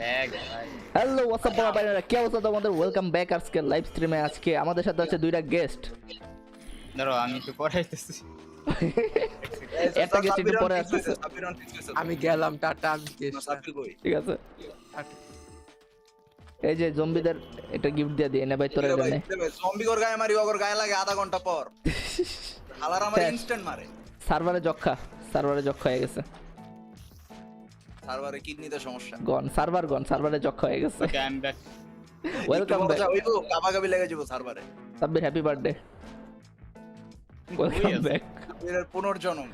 Lag ভাই। Hello WhatsApp ভাইরা, কি অবস্থা তোমাদের? ওয়েলকাম ব্যাক আজকে লাইভ স্ট্রিমে। আজকে আমাদের সাথে আছে দুইটা গেস্ট। দাঁড়াও আমি একটু পড়াইতেছি। একটা গেস্ট একটু পরে আসছে। আমি গেলাম, টাটা। আমি ঠিক আছে, এই যে জম্বিদের একটা গিফট দিয়ে দিয়ে নে ভাই তোরা এটা নে। জম্বি ওর গায়ে মারি, ওর গায়ে লাগে আধা ঘন্টা পর। হালার আমার ইনস্ট্যান্ট মারে। সার্ভারে যক্ষা হয়ে গেছে। সার্ভারে কিডনিতে সমস্যা। সার্ভারে যক্ষা হয়ে গেছে। Okay I am back. Welcome back. ওইগো কাবাকাবি লেগে যাবো সার্ভারে। Sabbir happy birthday. Welcome back. এর পুনর্জন্ম।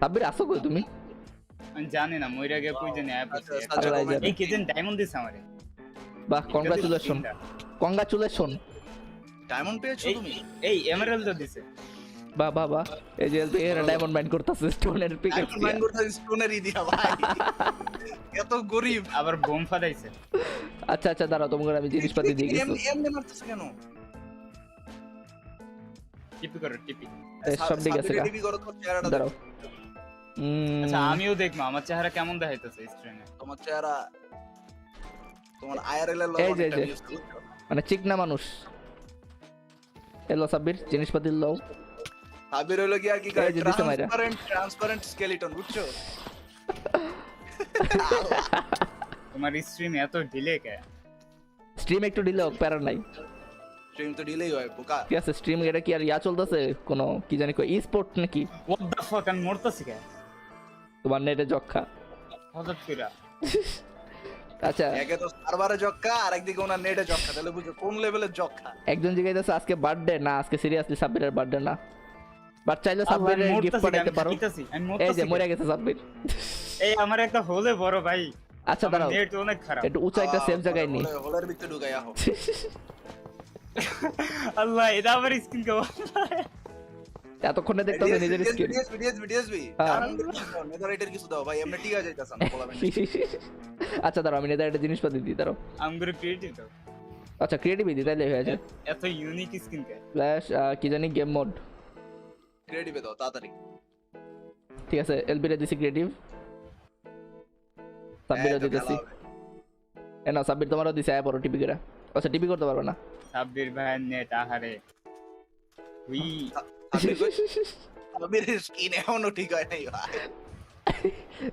সাব্বির আসো কই তুমি? আমি জানি না মইরা গে কই জানি অ্যাপ আছে। এই কেদিন ডায়মন্ড দিছ আমারে। বাহ, কংগ্রাচুলেশন। ডায়মন্ড পেয়েছো তুমি? এই এমারাল্ড তো দিছে। বাহ বাহ বাহ, এই যে এলপি এর ডায়মন্ড মাইন করতেছে স্টোনের পিকে। ডায়মন্ড মাইন করতে স্টোনের দিয়া ভাই। এত গরিব। আবার বোম ফাদাইছে। আচ্ছা আচ্ছা দাঁড়াও, তোমাকে আমি জিনিসপাতি দিয়ে গেছি। এমনি মারতেছ কেন? টিপি করো টিপি। সব ঠিক আছে। টিভি করো তো চেহারাটা দাঁড়াও। আচ্ছা আমিও দেখবো আমার চেহারা কেমন দেখাইতেছে স্ক্রিনে। তোমার চেহারা তোমার আইআরএল এর এই যে, লগে এই যে। মানে চিকনা মানুষ। এলো সাব্বির জিনিসপাতি লও। সাবির হলো গিয়া কি করে এই যে দিছে মাইরা। ট্রান্সপারেন্ট স্কেলিটন বুঝছো? তোমার স্ট্রিম এত ডিলে কে? স্ট্রিম একটু ডিলে হোক, প্যারা নাই। স্ট্রিম তো ডিলেই হয় পোকা। ঠিক আছে, স্ট্রিম এটা কি আর ইয়া চলতেছে কোনো কি জানি কই ই-স্পোর্ট নাকি? হোয়াট দ্য ফাক আমি মরতাছি কে? তোমার নেটে যক্ষা। হঠাৎ কইরা। আচ্ছা, একে তো সার্ভারে যক্কা আর একদিকে ওনার নেটে যক্কা, তাহলে বুঝো কোন লেভেলের যক্কা। একজন জিজ্ঞাসা আজকে বার্থডে না, আজকে সিরিয়াসলি সাব্বিরের বার্থডে না। বাট চাইলে সাব্বিরের গিফট পাঠাইতে পারো। এই যে মরে গেছে সাব্বির। এই আমার একটা হোলে বড় ভাই। আচ্ছা দাঁড়াও, নেট অনেক খারাপ। একটু উঁচা একটা সেফ জায়গায় নি। হোলের ভিতরে ঢুকাইয়া হোক। আল্লাহ এটা আমার স্ক্রিন কে এতক্ষণে দেখতে হবে নিজের স্কিন। ভিডিওসবি নেদারেটের কিছু দাও ভাই, এমনি ঠিক আছে যাইতাছ না বলাবেন। আচ্ছা দাঁড়াও, আমি নেদার একটা জিনিসপাতি দিই, দাঁড়াও। আমগুলো ক্রিয়েটিভ দাও। আচ্ছা ক্রিয়েটিভিটি তাইলে হয়ে যায়। এত ইউনিক স্ক্রিন কে? ফ্ল্যাশ কি জানি গেম মোড। ক্রিয়েটিভে দাও তাড়াতাড়ি। ঠিক আছে, এলবি রে দিছি ক্রিয়েটিভ। সাব্বিরও দিতেছি। এ না সাব্বির তোমারও দিছে আয় পড়ো টিপি করে। আচ্ছা টিপি করতে পারবে না। সাব্বির ভাই নেট আহারে। উই সাবির স্কিন এখনো ঠিক হয় নাই ভাই।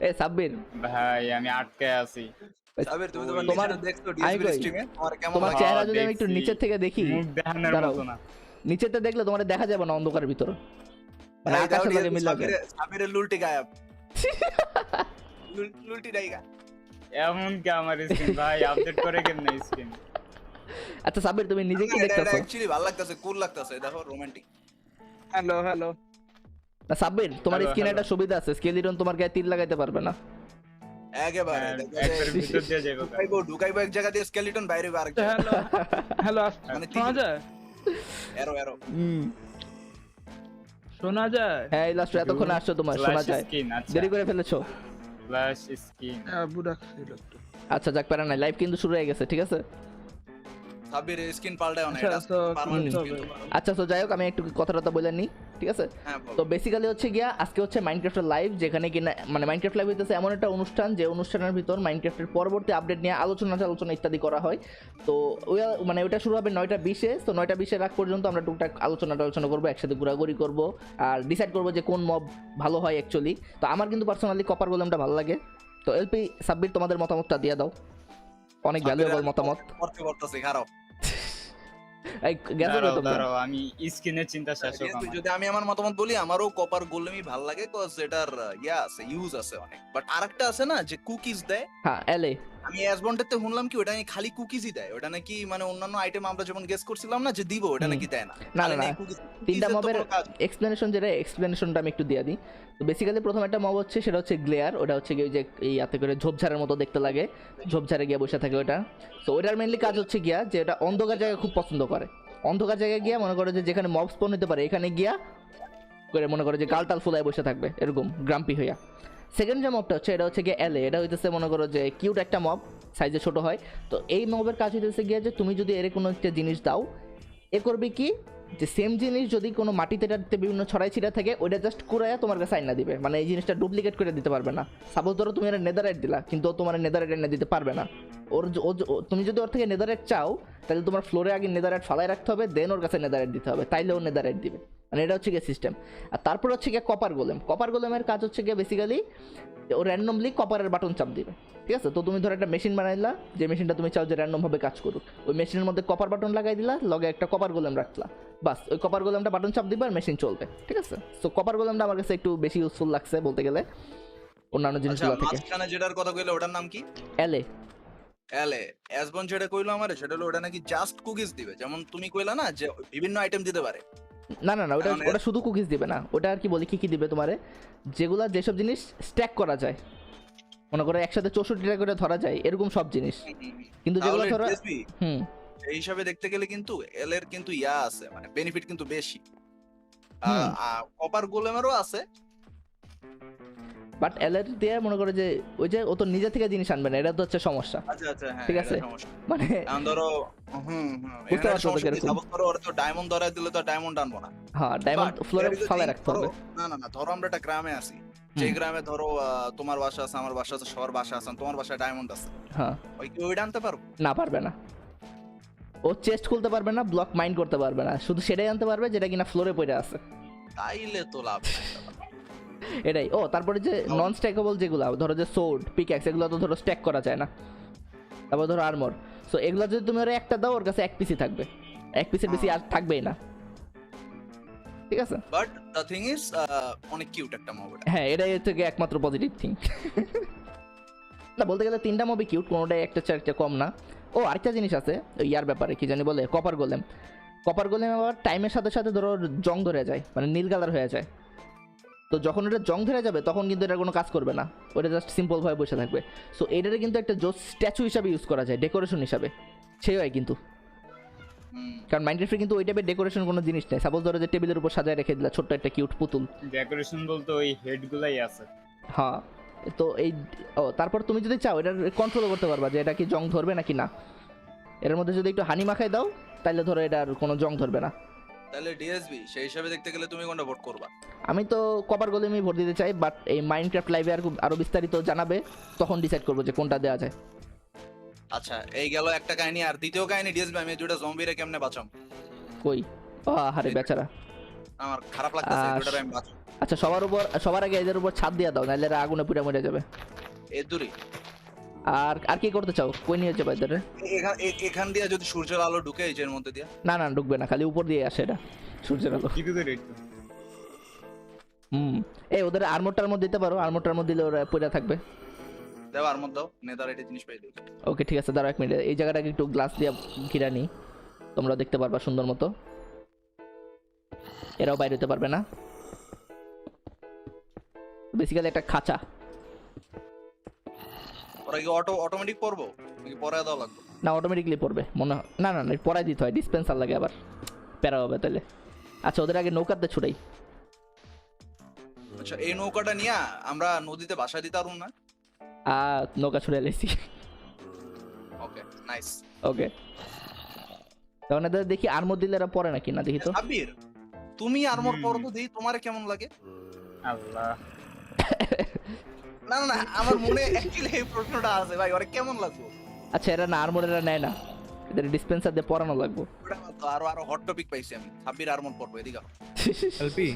এ সাব্বির ভাই আমি আটকে আছি। সাবির তুমি তোমার তোমার নিচে দেখছো ডিএসবি স্ট্রিমে তোমার কেমন তোমার লাগে? চেহারা যদি আমি একটু দেখছি। নিচের থেকে দেখি, মুখ দেখানোর দাঁড়াও। মতো না। নিচেতে দেখলে তোমার দেখা যাবে না অন্ধকারের ভিতর। মানে এই দাও আকাশের লাগে মিল লাগে। সাবিরের লুলটি গায়েব। লুলটি ডাইগা। এমন কি আমার স্ক্রিন ভাই আপডেট করে কেন না স্ক্রিন? আচ্ছা সাব্বির তুমি নিজে কি এটা দেখতেছো? অ্যাকচুয়ালি ভালো লাগতেছে, কুল লাগতেছে, দেখো রোমান্টিক। Hello hello. না সাব্বির তোমার Hello, স্কিনে hello. একটা সুবিধা আছে, স্কেলিটন তোমার গায়ে তীর লাগাইতে পারবে না। একেবারে একবার ভিতর দিয়ে যাইবো। ঢুকাইবো এক জায়গা দিয়ে স্কেলিটন, বাইরে আরেক জায়গা। হ্যালো হ্যালো, মানে শোনা যায়? এরো এরো। শোনা যায়? হ্যাঁ এই লাস্ট এতক্ষণ আসছো তোমার শোনা যায়। দেরি করে ফেলেছো। Flash screen. বুড়া ছিল একটু। আচ্ছা যাক প্যারা নাই, লাইভ কিন্তু শুরু হয়ে গেছে, ঠিক আছে? সাবির স্কিন পাল্টায়ও না, আচ্ছা, এটা তো পার্মানেন্ট কি স্কিন। হবে? আচ্ছা তো যাই হোক, আমি একটু কথাটা বলে নিই, ঠিক আছে? হ্যাঁ বল। তো বেসিক্যালি হচ্ছে গিয়া আজকে হচ্ছে মাইনক্রাফটের লাইভ, যেখানে কিনা মানে মাইনক্রাফট লাইভ হইতেছে এমন একটা অনুষ্ঠান যে অনুষ্ঠানের ভিতর মাইনক্রাফটের পরবর্তী আপডেট নিয়ে আলোচনা ইত্যাদি করা হয়। তো মানে ওটা শুরু হবে 9টা 20-এ। তো 9টা 20-এর আগ পর্যন্ত আমরা টুকটাক আলোচনা করবো, একসাথে ঘোরাঘুরি করবো আর ডিসাইড করবো যে কোন মব ভালো হয় অ্যাকচুয়ালি। তো আমার কিন্তু পার্সোনালি কপার গোলেমটা ভালো লাগে। তো এলপি সাব্বির তোমাদের মতামতটা দিয়ে দাও, অনেক ভ্যালুয়েবল মতামত। করতে করতেছি খারাপ। এই গেছো তো তোমরা? দাঁড়াও আমি স্ক্রিনের চিন্তা শেষ হোক আমার। যদি আমি আমার মতামত বলি, আমারও কপার গোলেমই ভালো লাগে, কজ এটার আছে ইউজ আছে অনেক। বাট আরেকটা আছে না যে কুকিজ দেয়। হ্যাঁ এলে আমি অ্যাসবন্ডেতে শুনলাম কি ওটা নাকি খালি কুকিজই দেয়, ওটা নাকি মানে অন্যান্য আইটেম আমরা যেমন গেস করছিলাম না যে দিব, ওটা নাকি দেয় না। না, খালি না, নাকি না। cookies। তিনটা Cookies এর তো মবের কোনো কাজ নেই। এক্সপ্লেনেশনটা আমি একটু দিয়ে দিই। তো বেসিক্যালি প্রথম একটা মব হচ্ছে, সেটা হচ্ছে গ্লেয়ার। ওটা হচ্ছে গিয়ে যে এই হাতে করে ঝোপঝাড়ের মতো দেখতে লাগে, ঝোপঝাড়ে গিয়ে বসে থাকে ওটা। তো ওটার মেইনলি কাজ হচ্ছে গিয়া যে এটা অন্ধকার জায়গায় খুব পছন্দ করে। অন্ধকার জায়গায় গিয়া মনে করে যে যেখানে মব স্পন হতে পারে এখানে গিয়া করে মনে করে যে গালটাল ফুলায় বসে থাকবে এরকম গ্রাম্পি হইয়া। সেকেন্ড যে মবটা হচ্ছে, এটা হচ্ছে গিয়ে এলে। এটা হইতেছে মনে করো যে কিউট একটা মব, সাইজে ছোট হয়। তো এই মবের কাজ হইতেছে গিয়া যে তুমি যদি এর কোনো একটা জিনিস দাও, এ করবে কি যে সেম জিনিস যদি কোনো মাটিতে টাটিতে বিভিন্ন ছড়াই ছিটা থাকে ওইটা জাস্ট কুড়াইয়া তোমার কাছে আইনা দিবে, মানে এই জিনিসটা ডুপ্লিকেট করে দিতে পারবে না। সাপোজ ধরো তুমি একটা নেদারাইট দিলা কিন্তু ও তোমার নেদারাইট এনে দিতে পারবে না। তুমি যদি ওর থেকে নেদারাইট চাও তাহলে তোমার ফ্লোরে আগে নেদারাইট ফালাই রাখতে হবে, দেন ওর কাছে নেদারাইট দিতে হবে, তাইলে ও নেদারাইট দিবে। মানে এটা হচ্ছে গিয়ে সিস্টেম। আর তারপর হচ্ছে গিয়ে কপার গোলেম। কপার গোলেমের কাজ হচ্ছে গিয়ে বেসিক্যালি ও র্যান্ডমলি কপারের বাটন চাপ দিবে, ঠিক আছে? তো তুমি ধরো একটা মেশিন বানাইলা, যে মেশিনটা তুমি চাও যে র্যান্ডমভাবে কাজ করুক, ওই মেশিনের মধ্যে কপার বাটন লাগাই দিলা, লগে একটা কপার গোলেম রাখলা, বাস ওই কপার গোলেমটা বাটন চাপ দিবে আর মেশিন চলবে, ঠিক আছে? সো কপার গোলেমটা আমার কাছে একটু বেশি ইউজফুল লাগছে বলতে গেলে অন্যান্য জিনিসগুলো থেকে। মাঝখানে যেটার কথা কইলে ওটার নাম কি? এলে এলে অ্যাসবন যেটা কইলো আমারে সেটা হলো ওটা নাকি জাস্ট কুকিজ দিবে, যেমন তুমি কইলা না যে বিভিন্ন আইটেম দিতে পারে। না না না, ওটা ওটা শুধু কুকিজ দিবে না, ওটা আর কি বলি কি দিবে তোমারে, যেগুলা যেসব জিনিস স্ট্যাক করা যায়, মনে করো একসাথে 64টা করে ধরা যায় এরকম সব জিনিস, কিন্তু যেগুলো ধরো এই হিসাবে দেখতে গেলে কিন্তু এল এর কিন্তু ইয়া আছে, মানে বেনিফিট কিন্তু বেশি। কপার গোলেমেরও আছে, বাট এল এর দিয়ে মনে করো যে ওই যে ও তো নিজে থেকে জিনিস আনবে না, এটা তো হচ্ছে সমস্যা। আচ্ছা আচ্ছা, হ্যাঁ ঠিক আছে, মানে এখন ধরো বুঝতে পারছো তো কিরকম। ধরো ওরা তো ডায়মন্ড ধরায় দিলে তো ডায়মন্ড আনবো না। হ্যাঁ, ডায়মন্ড ফ্লোরে ফালাই রাখতে হবে। না না না, ধরো আমরা একটা গ্রামে আছি, সেই গ্রামে ধরো তোমার বাসা আছে, আমার বাসা আছে, সবার বাসা আছে, তোমার বাসায় ডায়মন্ড আছে, হ্যাঁ ওই কি ওইটা আনতে পারবো? না, পারবে না। ও চেস্ট খুলতে পারবে না, ব্লক মাইন্ড করতে পারবে না, শুধু সেটাই আনতে পারবে যেটা কিনা ফ্লোরে পড়ে আছে। তাইলে তো লাভ নাই। এটাই। ও তারপরে যে নন স্ট্যাকেবল যেগুলো ধরো যে সোর্ড পিক্যাক্স, এগুলো তো ধরো স্ট্যাক করা যায় না। তারপর ধরো আর্মর, সো এগুলো যদি তুমি ওরা একটা দাও ওর কাছে এক পিসি থাকবে, এক পিসের বেশি আর থাকবেই না, ঠিক আছে? বাট দ্য থিং ইজ অনেক কিউট একটা মুভ। হ্যাঁ, এটাই হচ্ছে একমাত্র পজিটিভ থিং। না, বলতে গেলে তিনটা মুভি কিউট, কোনোটাই একটা চারটা কম না। ও আরেকটা জিনিস আছে ইয়ার ব্যাপারে, কি জানি বলে, কপার গোলেম। কপার গোলেম আবার টাইমের সাথে সাথে ধরো জং ধরে যায়, মানে নীল কালার হয়ে যায়। তো যখন এটা জং ধরে যাবে তখন কিন্তু এটা কোনো কাজ করবে না, ওটা জাস্ট সিম্পলভাবে বসে থাকবে। সো এটারে কিন্তু একটা জোস স্ট্যাচু হিসাবে ইউজ করা যায়, ডেকোরেশন হিসাবে সেই হয় কিন্তু। কারণ মাইনক্রাফটে কিন্তু ওই টাইপের ডেকোরেশন কোনো জিনিস নেই। সাপোজ ধরো যে টেবিলের উপর সাজায় রেখে দিলা ছোট্ট একটা কিউট পুতুল, ডেকোরেশন বলতে ওই হেডগুলাই আছে। হ্যাঁ, তো এই তারপর তুমি যদি চাও এটা কন্ট্রোল করতে পারবা যে এটা কি জং ধরবে নাকি না। এর মধ্যে যদি একটু হানি মাখাই দাও তাহলে ধরো এটা আর কোনো জং ধরবে না। তাহলে ডিএসবি সেই হিসাবে দেখতে গেলে তুমি কোনটা ভোট করবা? আমি তো কপার গোলেমই ভোট দিতে চাই, বাট এই মাইনক্রাফট লাইভে আরো বিস্তারিত জানাবে, তখন ডিসাইড করবো যে কোনটা দেওয়া যায়। আচ্ছা, এই গেল একটা কাহিনী, আর দ্বিতীয় কাহিনী ডিএসবি আমি দুটো জম্বিরে কেমনে বাঁচাম? কই আরে বেচারা, আমার খারাপ লাগতেছে দুটোরে আমি বাঁচাম। আচ্ছা, সবার আগে এদের উপর ছাদ দিয়ে দাও, নাহলে এরা আগুনে পুড়ে মরে যাবে। এর দূরে আর আর কি করতে চাও, কই নিয়ে যাবে এদের? এখান দিয়ে যদি সূর্যের আলো ঢুকে এই এর মধ্যে দিয়ে? না না, ঢুকবে না, খালি উপর দিয়ে আসে এটা সূর্যের আলো। এই ওদের আর্মরটার মধ্যে দিতে পারো, আর্মরটার মধ্যে দিলে ওরা পড়ে থাকবে। দাও আর্মর দাও, নেদার এটা জিনিস পাই দিই। ওকে ঠিক আছে, দাঁড়াও 1 মিনিট, এই জায়গাটাকে একটু গ্লাস দিয়ে ঘিরা নিই, তোমরা দেখতে পারবা সুন্দর মতো, এরাও বাইরে হতে পারবে না। বেসিক্যালি একটা খাঁচা। ওরা কি অটোমেটিক পড়বো নাকি পরায় দাও লাগবে? না, অটোমেটিকলি পড়বে মনে হয়। না না না, পরাই দিতে হয়, ডিসপেন্সার লাগে আবার, প্যারা হবে তাহলে। আচ্ছা, ওদের আগে নৌকাতে ছুড়াই। আচ্ছা, এই নৌকাটা নিয়ে আমরা নদীতে বাসা দিতে পারবো না? নৌকা ছুড়ে এলেছি। ওকে, নাইস। ওকে, তখন এদের দেখি আর্মর দিলে এরা পরে নাকি না, দেখি তো। সাব্বির, তুমি আর্মর পরো তো, দেখি তোমারে কেমন লাগে। আল্লাহ, না না না, আমার মনে অ্যাকচুয়ালি এই প্রশ্নটা আছে ভাই, ওরে কেমন লাগবে? আচ্ছা, এরা না আর্মর এরা নেয় না, এদের ডিসপেন্সার দিয়ে পরানো লাগবে। তো আরো হট টপিক পাইছি আমি, সাব্বির আর্মর পরবো, এদিকে এলপি।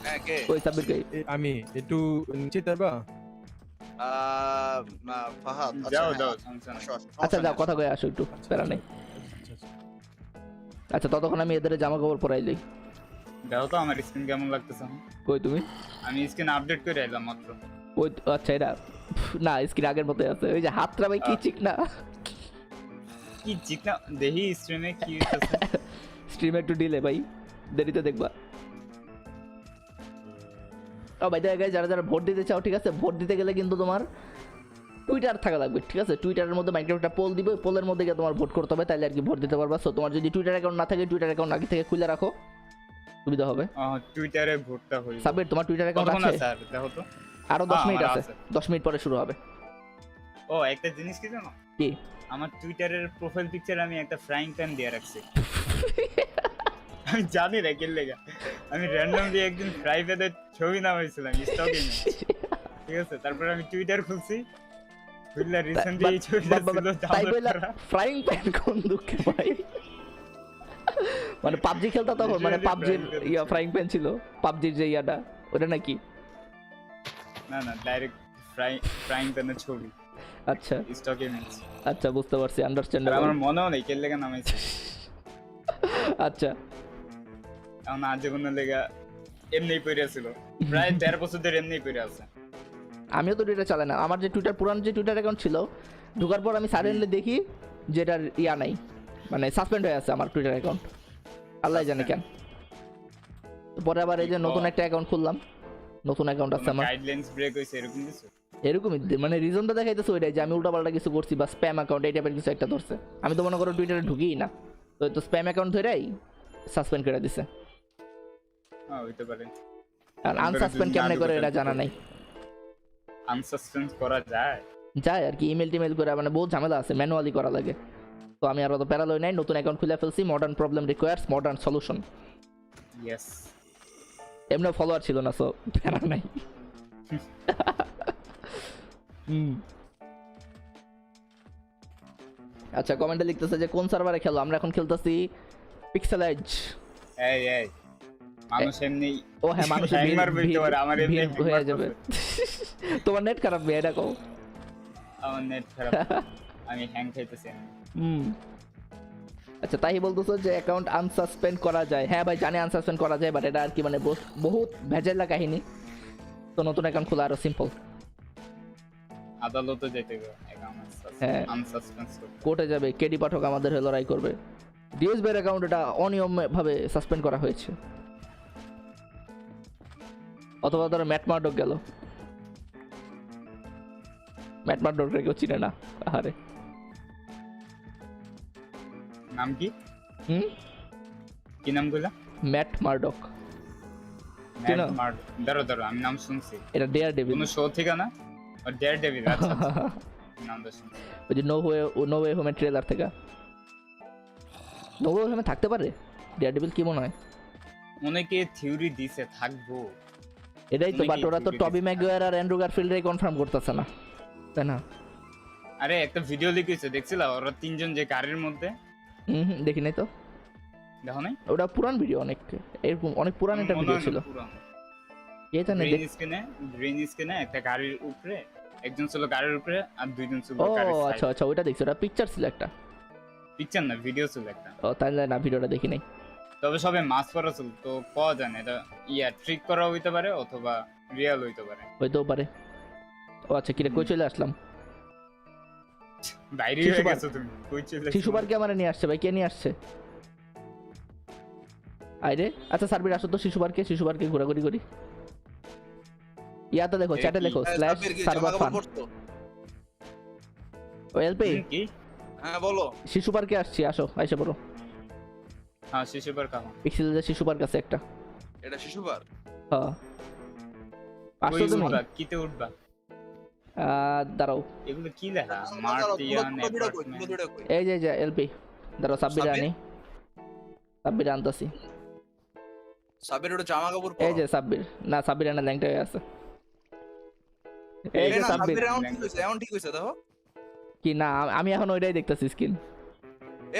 হ্যাঁ, কে? ওই সাব্বির কে? আমি একটু নিচে যাবা? ফাহাদ, যাও হ্যাঁ, যাও, আচ্ছা যাও, কথা কয়ে আসো একটু, প্যারা নেই। আচ্ছা, ততক্ষণ আমি এদের জামা কাপড় পরাই লই। দেখো তো আমার স্ক্রিন কেমন লাগতেছে। কই তুমি? আমি স্ক্রিন আপডেট করে এলাম মাত্র। ওই আচ্ছা, এটা না, স্ক্রিন আগের মতোই আছে। ওই যে হাতটা ভাই কি চিকনা, কি চিকনা দেখি স্ট্রিমে কি হইতাছে। স্ট্রিমে একটু ডিলে ভাই, দেরিতে দেখবা। ও ভাই দেখো, যারা যারা ভোট দিতে চাও, ঠিক আছে, ভোট দিতে গেলে কিন্তু তোমার টুইটার থাকা লাগবে, ঠিক আছে? টুইটারের মধ্যে মাইক্রোফোনটা পোল দিবে, ওই পোলের মধ্যে গিয়ে তোমার ভোট করতে হবে, তাহলে আর কি ভোট দিতে পারবা। সো তোমার যদি টুইটার অ্যাকাউন্ট না থাকে, টুইটার অ্যাকাউন্ট আগে থেকে খুলে রাখো, সুবিধা হবে। টুইটারে ভোটটা হইবে। সাবির, তোমার টুইটার অ্যাকাউন্ট আছে? স্যার দেখো তো, আরো 10 মিনিট আছে, 10 মিনিট পরে শুরু হবে। ও একটা জিনিস কি জানো, কি? আমার টুইটারের প্রোফাইল পিকচারে আমি একটা ফ্রাইং প্যান দিয়ে রাখছি। আমি জানি না কি লেগা আমি র্যান্ডমলি একদিন প্রাইভেটের ছবি নামাইছিলাম স্টকে, ঠিক আছে? তারপর আমি টুইটার খুলছি, খুললে রিসেন্টলি এই ছবিটা ছিল তাই ডাউনলোড বইলা করা। ফ্রাইং প্যান কোন দুঃখে ভাই, মানে পাবজি খেলতা তখন, মানে Literally পাবজির frying pan ইয়া ফ্রাইং প্যান ছিল, পাবজির যে ইয়াটা ওটা নাকি? না না, ডাইরেক্ট ফ্রাইং প্যানের ছবি আচ্ছা স্টকে ইমেজ। আচ্ছা, বুঝতে পারছি, আর আন্ডারস্ট্যান্ডেবল। আমার মনেও নেই কে লেগা নামাইছে, আচ্ছা এখন আজীবনের লেগা এমনিই পড়ে ছিল, প্রায় 13 বছর ধরে এমনিই পড়ে আছে। আমিও তো টুইটার চালাই না, আমার যে টুইটার পুরান যে টুইটার অ্যাকাউন্ট ছিল, ঢোকার পর আমি সাডেনলি দেখি যে এটার ইয়া নাই, মানে সাসপেন্ড হয়ে আছে আমার টুইটার অ্যাকাউন্ট, আল্লাহ জানে কেন। পরে আবার এই যে নতুন একটা অ্যাকাউন্ট খুললাম, নতুন অ্যাকাউন্ট আছে আমার, গাইডলাইনস ব্রেক হইছে এরকম কিছু? এরকমই মানে রিজনটা দেখাইতেছে ওইটাই যে আমি উল্টাপাল্টা কিছু করছি বা স্প্যাম অ্যাকাউন্ট এই টাইপের কিছু একটা ধরছে। আমি তো মনে করো টুইটারে ঢুকিই না, তো স্প্যাম অ্যাকাউন্ট ধরেই সাসপেন্ড করে দিছে। হ্যাঁ হইতে পারে। আর আনসাসপেন্ড কেমনে করে এটা জানা নাই। আনসাসপেন্ড করা যায় যায় আর কি, ইমেল টিমেল করে, মানে বহুত ঝামেলা আছে, ম্যানুয়ালি করা লাগে। তো আমি আর অত প্যারালয় নাই, নতুন অ্যাকাউন্ট খুলে ফেলছি। Modern problem requires modern solution. Yes. এমনি ফলোয়ার ছিল না, সো প্যারা নাই। আচ্ছা, কমেন্টে লিখতেছে যে কোন সার্ভারে খেলো? আমরা এখন খেলতেছি পিক্সেলাইজ। এই এই মানুষ এমনি ও হ্যাঁ, মানুষ হ্যাংমার বইতে পারে, আমার এমনি হয়ে যাবে। তোমার নেট খারাপ ভাই, এটা কও। আমার নেট খারাপ, আমি হ্যাং খাইতেছি। আচ্ছা, তাই বলতেছো যে অ্যাকাউন্ট আনসাসপেন্ড করা যায়? হ্যাঁ ভাই জানি আনসাসপেন্ড করা যায়, বাট এটা আর কি মানে বহুত ভেজাল্লা কাহিনী। তো নতুন অ্যাকাউন্ট খোলা আরো সিম্পল। আদালতে যেতে হবে অ্যাকাউন্ট হ্যাঁ। আনসাসপেন্ড করতে। কোর্টে যাবে, কেডি পাঠক আমাদের হয়ে লড়াই করবে। ডিএস বের অ্যাকাউন্ট এটা অনিয়মভাবে সাসপেন্ড করা হয়েছে। অথবা ধরো ম্যাট মার্ডক গেল, ম্যাট মার্ডক কেউ চিনে না, আহারে। নাম কি? হুম, কি নাম বললা? Matt Murdock. কেন? দাঁড়ো আমি নাম শুনছি, এটা ডেয়ার ডেভিল। কোন শো থেকে না? আর ডেয়ার ডেভিল, আচ্ছা নামটা শুনছি। ওই যে নো ওয়ে হোমের ট্রেলার থেকে। নো ওয়ে হোমে থাকতে পারে ডেয়ার ডেভিল, কি মনে হয়? অনেকে থিওরি দিছে থাকবো, এটাই তো, বাট অনেকেই ওরা তো theory টবি দিছে। ম্যাগুয়ার আর অ্যান্ড্রু গারফিল্ডের কনফার্ম করতেছে না, তাই না? আরে একটা ভিডিও লিখেছে দেখছিলা, ওরা তিনজন যে গাড়ির মধ্যে। দেখি নাই তো, দেখো নাই? ওটা পুরান ভিডিও, অনেক এরকম অনেক পুরান একটা ভিডিও ছিল। এই জানে গ্রিন স্ক্রিনে একটা গাড়ির উপরে একজন ছিল, গাড়ির উপরে আর দুইজন ছিল ও গাড়ির আচ্ছা আচ্ছা, ওইটা দেখছি, ওটা পিকচার ছিল একটা। পিকচার না, ভিডিও ছিল একটা। ও তাহলে না, ভিডিওটা দেখি নাই। তবে সবে মাস করা ছিল, তো পাওয়া যায় না, এটা ট্রিক করা হইতে পারে অথবা রিয়েল হইতে পারে। হইতেও পারে। ও আচ্ছা, কিরে কই চলে আসলাম? বাইরে শিশু হয়ে পার্ক। গেছো তুমি, কই চলে শিশু পার্কে আমার নিয়ে আসছে ভাই, কে নিয়ে আসছে? আইরে আচ্ছা, সার্বির আসো তো শিশু পার্কে ঘোরাঘুরি করি। ইয়াতে দেখো, চ্যাটে দেখো /সার্ভার ফান। ও এলপি কি? হ্যাঁ বলো। শিশু পার্কে আসছি, আসো আইসা পড়ো। হ্যাঁ শিশু পার্ক কাহো। পিক্সেলের শিশু পার্ক আছে একটা। এটা শিশু পার্ক? হ্যাঁ, আসো কই তুমি। উঠবা? কিতে উঠবা? দাঁড়াও, এগুলো কি লেখা? মার্টিয়ান অ্যাপার্টমেন্ট। এই যে এলপি, দাঁড়াও সাব্বির আনি, সাব্বির আনতাছি। সাবির ওটা জামা কাপড় এই যে সাব্বির, না সাব্বির আনা ল্যাংটা হয়ে আছে। এই যে সাব্বির, এমন ঠিক হইছে দেখো। কি না, আমি এখন ওইটাই দেখতেছি স্ক্রিন।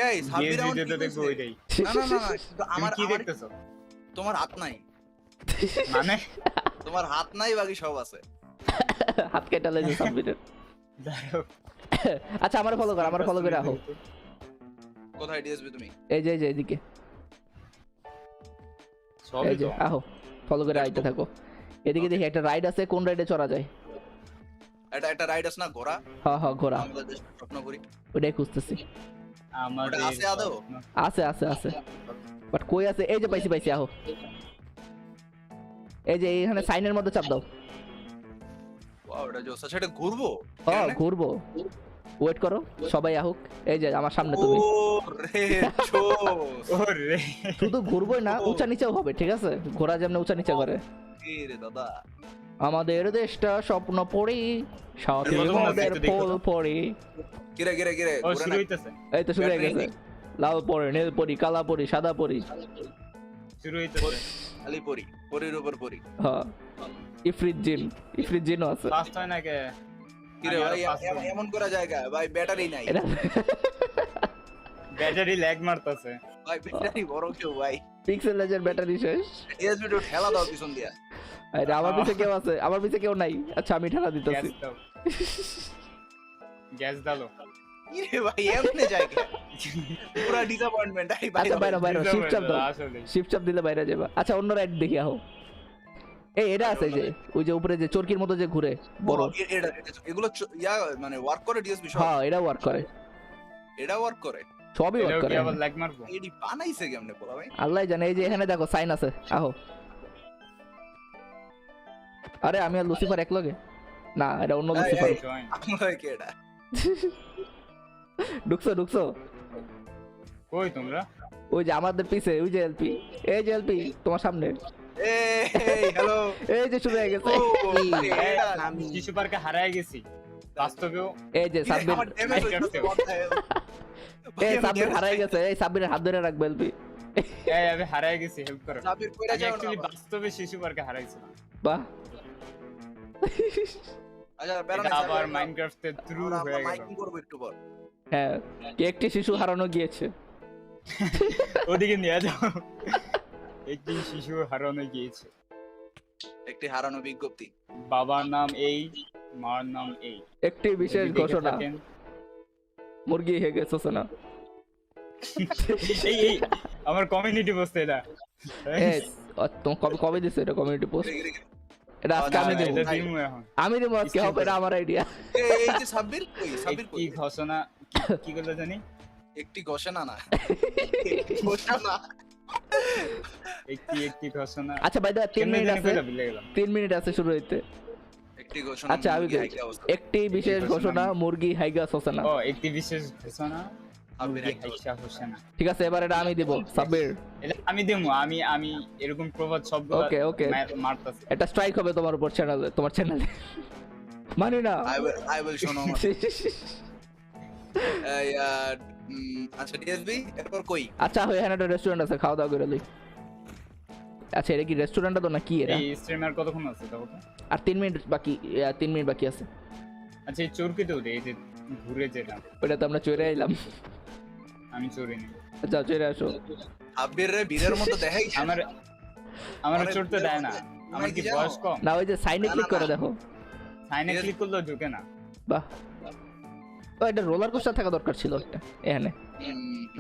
এই সাবির এমন ভিডিওতে দেখো ঠিক ওইটাই। না না না, কিন্তু আমার কি আমার দেখতেছো? তোমার হাত নাই, মানে তোমার হাত নাই, বাকি সব আছে। হাত কেটে লাইছে সাব্বিরের। দাঁড়াও। আচ্ছা, আমার ফলো করে রাখো। কোথায় ডিএসবি তুমি? এই যে এদিকে, সবই এই যে তো। আহো, ফলো করে আইতে থাকো। এদিকে দেখি একটা রাইড আছে, কোন রাইডে চড়া যায়? একটা রাইড আছে না, ঘোড়া? হ্যাঁ ঘোড়া, আমরা যে স্বপ্ন করি ওইটাই খুঁজতেছি। আমাদের ওটা আছে আদৌ? আছে বাট কই আছে? এই যে পাইছি, আহো। এই যে এখানে সাইনের মধ্যে চাপ দাও। ওয়াও, এটা জোস। আচ্ছা, এটা ঘুরবো? হ্যাঁ ঘুরবো, ওয়েট করো, সবাই আহুক। এই যে আমার সামনে তুমি। ও রে জোস। ওরে শুধু ঘুরবোই না, উঁচা নিচেও হবে, ঠিক আছে? ঘোড়া যেমন উঁচা নিচে করে। কি রে দাদা, আমাদের দেশটা স্বপ্ন পড়ি, সাথে কতক্ষণ আছে মোদের একটু দেখো ফুল তো। পড়ি। কিরে ও ঘুরে শুরু না। হইতেছে। এই তো শুরু হয়ে গেছে। লাল পড়ি, নীল পড়ি, কালা পড়ি, সাদা পড়ি। শুরু হইতেছে খালি পরি, পরির উপর পরি। হ্যাঁ ইফরিত জিনও আছে। ফাস্ট হয় না কে কি রে ভাই, এমন করা জায়গা ভাই, ব্যাটারি নাই এটা ব্যাটারি ল্যাগ মারতেছে ভাই, ব্যাটারি বড় কেউ ভাই। পিক্সেল লেজের ব্যাটারি শেষ। ডিএসবি তো ঠেলা দাও পিছন দিয়া। আরে আমার পিছে কেউ আছে, আমার পিছে কেউ নাই। আচ্ছা আমি ঠেলা গ্যাস দিতেছি। দাও গ্যাস দাও কি রে ভাই, এমন জায়গা পুরা ডিসঅ্যাপয়েন্টমেন্ট। আই ভাই আচ্ছা বাইরে বাইরে শিফট চাপ দাও, আসলে শিফট চাপ দিলে বাইরে যাবে। আচ্ছা অন্য রাইট দেখি আহো। এই এটা আছে যে ওই যে উপরে যে চরকির মতো যে ঘুরে বড়, এগুলো ইয়া মানে ওয়ার্ক করে ডিএসবি সব। হ্যাঁ এটা ওয়ার্ক করে, এটা ওয়ার্ক করে, সবই ওয়ার্ক এটাও করে। কি আবার ল্যাগ মারবো এডি বানাইছে কেমনে বলা ভাই? আল্লাহ জানে। এই যে এখানে দেখো সাইন আছে, আহো। আরে আমি আর লুসিফার এক লগে না, এটা অন্য লুসিফার। জয়েন আমরা কি এটা? ঢুকছো কই তোমরা ওই যে আমাদের পিছে, ওই যে এলপি, এই যে এলপি তোমার সামনে, এই হ্যালো, এই যে শুরু হয়ে গেছে। আমি শিশু পার্কে হারায় গেছি বাস্তবেও এই যে সাব্বির, আমার ড্যামেজ হইছে কথায়। এই সাব্বির হারাই গেছে। এই সাব্বিরের হাত ধরে রাখবে এলপি। এই আমি হারায় গেছি, হেল্প করো। সাবির কইরা আমি যাও অ্যাকচুয়ালি না। বাস্তবে শিশু পার্কে হারাইছিলাম। বাহ আচ্ছা এটা বেরোনে আবার মাইনক্রাফটে থ্রু হয়ে গেল। মাইকিং করব একটু পর। হ্যাঁ, কে একটি শিশু হারানো গিয়েছে। ওদিকে নিয়ে যাও। একটি শিশু হারানো গিয়েছে, একটি হারানো বিজ্ঞপ্তি। বাবার নাম এই, মার নাম এই। একটি বিশেষ যদি দেখে ঘোষণা, থাকেন, মুরগি হয়ে গেছে না। এই আমার কমিউনিটি পোস্ট এটা। এই তুমি কবে কবে দিছো এটা কমিউনিটি পোস্ট? এটা আজকে আমি দেব, এটা দিমু এখন। আমি দেব আজকে, হবে এটা আমার আইডিয়া। এই যে সাব্বির কই, সাব্বির কি কই? ঘোষণা কি করলো জানি? একটি ঘোষণা না, ঘোষণা। একটি ঘোষণা। আচ্ছা ভাই 3 মিনিট আছে, ভুলে গেলাম। 3 মিনিট আছে শুরু হইতে। একটি ঘোষণা। আচ্ছা আমি মুরগি হাইকা অবস্থা। একটি বিশেষ ঘোষণা, মুরগি হাইগা না। ও একটি বিশেষ ঘোষণা, সাব্বির মুরগি হাইকা হাইসা হোসেনা। ঠিক আছে এবার এটা আমি দেব সাব্বির। এটা আমি দেবো, আমি এরকম প্রবাদ শব্দ ওকে মারতাছি। এটা স্ট্রাইক হবে তোমার উপর চ্যানেলে, তোমার চ্যানেলে। মানি না। I will শোনো আমার। এই আচ্ছা ডিএসবি এরপর কই? আচ্ছা এখানে একটা রেস্টুরেন্ট আছে, খাওয়া দাওয়া করে লই। আচ্ছা এটা কি রেস্টুরেন্টটা তো না কি এটা? এই স্ট্রিমার কতক্ষণ আছে তখন? আর 3 মিনিট বাকি, 3 মিনিট বাকি আছে। আচ্ছা এই চোরকে তো এই যে ঘুরে যেটা, ওটা তো আমরা চড়ে আইলাম। আমি চোরি নেই। আচ্ছা চড়ে আসো। সাব্বির রে বীরের মতো দেখাই। আমার চড়তে দেয় না, আমার কি বয়স কম? না ওই যে সাইনে ক্লিক করে দেখো। সাইনে ক্লিক করলেও ঢুকে না। বাহ, ও এটা রোলার কোস্টার থাকা দরকার ছিল একটা এখানে,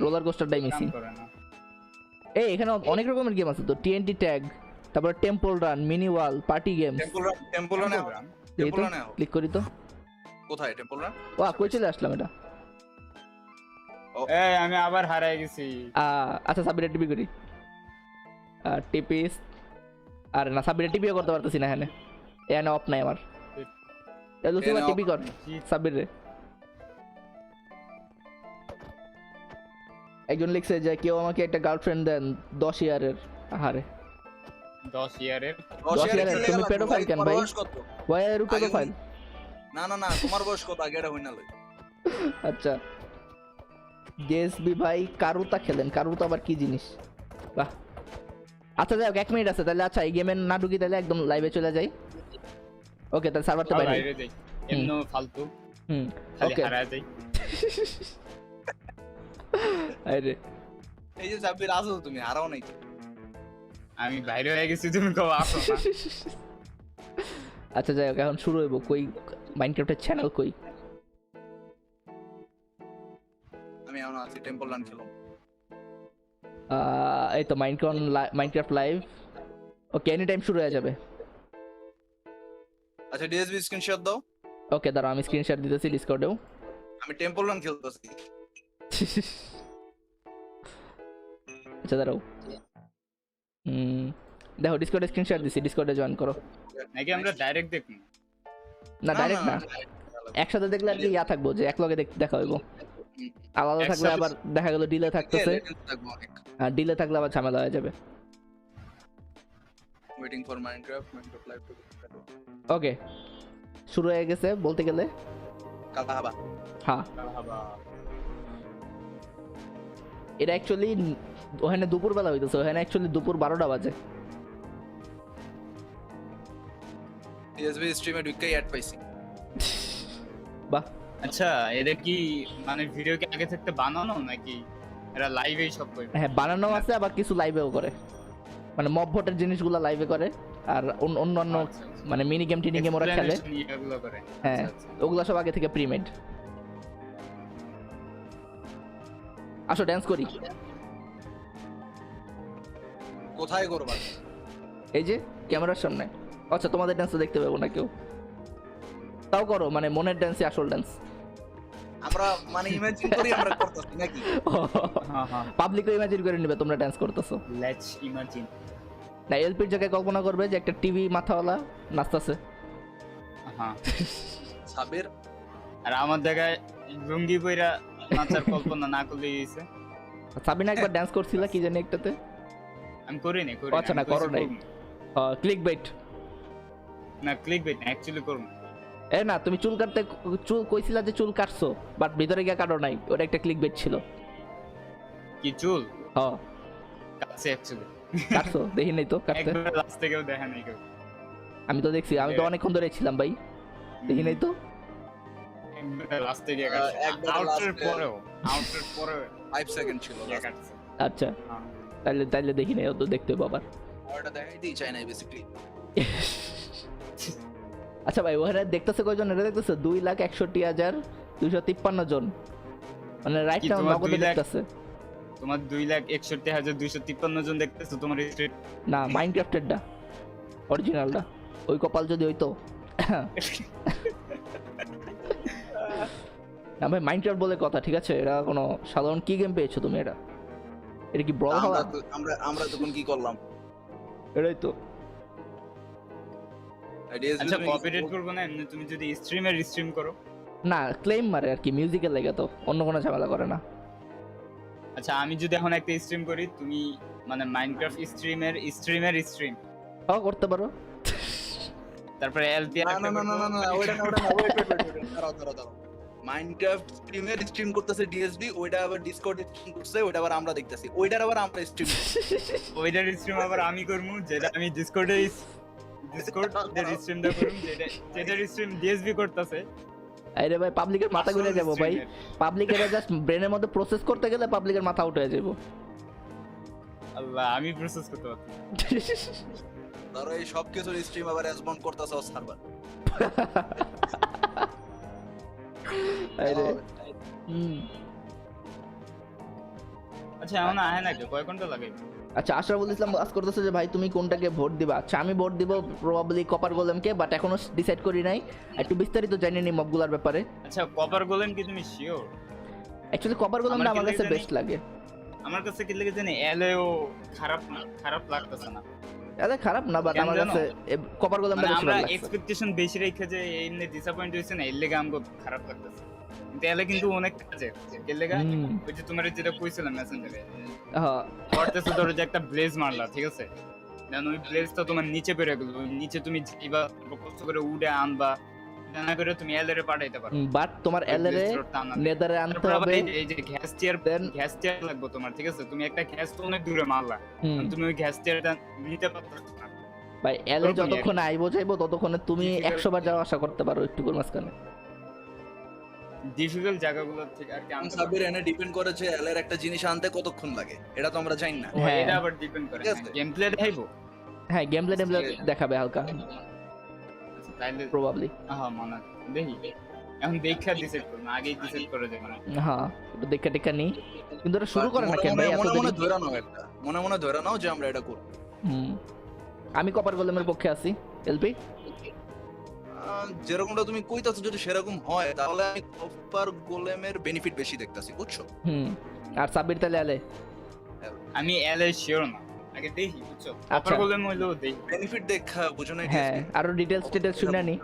রোলার কোস্টারটাই কাম মিসিং। করে না। এই এখানে অনেক রকমের গেম আছে তো, টিএনটি ট্যাগ, তারপর টেম্পল রান, মিনি ওয়াল, পার্টি গেমস। টেম্পল রান এই তো ক্লিক করি তো। কোথায় টেম্পল রান? ও কই চলে আসলাম এটা। এই আমি আবার হারায় গেছি। আচ্ছা সাবিরে টিপি করি, টিপিস। আর না সাবিরে টিপিও করতে পারতেছি না এখানে, এখানে অফ নাই আমার। লুসিফার টিপি কর সাবির রে। একজন লিখছে যে কেউ আমাকে একটা গার্লফ্রেন্ড দেন 10 ইয়ারের। আহারে 10 ইয়ারের 10 ইয়ারের তুমি পেডোফাইল কেন ভাই? ওয়াই আর পেডোফাইল? না না না, তোমার বয়স কত আগে এটা হইনা লই। আচ্ছা জেএসবি ভাই কারুতা খেলেন, কারুতা আবার কি জিনিস? বাহ আচ্ছা যাই হোক 1 মিনিট আছে তাহলে। আচ্ছা এই গেমে না ঢুকি তাহলে একদম লাইভে চলে যাই। ওকে তাহলে সার্ভারতে বাইরে বাইরে যাই, এমন ফালতু খালি ওকে হারায় যাই। আরে এই যে সাব্বির আসো, তুমি হারাও নাই। আমি বাইরে হয়ে গেছি, তুমি কও আসো না। আচ্ছা যাই হোক এখন শুরু হইব। কই মাইনক্রাফটের চ্যানেল কই? আমি এখন আছি টেম্পল রান খেলো। এই তো মাইনক্রাফট লাইভ। ওকে এনি টাইম শুরু হয়ে যাবে। আচ্ছা ডিএসবি স্ক্রিনশট দাও। ওকে দাঁড়াও আমি স্ক্রিনশট দিতেছি ডিসকর্ডেও। আমি টেম্পল রান খেলতেছি। আচ্ছা দাঁড়াও, দেখো ডিসকর্ডে স্ক্রিনশট দিছি, ডিসকর্ডে জয়েন করো। নাকি আমরা ডাইরেক্ট দেখব? না ডাইরেক্ট না, একসাথে দেখলে আর কি ইয়া থাকবো যে এক লগে দেখা হইব। আলাদা থাকলে আবার দেখা গেল ডিলে থাকতেছে, আর ডিলে থাকলে আবার ঝামেলা হয়ে যাবে। Waiting for Minecraft live two. Okay শুরু হয়ে গেছে বলতে গেলে। কালা হাবা। হ্যাঁ হাবা এটা অ্যাকচুয়ালি ওখানে দুপুরবেলা হইতেছে, ওখানে অ্যাকচুয়ালি দুপুর 12টা বাজে। ডিএসবি স্ট্রিমে ঢুকেই অ্যাড পাইছি। বাহ, আচ্ছা এদের কি মানে ভিডিও কি আগে থাকতে বানানো নাকি এরা লাইভেই সব করে? হ্যাঁ বানানো আছে, আবার কিছু লাইভেও করে, মানে মব ভোটের জিনিসগুলো লাইভে করে, আর অন্যান্য আচ্ছা, আচ্ছা। মানে মিনি গেম টিনি গেম ওরা খেলে। Explanation এগুলো করে। হ্যাঁ আচ্ছা, আচ্ছা। ওগুলা সব আগে থেকে প্রিমেড। আসো ড্যান্স করি। কোথায় করবা? এই যে ক্যামেরার সামনে। আচ্ছা তোমাদের ড্যান্স দেখতে পাবো না কেউ, তাও করো, মানে মনের ড্যান্সই আসল ড্যান্স। আমরা মানে ইমাজিন করি আমরা করতেছি নাকি? হ্যাঁ হ্যাঁ, পাবলিকও ইমাজিন করে নিবে তোমরা ড্যান্স করতেছো। Let's imagine. না এলপির জায়গায় কল্পনা করবে যে একটা টিভি মাথাওয়ালা নাচতেছে। হ্যাঁ, সাবের আর আমার জায়গায় লুঙ্গি পইরা নাচার কল্পনা না করলেই হইছে। সাবিনা একবার ড্যান্স করছিল কি জানি একটাতে। আমি করি না, করি আচ্ছা, না, করো নাই। Clickbait. না ক্লিক বেট না, অ্যাকচুয়ালি করব। এ না তুমি চুল কাটতে, চুল কইছিলা যে চুল কাটছো, বাট ভিতরে গিয়ে কাটো নাই, ওটা একটা ক্লিক বেট ছিল। কি চুল হ্যাঁ কাটছে অ্যাকচুয়ালি? কাটছো দেখি নাই তো কাটতে। একবার লাস্ট থেকেও দেখা নাই কেউ। আমি তো দেখছি, আমি তো অনেকক্ষণ ধরে ছিলাম ভাই, দেখি নাই তো। একবার লাস্ট থেকে কাটছে, একবার আউটের last এ- পরেও, আউটের পরেও 5 সেকেন্ড ছিল ইয়ে কাটছে। আচ্ছা হ্যাঁ। তাইলে দেখি নাই, ও তো দেখতে হবে আবার। ওটা দেখাই দিই চাই না বেসিক্যালি। আচ্ছা ভাই ওখানে দেখতেছে কয়জন? এটা দেখতেছে 2,61,253 জন, মানে রাইট কি নাও তোমার নগদে 2 লাখ? দেখতেছে। তোমার 2,61,253 জন দেখতেছো তোমার স্ট্রিট? না মাইনক্রাফটেরটা অরিজিনালটা, ওই কপাল যদি হইতো। না ভাই মাইনক্রাফট বলে কথা, ঠিক আছে? এটা কোনো সাধারণ কি গেম পেয়েছো তুমি? এটা কি ব্রল হওয়া? আমরা তখন কি করলাম? এটাই তো। আচ্ছা কপিরাইট করবো না এমনি তুমি যদি স্ট্রিম করো? না ক্লেম মারে আর কি, মিউজিকের লাগে, তো অন্য কোনো ঝামেলা করে না। আচ্ছা আমি যদি এখন একটা স্ট্রিম করি, তুমি মানে মাইনক্রাফট স্ট্রিম তাও করতে পারো। তারপরে এলপি না না না না না না ওটা না ওয়েট দাঁড়াও মাইনক্রাফট স্ট্রিম করতেছে ডিএসবি, ওইটা আবার ডিসকর্ড স্ট্রিম করছে, ওইটা আবার আমরা দেখতেছি, ওইটার আবার আমরা স্ট্রিম ওইটার স্ট্রিম আবার আমি করবো, যেটা আমি ডিসকর্ড এর স্ট্রিমটা করব, যেটার স্ট্রিম ডিএসবি করতেছে। আরে ভাই পাবলিকের মাথা ঘুরে যাবো ভাই, পাবলিকের জাস্ট ব্রেনের মধ্যে প্রসেস করতে গেলে পাবলিকের মাথা উঠে যাবো। আল্লাহ আমি প্রসেস করতে পারছি। ধরো এই সব কিছুর স্ট্রিম আবার রেসপন্ড করতেছে সার্ভার। আরে আচ্ছা এখন আহে না কয় ঘন্টা লাগে? আচ্ছা আশরাফুল ইসলাম আজ করতেছে যে ভাই তুমি কোনটাকে ভোট দিবা? আচ্ছা আমি ভোট দিব প্রবাবলি কপার গোলেমকে, বাট এখনো ডিসাইড করি নাই, একটু বিস্তারিত জানি নি মবগুলার ব্যাপারে। আচ্ছা কপার গোলেম কি তুমি শিওর? অ্যাকচুয়ালি কপার গোলেমটা আমার কাছে বেস্ট লাগে। আমার কাছে কি লাগে জানি এলেও খারাপ লাগতেছে না। এটা খারাপ না, বাট আমার কাছে কপার গোলেমটা বেশি আমরা ভালো লাগছে। এক্সপেকটেশন বেশি রেখে যে এমনি ডিসঅ্যাপয়েন্ট হইছে না, এর লাগি আমগো খারাপ লাগতেছে। কিন্তু এলে কিন্তু অনেক কাজে এর লাগি ওই যে তোমার যেটা কইছিলাম মেসেঞ্জারে, হ্যাঁ করতেছে ধরো যে একটা ব্লেজ মারলা, ঠিক আছে? দেন ওই ব্লেজটা তোমার নিচে পড়ে গেল, ওই নিচে তুমি যাইবা কষ্ট করে উড়ে আনবা, না করে তুমি এলরে পাঠাইতে পারো, বাট তোমার এলরে নেদারে আনতে হবে। এই যে গ্যাস টিয়ার লাগবে তোমার, ঠিক আছে? তুমি একটা গ্যাস তো অনেক দূরে মারলা, তুমি ওই গ্যাস টিয়ারটা নিতে পারছো না ভাই। এলে যতক্ষণ আইবো যাইবো ততক্ষণে তুমি 100 বার যাওয়া আশা করতে পারো একটু মাঝখানে। ডিফিকাল্ট জায়গাগুলো থেকে আর কি আনতে পারো। সাবির এনে ডিপেন্ড করে যে এলের একটা জিনিস আনতে কতক্ষণ লাগে, এটা তো আমরা জানি না। হ্যাঁ। এটা আবার ডিপেন্ড করে ঠিক আছে। গেম প্লে দেখাইবো। হ্যাঁ গেম প্লে দেখাবে হালকা আচ্ছা তাইলে প্রবাবলি। হ্যাঁ মানা দেখি, এখন দেখা ডিসাইড করব না, আগেই ডিসাইড করে যাবে না। হ্যাঁ একটু দেখা টেকা নেই, কিন্তু এটা শুরু করে না কেন ভাই এত মনে দেরি? ধরে নাও একটা, মনে ধরে নাও যে আমরা এটা করব। আমি কপার গোলেমের পক্ষে আছি। এলপি যেরকমটা তুমি কইতাছো যদি সেরকম হয় তাহলে আমি কপার গোলেমের বেনিফিট বেশি দেখতাছি, বুঝছো? আর সাব্বির তাহলে এলে আমি এলএ শিওর না, আগে দেখি বুঝছো। আচ্ছা। কপার গোলেম হইলো দেখি। বেনিফিট দেখা বুঝো না? হ্যাঁ আরো ডিটেইলস শুনে নি।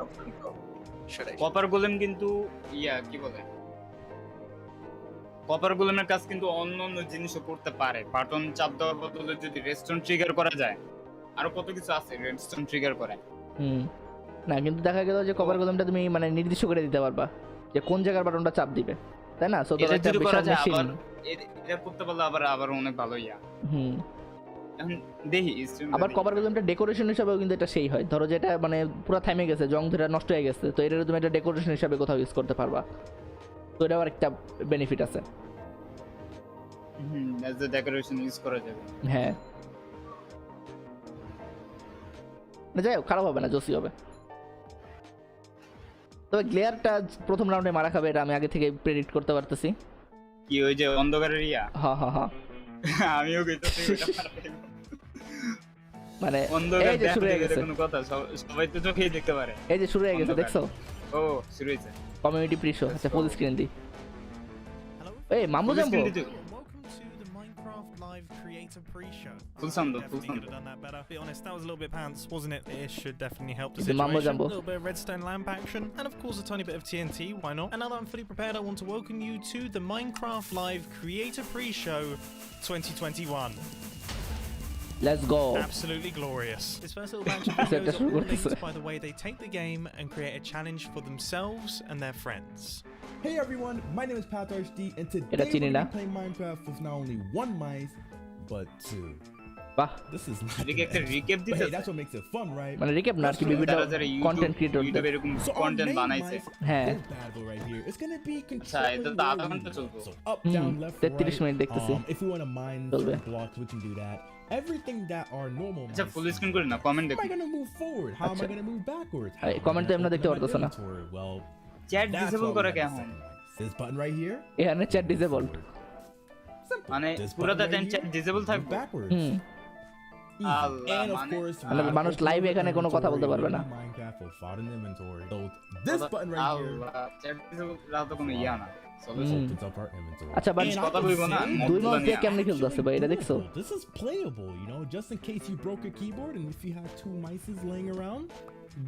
সেটাই। কপার গোলেম কিন্তু কি বলে, কপার গোলেমের কাজ কিন্তু অন্য জিনিসও করতে পারে। বাটন চাপ দেওয়ার বদলে যদি রেস্টন ট্রিগার করা যায়, আরো কত কিছু আছে রেস্টন ট্রিগার করে। না কিন্তু দেখা গেল যে কভার গোলেমটা তুমি মানে নির্দিষ্ট করে দিতে পারবা যে কোন জায়গার বাটনটা চাপ দিবে, তাই না? সো এটা যদি করা যায়, এটা করতে পারলে আবার অনেক ভালো ইয়া। হুম এখন দেখি stream আবার দেখি। কভার গেমটা ডেকোরেশন হিসাবেও কিন্তু এটা সেই হয়, ধরো যেটা মানে পুরো থেমে গেছে, জং ধরে নষ্ট হয়ে গেছে, তো এটা তুমি একটা ডেকোরেশন হিসাবে কোথাও ইউজ করতে পারবা, তো এটা আবার একটা বেনিফিট আছে। as a decoration ইউজ করা যাবে। হ্যাঁ না যাই হোক, খারাপ হবে না, জোসি হবে। তবে গ্লেয়ারটা প্রথম রাউন্ডে মারা খাবে, এটা আমি আগে থেকে প্রেডিক্ট করতে পারতেছি। কি ওই যে অন্ধকারের ইয়া? হ্যাঁ হ্যাঁ হ্যাঁ আমিও কইতাছি ওটা মারা খাইবো। মানে অন্ধকার এই যে শুরু হয়ে দেখা গেছে, কোনো কথা, সবাই তো চোখেই দেখতে পারে। এই যে শুরু হয়ে গেছে, অন্ধকার। দেখছো ও শুরু হয়েছে। Community pre show. আচ্ছা ফুল স্ক্রিন দি। এই মাম্বো jumbo Welcome to the Minecraft Live Creator Pre-Show. Full sound, Definitely full sound. could have done that better. Be honest, that was a little bit pants, wasn't it? It should definitely help the The Mambo situation. Jumbo. A little bit of redstone lamp action, and of course a tiny bit of TNT. Why not? And now that I'm fully prepared, I want to welcome you to the Minecraft Live Creator Pre-Show 2021. Let's go. Absolutely glorious. This first little batch of Set videos the are all rules. linked by the way they take the game and create a challenge for themselves and their friends. Hey everyone, my name is Picsart, and today Era we're chini gonna na? be playing Minecraft with not only one mice, but two. বাহ, This is not এদিকে একটা bad. Recap But দিতে hey, that's what makes it fun, right? মানে recap না আর কি, বিভিন্ন যারা যারা কন্টেন্ট ইউটিউবে ক্রিয়েটর। এরকম So our কন্টেন্ট main বানাইছে। mice, হ্যাঁ। this battle right here, it's gonna be এটা controlling তো where আধা we ঘন্টা move. চলবে। So up, down, left, 33 right. Minute দেখতেছি। If we want to mine চলবে। certain blocks, we can do that. Everything that our normal আচ্ছা mice full do. Screen করি না, কমেন্ট How am দেখি। I gonna move forward? How am I আচ্ছা। gonna move backwards? এই comment তো এমনি দেখতে পারতেছো না। Well, chat that's disable why we করে have the কেমন? second mice. This button right here. এখানে চ্যাট ডিসেবল। Simple. মানে This পুরোটা button time right chat here, disable move থাকবে। backwards. Hmm Easy. Allah, And of man. course, মানে we মানুষ have live এখানে কোনো কথা বলতে পারবে না। Minecraft will fall in inventory. So this button right here আল্লাহ, চ্যাট ডিসেবল রাও তো কোনো ইয়া না। চলো opens up our inventory. আচ্ছা বাট And I কথা can বলবো না, say মন দুই গুলো মাস দিয়ে নিয়া। কেমনে খেলতেছে ভাই, এটা দেখছো? this is playable, you know, just in case you broke your keyboard and if you have two mices laying around,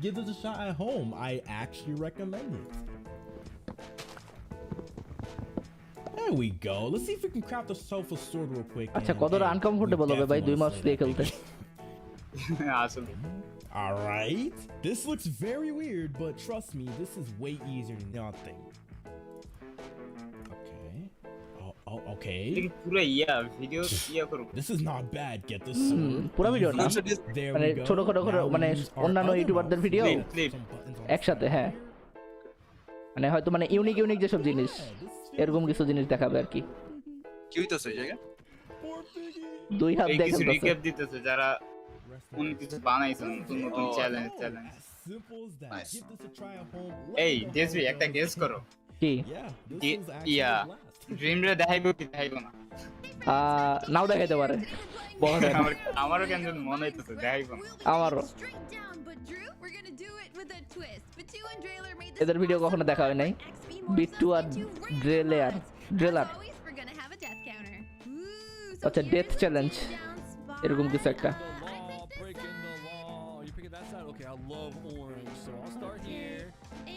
give this a shot at home. I actually recommend it. There we go. Let's see if we can craft ourselves a sword real quick. আচ্ছা and, কতটা hey, uncomfortable we হবে ভাই দুই definitely মাস wanna দিয়ে slay that খেলতে? thing. আসলে All right. This looks very weird, but trust me, this is way easier than y'all think. Okay. Okay. এটা পুরো ইয়া ভিডিও ইয়া করব। This is not bad. Get this hmm, sword. পুরো video না, There মানে we go. ছোট ছোট করে Now মানে we use our অন্যান্য other ইউটিউবারদের mouse. Video Clip, clip. Some buttons on একসাথে, হ্যাঁ মানে হয়তো মানে ইউনিক ইউনিক যেসব জিনিস এরকম কিছু জিনিস দেখাবে আর কি। কি হইতাছে এই জায়গায়? দুই হাত এই দিয়ে কিছু খেলতেছে। রিক্যাপ দিতেছে যারা অন্য কিছু বানাইছে নতুন নতুন challenge. Simple as that. Nice. Give this a try at home. এই জেসবি একটা গেস করো, কি Yeah, this কি- was actually yeah a blast. Dream রে দেখাইবো কি দেখাইবো না? নাও দেখাইতে পারে, বলা যায় না। আমারও কেন যেন মনে হইতেছে দেখাইবো না। আমারও এদের ভিডিও কখনো দেখা হয় নাই, বিট্টু আর ড্রেলার। আচ্ছা ডেথ চ্যালেঞ্জ এরকম কিছু একটা। Breaking the law. You picking that side? Okay, I love orange, so I'll start here.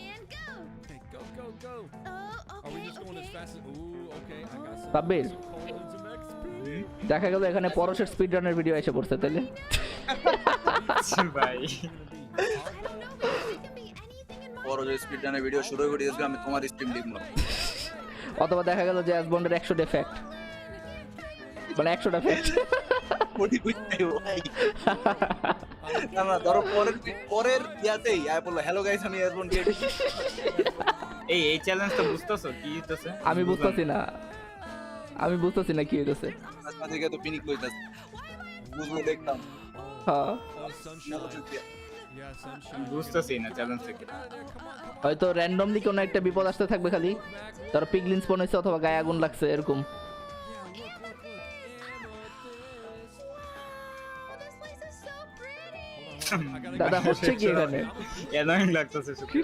And go. Okay, go, go, go. Oh, Are we okay, just going as okay. fast as? Ooh, okay. I got some. Sabbir Cold and some XP. দেখা গেল এখানে পরশের speed রানের video এসে পড়ছে তাহলে। ভাই I don't know, maybe it can be anything in বড় যে স্পিড রানের ভিডিও শুরু করে দিয়েছি, আমি তোমার স্ট্রিম লিখব না। অথবা দেখা গেল যে অ্যাসবন্ডের 100 ফ্যাক্ট, মানে 100টা ফ্যাক্ট। ওটি কইতে ভাই। না না, ধরো পরের ইয়াতেই আয় বললো হ্যালো গাইস আমি এরপর দিয়ে এই চ্যালেঞ্জটা বুঝতেছো কি হইতেছে? আমি বুঝতেছি না কি হইতেছে। আজকে থেকে তো পিনিক লইতাছে। বুঝলো দেখতাম। হ্যাঁ Oh, sunshine. Yeah, sunshine. বুঝতেছি না চ্যালেঞ্জটা কি। হয়তো র্যান্ডমলি কোনো একটা বিপদ আসতে থাকবে খালি, তার পিগলিন স্পন হইছে অথবা গায়ে আগুন লাগছে এরকম। দাদা হচ্ছে কি এখানে? অ্যানোয়িং লাগতেছে শুধু।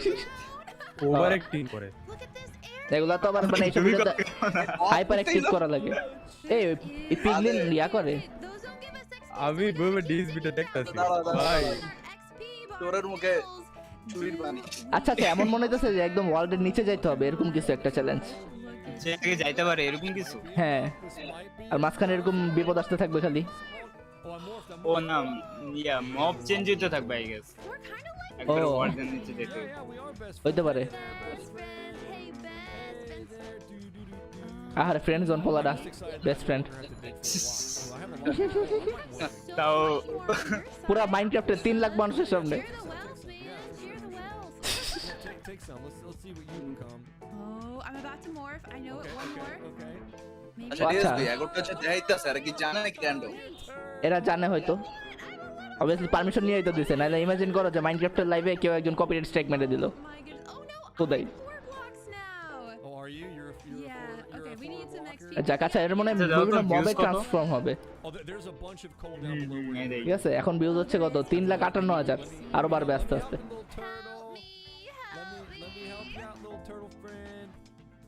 ওভার অ্যাক্টিং করে। এগুলা তো আবার মানে এইসব তুমি ভিডিওতে কথা বলো না। হাইপার অ্যাক্টিভ করা লাগে। এই পিগলিন ইয়া করে। আমি বলবো ডিএসবিটা দেখতাছি দাঁড়া, দাঁড়া, ভাই। তোরের মুখে চুরির বাণী। আচ্ছা আচ্ছা এমন মনে হইতেছে যে একদম ওয়ার্ল্ডের নিচে যাইতে হবে এরকম কিছু একটা চ্যালেঞ্জ। যে থেকে যাইতে পারে এরকম কিছু। হ্যাঁ আর মাঝখানে এরকম বিপদ আসতে থাকবে খালি। ও না ইয়া মব চেঞ্জ হইতে থাকবে আই গেস। একবার ও। ওয়ার্ল্ডের নিচে যেতে হবে। হইতে পারে। আরে ফ্রেন্ড জোন পোলাডা বেস্ট ফ্রেন্ড তাও পুরা মাইনক্রাফটে 3 লাখ মানুষের সামনে Share the wealth, man. Share the wealth. Take some. Let's see what you become. Oh, I'm about to morph. I know it. One more. Okay. Maybe. আচ্ছা আচ্ছা। ডিএসবি এগোটা হচ্ছে দেখাইতাছে আর কি জানে নাকি র্যান্ডম এরা জানে হয়তো অবভিয়াসলি পারমিশন নিয়েই তো দিছে নাহলে ইমাজিন করো যে মাইনক্রাফটের লাইভে কেউ একজন কপিরাইট স্ট্রাইক মেরে দিল Oh my goodness. Oh no. তো I'm দেই 4 blocks now. Oh, are you? You're Yeah. Okay, we need some XP. যাক আচ্ছা এর মনে হয় আচ্ছা, দাও তো, বিভিন্ন মবে views কত? ট্রান্সফর্ম হবে Oh, there's a bunch of coal down below. where এই you- ঠিক আছে এখন ভিউজ হচ্ছে কত 3,58,000 আরো বাড়বে আস্তে আস্তে Little turtle. Help me. Help Let me help you out, little turtle friend.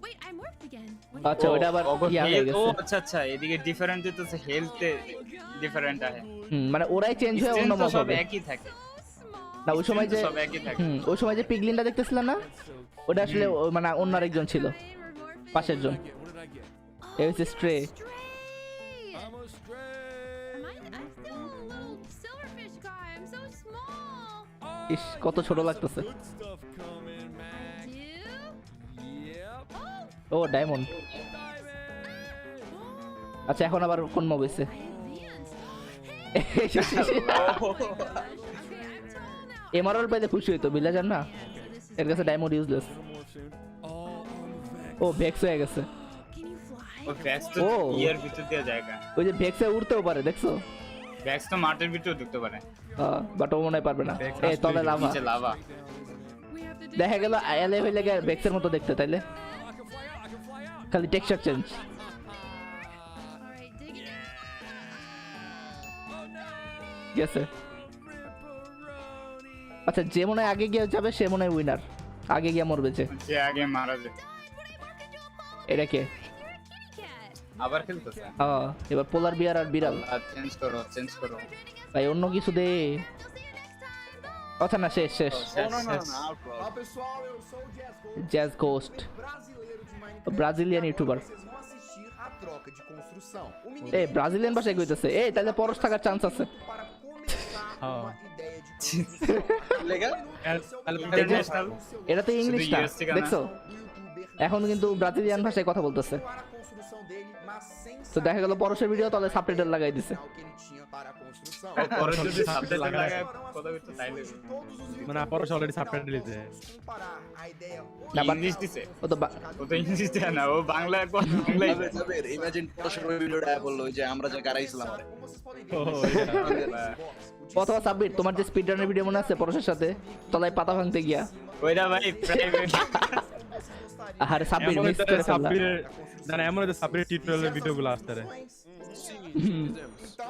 Wait, I morphed again. What আচ্ছা ওটা আবার ইয়া হয়ে ও গেছে আচ্ছা আচ্ছা এদিকে ডিফারেন্ট হইতেছে হেলথে ডিফারেন্ট আছে মানে ওরাই চেঞ্জ হয়ে অন্য Strength তো মব সব হবে একই থাকে না ওই সময় যে সব একই থাকে ওই সময় যে পিগলিনটা দেখতেছিল না ওটা আসলে মানে অন্য আরেকজন ছিল পাশের জন What did I get? এই হচ্ছে স্ট্রে Stray. I'm a stray. I'm still a little silverfish guy. I'm so small. ইস কত ছোট লাগতেছে Good stuff coming, Mac. You? Yep. ও ডায়মন্ড Diamond. আচ্ছা এখন আবার কোন মব হইছে I advanced. Okay, I'm tall now. MRL পাইতে খুশি হইতো ভিলেজার না এর কাছে diamond useless Little more soon. Oh, Vex. ও ভেক্স হয়ে গেছে Can you fly? ও ব্যাক্স তো ও। ইয়ার ভিতর দিয়ে জায়গা ওই যে ভেক্সে উড়তেও পারে দেখছো ব্যাক্স তো মাঠের ভিতরে ঢুকতে পারে বাট ও মনে হয় পারবে না এই তলে লাভা নিচে lava We have to do দেখা গেল এলে হইলে গিয়ে ভেক্সের মতো দেখতে তাইলে I can fly out. I can fly out. খালি texture change Alright, dig it. গেছে আচ্ছা যে মনে হয় আগে গিয়ে যাবে সে মনে হয় উইনার আগে গিয়ে মরবে যে যে আগে মারা যায় এটা কে Cat. আবার খেলতেছে এবার পোলার বিয়ার আর বিড়াল চেঞ্জ করো ভাই অন্য কিছু দে আচ্ছা না শেষ শেষ Olá pessoal, eu sou o Jazz Gold, jazz ghost brasileiro de Minecraft. Brazilian YouTuber Vocês vão assistir a troca de construção. O menino এই ব্রাজিলিয়ান ভাষায় কইতেছে এই তাহলে পরশ থাকার চান্স আছে para começar Oh. uma ideia de construção. লেগা international এটা তো ইংলিশ না US থেকে না। দেখছো Do youtuber এখন কিন্তু ব্রাজিলিয়ান ভাষায় কথা বলতেছে para a construção dele, mas sem তো দেখা গেল পরশের ভিডিও তাহলে সাবটাইটেল লাগাই দিছে o que ele tinha para a construção. পরে যদি সাবটাইটেল সাবটাইটেল লাগায়। লাগায় কথা বলতে তাইলে Todos os মানে পরশ অলরেডি সাবটাইটেল দিছে comparar a ideia না বাট ইংলিশ দিছে ও তো ও তো ইংলিশ দেয় না ও বাংলা বাংলাই দেয়। ইমাজিন পড়াশোনার ভিডিওটা বললো যে আমরা যে গারাইছিলাম আরে como vocês podem Oh, ver. অথবা সাবমিট তোমার যে স্পিড রানের ভিডিও মনে আছে পরশের সাথে তলায় পাতা ভাঙতে গিয়া ওইটা ভাই প্রাইভেট আরে সাবমিট এমন মিস হইতে করে ফেললা সাব্বিরের না এমন হইতে সাব্বিরের টিউটোরিয়ালের ভিডিওগুলো আসতে রে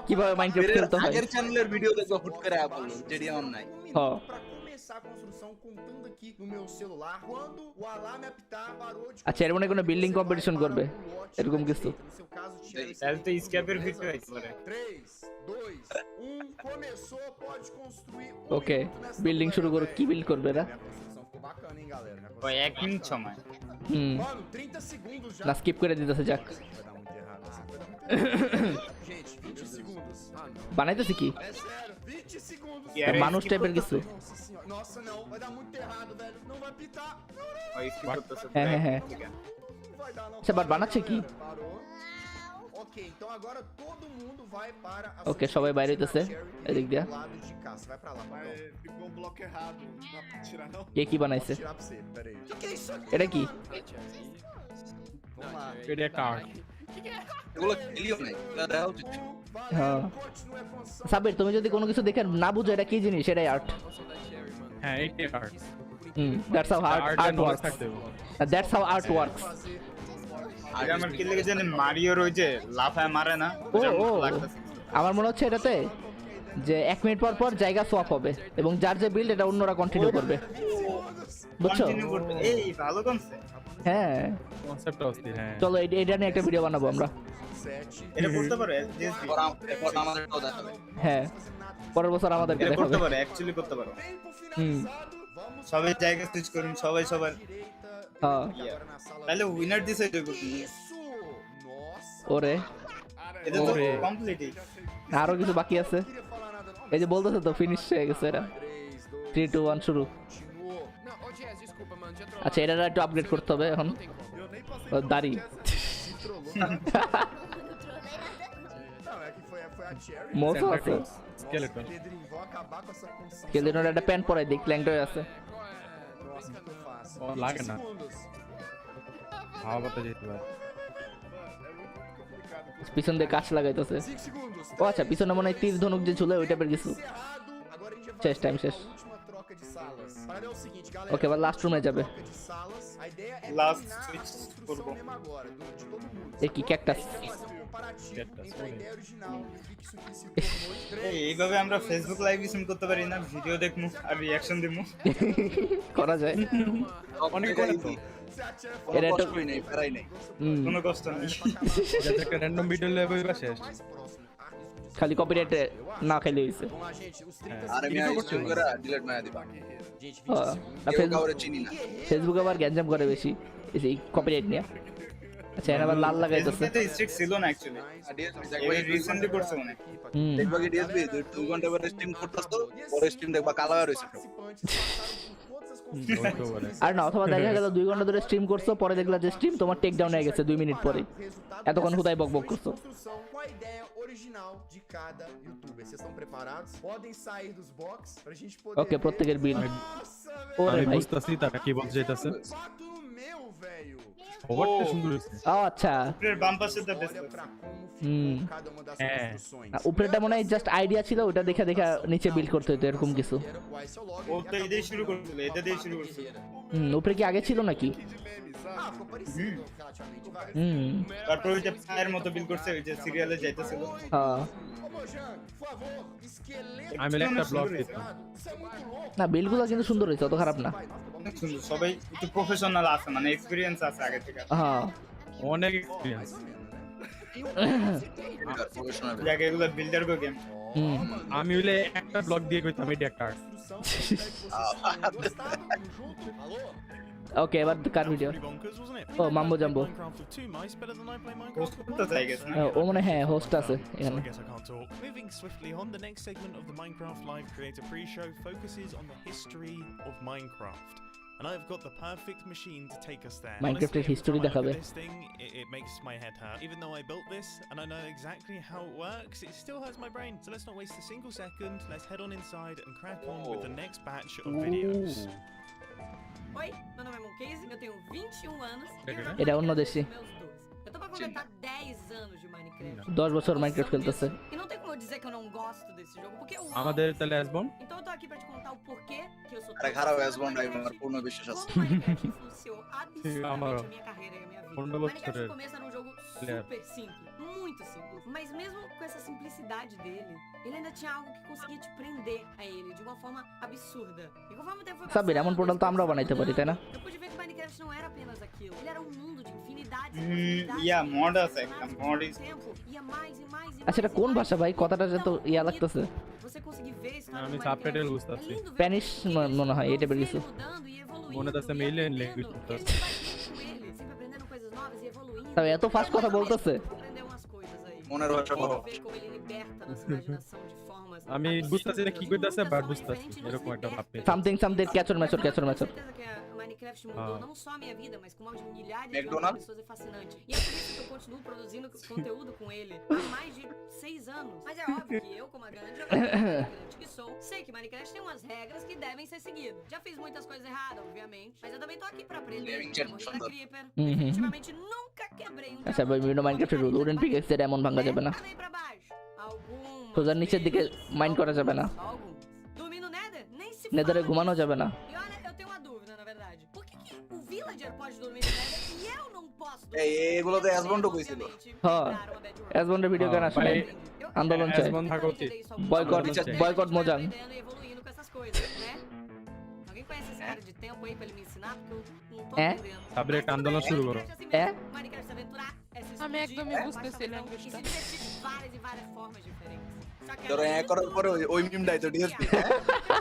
কিভাবে মাইনক্রাফট খেলতে হয় আগের চ্যানেলের ভিডিও দেখো হুট করে বললো যেটি আমার নাই হ্যাঁ Para começar a construção, contando aqui no meu celular, quando o alarme apitar, parou de আচ্ছা এর মনে কোনো বিল্ডিং কম্পিটিশন করবে এরকম কিছু No seu caso, tinha esse তাহলে তো স্ক্যাপের ভিডিও আইতে পারে 3, 2, 1, começou, pode construir. ওকে বিল্ডিং শুরু করো কি বিল্ড করবে এরা Minha construção ficou bacana, hein, galera? Minha ওই construção 1 মিনিট সময় হুম Mano, 30 segundos já. না স্কিপ করে দিতেছে যাক Vai dar muito errado assim, vai dar muito errado. Gente, 20 segundos. Ah, não. বানাইতেছে কি É sério, 20 segundos. E era মানুষ টাইপের কিছু Nossa senhora. Nossa, não. Vai dar muito errado, velho. Não vai pitar. Não, não, ওই skip করতেছে হ্যাঁ হ্যাঁ হ্যাঁ não vai dar, não. আচ্ছা বাট বানাচ্ছে কি Parou. Ok, então agora todo mundo vai para a ওকে সবাই বাইরে হইতেছে এদিক দিয়া do lado de cá. Você vai pra lá, Patrão. Ficou um bloco errado. Não dá pra tirar, não? কে কি বানাইছে Posso tirar pra você, pera aí. Que é isso aqui? এটা কি Vamos lá. এটা একটা আর্ট এগুলো খেলিও নাই এগুলো দেখা উচিত ছিল। হ্যাঁ Continue avançando. সাবির তুমি যদি কোনো কিছু দেখে না বুঝো এটা কি জিনিস এটাই আর্ট হ্যাঁ এইটা art that's how art art and works থাকতে হবে দ্যাটস হাউ আর্ট ওয়ার্কস আগে আমার কি লেগে জানি মারিওর ওই যে লাফায় মারে না ও ওটার ও মতো লাগতেছে আমার মনে হচ্ছে এটাতে যে 1 মিনিট পর পর জায়গা সোয়াপ হবে এবং যার যে বিল্ড এটা অন্যরা কন্টিনিউ করবে বুঝছো কন্টিনিউ করবে এই ভালো কনসেপ্ট হ্যাঁ কনসেপ্টটা অস্থির হ্যাঁ চলো এটা নিয়ে একটা ভিডিও বানাবো আমরা এটা করতে পারে জিএসপি এরপর আমাদেরটাও দেখাবে হ্যাঁ পরের বছর আমাদেরকে এটা দেখাবে করতে পারে অ্যাকচুয়ালি করতে পারে Tempo হুম finalizado. Vamos সবাই জায়গা সুইচ করুন সবাই সবার direita. হ্যাঁ Agora na sala. তাহলে উইনার ডিসাইড করবে Isso! Nossa! ওরে এটা তো ওরে। কমপ্লিটই আরো কিছু বাকি আছে Não queria falar nada, não. এই যে বলতেছে তো ফিনিশ হয়ে গেছে এটা 3, 2, 3 2 1 শুরু continuou. আচ্ছা এটা একটু আপগ্রেড করতে হবে এখন ও, দাড়ি trollou. Não, é que foi a Cherry. মোসো আছে Skeleton. Pedrinho, vou acabar com essa construção. স্কেলেটনের একটা প্যান্ট পরে দেখ ল্যাংটাই আছে Nossa, muito fácil. Oh, larga 20 nada. segundos. হাওয়া বাতাস যেতে পারে। É muito complicado. পিছন দিয়ে কাশ লাগাইতেছে 5 segundos. ও আচ্ছা পিছনে মনে হয় তীর ধনুক যে ছিল ওই টাইপের কিছু Encerrado. Agora a gente vai Chess fazer time, chess. a última troca de salas. A parada é o seguinte, galera. ওকে এবার লাস্ট রুমে যাবে Troca de salas. A ideia é Last terminar a switch construção turbo. mesmo agora, de todo mundo. এ কি cactus A gente vai fazer um comparativo Cactus, entre a olha. ideia original e o que isso aqui se tornou. এইভাবে আমরা Facebook live stream করতে পারি না, video দেখমু আর reaction দিমু। করা যায় অনেকে করে তো। কোনো এটা একটা- কষ্টই নেই, প্যারাই নেই। হুম, কোনো কষ্ট নেই। যাতে একটা র্যান্ডম ভিডিও লেভেল বা শেষ। খালি কপিরাইট না খাইলে হইছে Vamos lá, gente. Os 30 আর আমি স্ট্রিম করে ডিলিট মারা দিবা। Gente, 20 হ্যাঁ, segundos. না কেউ ফেসবুক কাউরে চিনি না। ফেসবুকে আবার গ্যাঞ্জাম করে বেশি এই কপিরাইট নিয়ে আচ্ছা এর আবার লাল লাগাইতেছে ফেসবুকে তো স্ট্রিক ছিল না অ্যাকচুয়ালি। এই রিসেন্টলি করছে মনে হয়। হুম দেখবা কি ডিএসবি 2 ঘন্টা পরে স্ট্রিম করতেছো, পরে স্ট্রিম দেখবা কালো হয়ে রইছে। Participantes passaram por todas as আর না অথবা দেখা গেল 2 ঘন্টা ধরে স্ট্রিম করছো পরে দেখলা যে স্ট্রিম তোমার টেক ডাউন হয়ে গেছে 2 মিনিট পরে resultados এতক্ষণ dessas হুদাই বকবক sessões de করছো construção com a ideia original de cada youtuber. Vocês estão preparados? Podem sair dos box pra gente poder ওকে প্রত্যেকের বিল Nossa, ওরে আমি ভাই বুঝতেছি তারা কি বলতে চাইতেছে। Fato no meu, velho. ওভারটা সুন্দর হয়েছে। ও আচ্ছা উপরের বাম পাশে the best. Olha pra como Hum. ficou cada uma das É. construções. উপরেটা মনে হয় জাস্ট আইডিয়া ছিল ওটা দেখা দেখা নিচে বিল্ড করতে হতো এরকম কিছু Era o Ice Log, ও e তো acabou এটাই শুরু virando করছিল, এটা দিয়ে শুরু করছিল। উপরে কি আগে ছিল নাকি Ah, ficou parecido relativamente, vai. হুম তারপর ওই যে ফায়ার মতো বিল করছে, ওই যে সিরিয়ালে যাইতেছিল। হ্যাঁ Ô, Mojang, por favor, esqueleto. আমি একটা ব্লগ দিতাম। Isso é muito louco. না বিলগুলো কিন্তু সুন্দর হয়েছে অত খারাপ না Vai, nossa, tá bom. অনেক সুন্দর, সবাই একটু প্রফেশনাল আছে, মানে এক্সপেরিয়েন্স আছে আগে থেকে। হ্যাঁ অনেক এক্সপেরিয়েন্স। প্রফেশনাল। যাকে এগুলো বিল্ডার গো গেম। হুম আমি হইলে একটা ব্লগ দিয়ে কইতাম এটা একটা art। Alô? ওকে এবার কার video Pretty bonkers, wasn't it? ও mumbo jumbo Minecraft with 2 mice better than I play Minecraft post with করতে 1. চাই গেছে না। ও মনে হয় হ্যাঁ হোস্ট আছে So এখানে I guess I can't talk. Moving swiftly on, the next segment of the Minecraft Live Creator Pre-Show focuses on the history of Minecraft. And I've got the perfect machine to take us there. Minecraft-এর Honestly, every history time I look দেখাবে। at this thing, it makes my head hurt. Even though I built this and I know exactly how it works, it still hurts my brain. So let's not waste a single second. Let's head on inside and crack on with the next batch of videos. Oi, meu nome é Monkase, eu tenho 21 anos. Ele é um nordestino. Meus 12. Eu tô pra completar 10 anos de Minecraft. 10 বছর Minecraft খেলতেছে E não tem como eu dizer que eu não gosto desse jogo, porque eu amo. আমাদের তাহলে আসবন Então eu tô aqui pra te contar o porquê que eu sou আরে tão খারাপ fã do অ্যাসবন driver Minecraft, পূর্ণ বিশ্বাস আছে। como Minecraft influenciou absurdamente Amaro. a minha carreira e a minha vida. 15 Minecraft বছরের no começo era um jogo player. super simples, muito simples. Mas mesmo com essa simplicidade dele, ele ainda tinha algo que conseguia te prender a ele de uma forma absurda. E conforme o tempo foi Sabir এমন passando, portal তো আমরাও as coisas বানাইতে পারি তাই না eu pude ver que Minecraft não era apenas aquilo. Ele era um mundo de infinidades e ইয়া possibilidades. Mod আছে একটা, mod is Tempo ia mais e mais e আচ্ছা এটা mais কোন e mais. ভাষা ভাই কথাটা যে তো ইয়া লাগতেছে Você conseguir ver a história আমি do subtitle Minecraft. বুঝতাছি। É lindo ver Spanish মনে হয় এই টাইপের ver কিছু ele mudando e evoluindo, মনে আছে e মেইলে aprendendo, ল্যাঙ্গুয়েজ e a করতে। gente vai junto com ele, sempre aprendendo coisas novas e evoluindo. তবে এত ফাস্ট কথা বলতেছে Aprender umas coisas aí. মনের ভাষা কথা। Ver como ele liberta nossa imaginação de formas আমি বুঝতাছি না কি কইতাছে বাট বুঝতাছি এরকম একটা ভাব পেয়েছি। সামথিং সামথিং ক্যাচর ম্যাচর ক্যাচর ম্যাচর certeza que a Minecraft mudou não só a minha vida, mas como a de milhares de outras McDonald's? pessoas é fascinante. E é por isso que eu continuo produzindo conteúdo com ele há mais de 6 anos. Mas é óbvio que eu, como a grande jogadora que sou, sei que Minecraft tem umas regras que devem ser seguidas. Já fiz muitas coisas erradas, obviamente, mas eu também tô aqui pra aprender. Morri da Creeper, definitivamente nunca quebrei um আচ্ছা ভাই বিভিন্ন মাইনক্রাফটের rule wooden পিকেক্সের এমন ভাঙা যাবে না Falei pra baixo. Algumas সোজার নিচের দিকে mine করা যাবে না Alguns. Dormir no Nether? Nem se নেদারে fala ঘুমানো nisso. যাবে না E olha, eu tenho uma dúvida, na verdade. Por que, que o villager pode dormir no Nether e eu não posso এই dormir? এগুলো তো Eu অ্যাসবন devo, কইছিল। obviamente, হ্যাঁ pegar uma bedroom. অ্যাসবন্ডের ভিডিও কেন আসলে ভাই, আন্দোলন চাই অ্যাসবন থাকা উচিত। Boycott boycott Mojang Aprendendo e evoluindo com essas coisas, né? Alguém conhece esse cara de tempo aí pra ele me ensinar? Porque eu não tô É? entendendo. সাবরে একটা আন্দোলন শুরু করো। Minecraft assim É? mesmo. Minecraft se aventurar, é se আমি explodir, একদমই é বুঝতেছি baixar language e টা। se divertir de várias e várias formas diferentes. Só que ধরো além এ করার disso, পরে ওই মিমটাই তো DSP.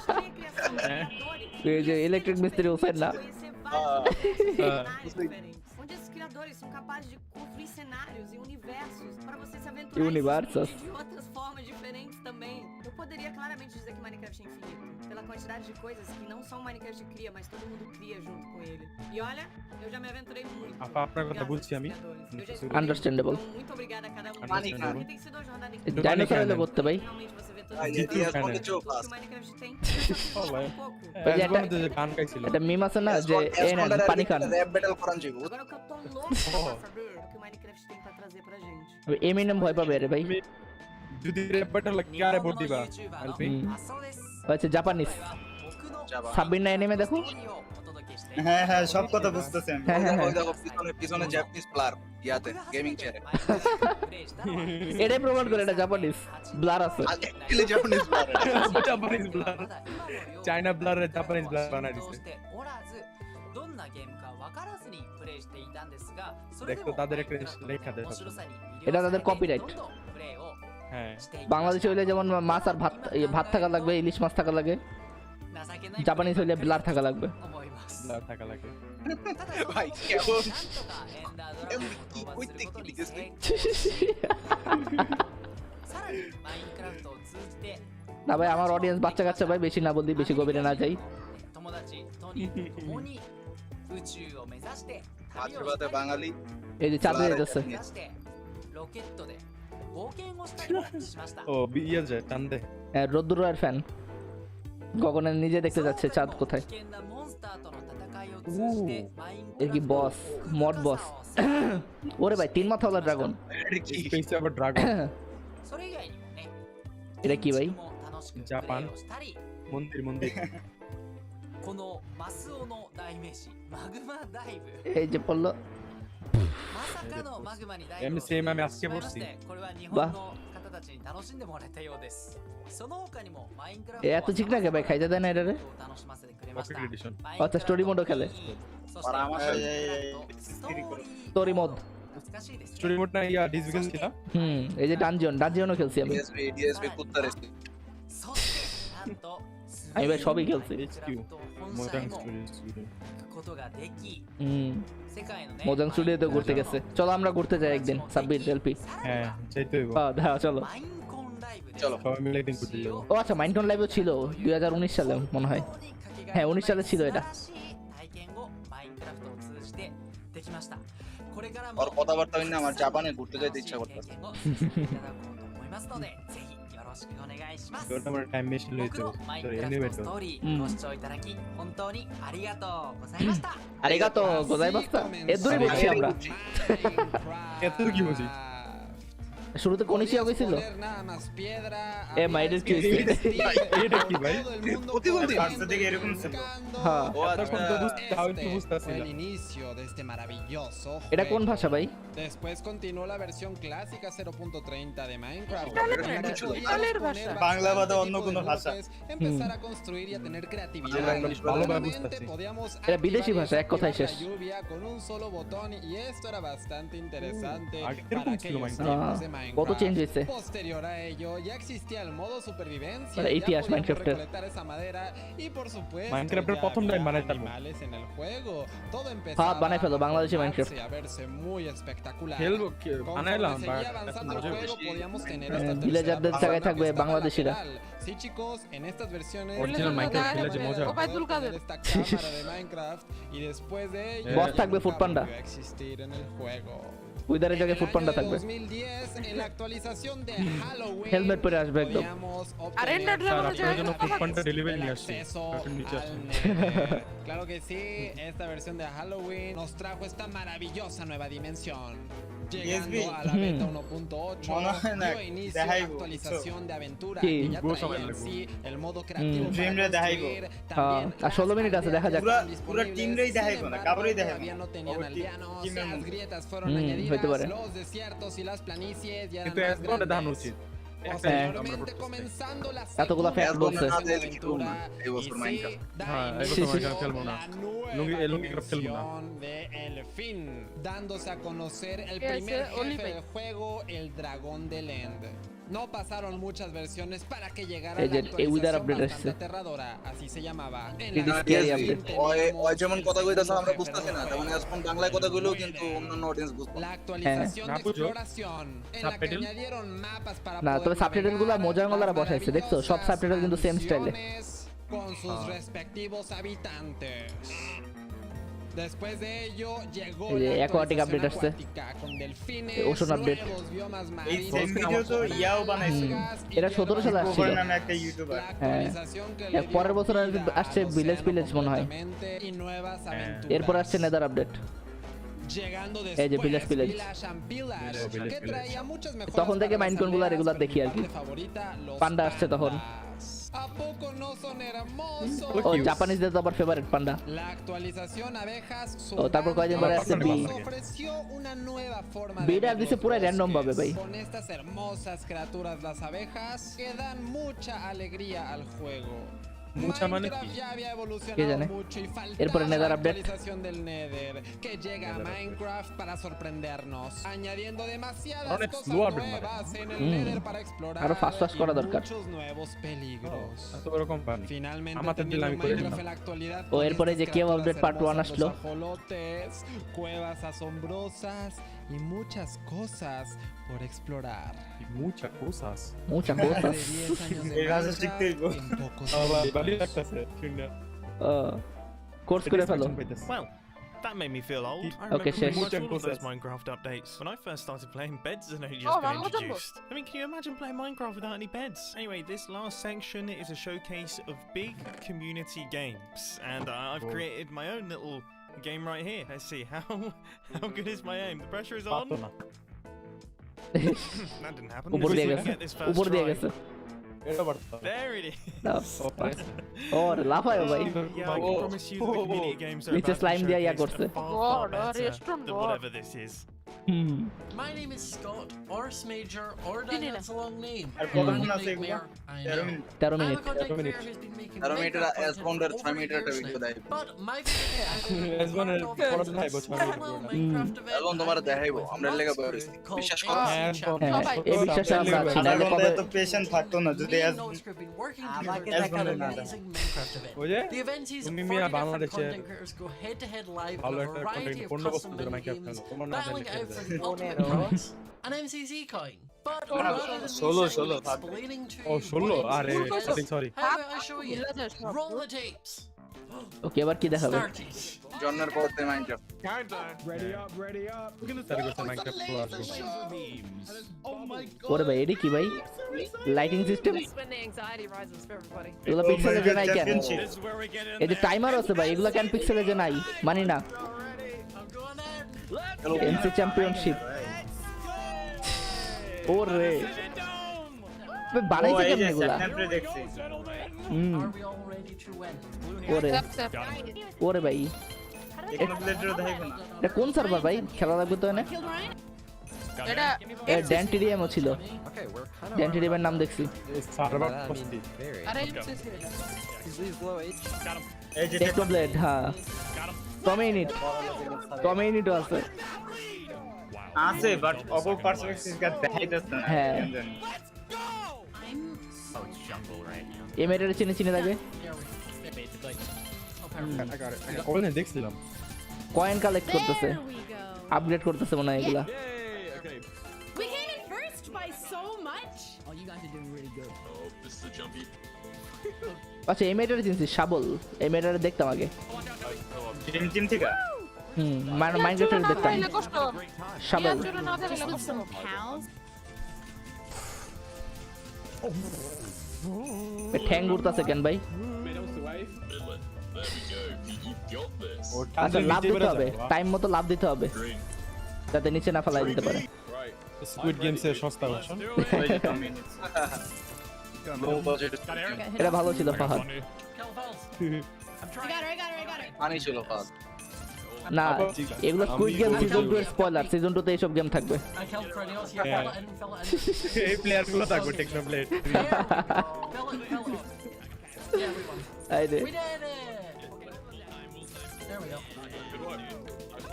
também a criação de criadores এই যে ইলেকট্রিক মিস্ত্রি হোসেন না conhecer vários cenários diferentes, onde esses criadores criadores são capazes de construir cenários e universos para você se aventurar e Universos. de outras formas diferentes também. Eu poderia claramente dizer que Minecraft é infinito, pela quantidade de coisas que não só o Minecraft cria, mas todo mundo cria junto com ele. E olha, eu já me aventurei muito. আপনার কথা বুঝছি আমি Eu já explorei Understandable. muito. Então, muito obrigada a cada um de Understandable. vocês, porque tem sido uma jornada incrível. Dinosaur হলে করতে ভাই Finalmente você vê todas Ai, as dia coisas de que Asmonde o Minecraft tem. Oh, vai. Um pouco. ওই যে এসবনের একটা যে গান গাইছিল একটা মিম আছে না যে এ নেন পানি খান র‍্যাপ ব্যাটল করান যাইবো Agora o que eu tô louco pra saber é o que o Minecraft tem pra trazer pra gente. Eminem ভয় পাবে রে ভাই যদি রেপ ব্যাটল কারে ভোট দিবা এলপি আচ্ছা জাপানিজ সাবির না এনিমে দেখো হ্যাঁ হ্যাঁ সব কথা বুঝতেছি আমি হ্যাঁ হ্যাঁ ওই দেখো পিছনে জাপানিজ প্লেয়ার ইয়াতে গেমিং চেয়ারে এটাই প্রমাণ করে এটা জাপানিজ ব্লার আছে actually Japanese player Japanese blur China blur Japanese blur বানাই দিছে দেখো তাদের একটা লেখা দেয় এটা তাদের কপিরাইট হ্যাঁ বাংলাদেশে হইলে যেমন মাছ আর ভাত ভাত থাকা লাগবে ইলিশ মাছ থাকা লাগে জাপানিজ হইলে ব্লার থাকা লাগবে ব্লার থাকা লাগে ভাই কেমন কি কইতে কি লিখেছিস না ভাই আমার অডিয়েন্স বাচ্চা কাচ্চা ভাই বেশি না বলি বেশি গভীরে না যাই আশীর্বাদে বাঙালি এই যে চাঁদে যেতেছে ও বিয়ে যায় টানদে রোদ্দুরের ফ্যান গগনের নিজে দেখতে যাচ্ছে চাঁদ কোথায় এর কি বস মড বস ওরে ভাই 3 মাথাওয়ালা ড্রাগন স্পেস আবার ড্রাগন এটা কি ভাই জাপান মন্দির মন্দির এই যে পড়লো এমনি সেম আমি আজকে পড়ছি বাহ এত ঠিক লাগে ভাই খাইতে দেয় না এটা রে পকেট এডিশন আচ্ছা স্টোরি মোডও খেলে স্টোরি মোড স্টোরি মোড না ইয়া ডিসভিগেল ছিল এই যে ডানজিয়নও খেলছি আমি ডিএসবি কুত্তা রেসি আমি ভাই সবই খেলছি মোজাং স্টোরি মোজাং স্টুডিওতে ঘুরতে গেছে চলো আমরা ঘুরতে যাই একদিন সাব্বির এলপি হ্যাঁ যাইতে হইব হ্যাঁ চলো চলো সবাই মিলে একদিন ঘুরতে যাবো ও আচ্ছা মাইনকন লাইভও ছিল 2019 সালে মনে হয় হ্যাঁ 19 সালে ছিল এটা আর কথাবার্তা হইনা আমার জাপানে ঘুরতে যেতে ইচ্ছা করতেছে আমার টাইম মেশিন লইতে সরি এলিভেটর আরিগাতো গোজাইমাস্তা এর দূরে বলছি আমরা এত কি বুঝি শুরুতে কোনিশিয়া গেছিল এ মাইডের কি হইছে এটা কি ভাই প্রতিবন্ধী ফার্স্ট থেকে এরকম ছিল হ্যাঁ ও তখন তো বুঝতে তাও একটু বুঝতাছি Fue না el inicio de este maravilloso এটা কোন juego. ভাষা ভাই Después continuó la versión clásica 0.30 de Minecraft. Bangla বাদে অন্য কোনো ভাষা Empezar a construir y a tener creatividad. ভালোভাবে Realmente বুঝতাছি podíamos এটা বিদেশি activar ভাষা এক কথায় শেষ la lluvia con un solo botón y esto era bastante interesante আগে para কিরকম ছিল aquellos Minecraft? tiempos de কত Minecraft. চেঞ্জ হইছে Posterior a ello, ya existía el modo supervivencia. Para ya ইতিহাস podíamos Minecrafটের recolectar esa madera y por supuesto Minecraftের ya প্রথম time había বানাইতাম animales en el juego. Todo হ্যাঁ empezaba বানাই ফেলো Bangladeshi a Minecraft formarse y a verse muy espectacular. খেলবো বানাইলাম Conforme seguía avanzando el juego, podíamos tener esta tercera ভিলেজারদের persona জায়গায় que থাকবে estaba বাংলাদেশিরা lateral. Sí, chicos, en estas versiones Original Minecraft Village poder মজা tener esta cámara de Minecraft y después de ello Boss থাকবে food panda volvió a existir en el juego. উইদারের জায়গায় food পান্ডা থাকবে 2010 en la actualización de Halloween helmet পরে আসবে একদম podíamos sir আপনার জন্য food পান্ডা delivery নিয়ে আসছি acceso কার্টুন নিচে al আসুন Nether. Claro que sí, esta versión de Halloween nos trajo esta maravillosa nueva dimensión. Llegando a la beta 1.8, মনে হয় না, dio inicio a la দেখাইবো, actualización de aventura কি? que ya বুঝো traía en লাগবো। sí el modo creativo Dream para রে দেখাইবো। construir. হ্যাঁ También আর 16 minute আছে দেখা যাক পুরা টিম রেই দেখাইবো না কাবরেই দেখাইবো todavía no tenían aldeanos, টিমের las মধ্যে grietas fueron হইতে পারে। añadidas, los desiertos y las planicies ya eran কিন্তু más এসবনে দেখানো grandes. উচিত Posteriormente comenzando la এতগুলা segunda ফ্যাক্ট বলছে না দিলে কি করব না এই বছর মাইনক্রাফট হ্যাঁ এই বছর Minecraft খেলবো না লুঙ্গি ক্রাফট খেলবো না de El Fin, dándose a conocer el primer jefe del juego, el dragón del End. No pasaron muchas versiones para que llegara এই la যে এই উইদার actualización আপডেট bastante আসছে aterradora, así se llamaba. En It is la scary actualización update. teníamos ওই যেমন কথা কইতাছে আমরা unos বুঝতাছি না, তেমন referentes এখন বাংলায় কথা কইলেও কিন্তু অন্যান্য অডিয়েন্স বুঝবে La actualización de Napujo. exploración en la que Subtitle. añadieron mapas para না তবে poder সাবটাইটেল গুলো navegar মজার মজার las বসাইছে দেখছো সব সাবটাইটেল কিন্তু সেম স্টাইলে mansiones con sus respectivos habitantes. Después de ello llegó এই যে la aquatic actualización update আসছে acuática con delfines, ocean update nuevos biomas এই marinos, সেম ভিডিও তো ইয়াও বানাইছিল এটা 17 সালে আসছিল কোভার নামে একটা YouTuber la actualización que le এর পরের dio বছর vida আসছে al ভিলেজ océano ভিলেজ মনে হয় completamente y nuevas এরপর aventuras. আসছে নেদার আপডেট Llegando এই যে después, Village Village। Village and Village, Village que Village। traía muchas mejoras তখন থেকে para las মাইনকন গুলা aldeas, রেগুলার pero দেখি mi আর কি parte favorita, los পান্ডা আসছে তখন pandas. ¿A poco no son hermosos? ও জাপানিজদের তো আবার favourite panda La actualización abejas ও তারপর কয়েকদিন পরে আসছে বি nos ofreció una nueva forma de beta ver দিছে los পুরো র্যান্ডম ভাবে ভাই bosques. Con estas hermosas criaturas las abejas que dan mucha alegría al juego. Mucha mano Minecraft aquí. ya había ¿Qué evolucionado tiene? mucho y Erbor faltaba Nether la update. actualización del Nether que llega a Minecraft para sorprendernos, añadiendo demasiadas Ahora es cosas slow update, nuevas en el Mm. Nether para explorar Ahora fast fast করা y দরকার muchos nuevos peligros. এত বড় company Finalmente আমাদের দিলে আমি teniendo করে Minecraft দিতাম en la actualidad ও con এরপরে যে estas cave criaturas update part 1 hermosas, আসলো los ajolotes, cuevas asombrosas y muchas cosas por explorar. muchas cosas muchas Más cosas de 10 años de এই ভাষা শিখতে Minecraft হইব। en pocos আবার días. ভালো লাগতেছে শুনে কোর্স করে ফেলো Well, that made me feel old. I Okay, remember pretty শেষ। much all of those Minecraft updates. When I first started playing, beds had only just been introduced. I mean, can you imagine playing Minecraft without any beds? Anyway, this last section is a showcase of big community games, and I've created my own little game right here. Let's see how good is my aim. The pressure is on. পারতো না That didn't happen. উপর Let's দিয়ে see if we গেছে get this first উপর দিয়ে try. গেছে এটা পারতো There it is. দাও ও পারছে ও লাফায় ভাই Yeah, I can promise you that the community games are নিচে about to slime দিয়া ইয়া showcase করছে are far better than whatever this is. Hmm My name is Scott, Ors Major, or that's a long name. আর কতক্ষণ Manic আছে এগুলো Nightmare, I 13 know. Minute 13 I'm a minute content 13 minutes. creator who's been making 13 মিনিটের Minecraft as bound content 6 over মিনিটের একটা years video now. দেয় But my favorite As one Minecraft পড়া event নাই is বছর a small Minecraft event এখন তোমার I made দেখাইবো with আমরা লেগে Mods বই Crew রইছি called বিশ্বাস AC করো হ্যাঁ, Champions. হ্যাঁ এই বিশ্বাসে আমরা আছি আনার নাহলে মধ্যে কবে এত পেশেন্ট থাকতো না যদি Me আজ and Notes Crew have been working আমাকে together to দেখানো make an না। amazing Minecraft event. ওই যে The event is 40 তুমি মিয়া different বাংলাদেশের content creators go head to head live ভালো on a একটা variety content of 15 custom বছর ধরে mini Minecraft games, খেলো তোমার না battling জানলে out for খেলবে the ultimate prize, an MCC coin. But rather than me Solo, saying solo, and explaining to ও you শুনলো what it আরে is, sorry how about I show you? Roll the tapes. Okay এবার কি দেখাবে Started. জন্মের পর থেকে Minecraft তার করতে মাইনক্রাফট প্রো আসবে ওরে ভাই এডি কি ভাই lighting system When the anxiety rises for everybody. এগুলো পিক্সেলে যে নাই কেন championship This is where we get in এই যে টাইমার আছে ভাই এগুলো কেন পিক্সেলে যে নাই মানি না I'm going in. MC championship ওরে বানাইছে কেমন এগুলা স্যাপনাপে দেখছি হুম Are we all ready to win? ওরে ওরে ভাই টেকনোপ্লেটেরও দেখাইবো না এটা কোন সার্ভার ভাই খেলা লাগবে তো এনে ড্যান্টিডিএমও ছিল ড্যান্টিডিএমের নাম দেখছি সার্ভার কস্টি এই যে টেকনোপ্লেট হ্যাঁ কমিউনিটি আছে আছে বাট অপর পার্সপেক্টিভ গাছ দেখাইতেছে না হ্যাঁ। কেন জানি। এই মেয়েটারে চিনে চিনে লাগে ওখানে দেখছিলাম কয়েন কালেক্ট করতেছে আপগ্রেড করতেছে মনে হয় এগুলা We came in first by so much. আচ্ছা এই মেয়েটারে চিনছি শাবল এই মেয়েটারে দেখতাম আগে ড্রিম টিম থেকে হুম মাইনক্রাফটে দেখতাম শাবল ঠ্যাং উড়তাছে কেন ভাই আচ্ছা লাভ দিতে হবে টাইম মতো লাভ দিতে হবে যাতে নিচে না ফেলাই দিতে পারে স্কুইড গেমস এর সস্তা ভার্সন লো বাজেট এটা ভালো ছিল ফাহাদ পানি ছিল ফাদ না এগুলো স্কুইড গেম সিজন 2 এর স্পয়লার সিজন 2 তে এইসব গেম থাকবে I killed Kratos. Yeah, fill it in, fill it in. এই প্লেয়ার গুলো থাকবে টেকনোপ্লেট Fill it, fill it. Yeah, we won. এই রে We did it! There we go.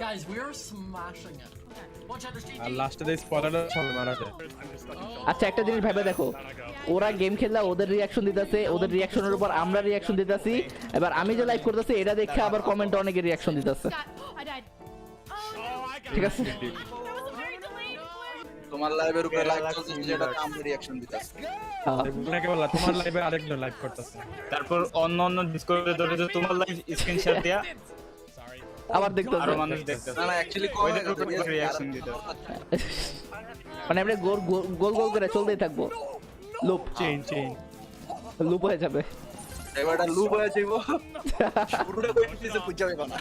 Guys, we are smashing it. আর লাস্টে যে স্পয়লার সবে মারা যায়। আচ্ছা একটা জিনিস ভেবে দেখো, ওরা গেম খেললে ওদের রিয়াকশন দিতেছে, ওদের রিয়াকশনের উপর আমরা রিয়াকশন দিতেছি, এবার আমি যে লাইভ করতেছি এটা দেখে আবার কমেন্টে অনেকে রিয়াকশন দিতেছে, ঠিক আছে? তোমার লাইভের উপরে লাইভ চলছে যেটা আমরা রিঅ্যাকশন দিতেছি। আপনাকে বললাম তোমার লাইভে আরেকজন লাইভ করতেছে, তারপর অন্য ডিসকর্ডে ধরে যে তোমার লাইভ স্ক্রিনশট দেয়া আবার দেখতেছে আরো মানুষ দেখতেছে। না না অ্যাকচুয়ালি ওইটার উপর রিঅ্যাকশন দিতে মানে আমরা গোল গোল গোল করে চলতেই থাকবো, লুপ লুপ হয়ে যাবে, এবারটা লুপ হয়ে যাইবো, শুরুটা কই দিতেছে বুঝা যাবে না।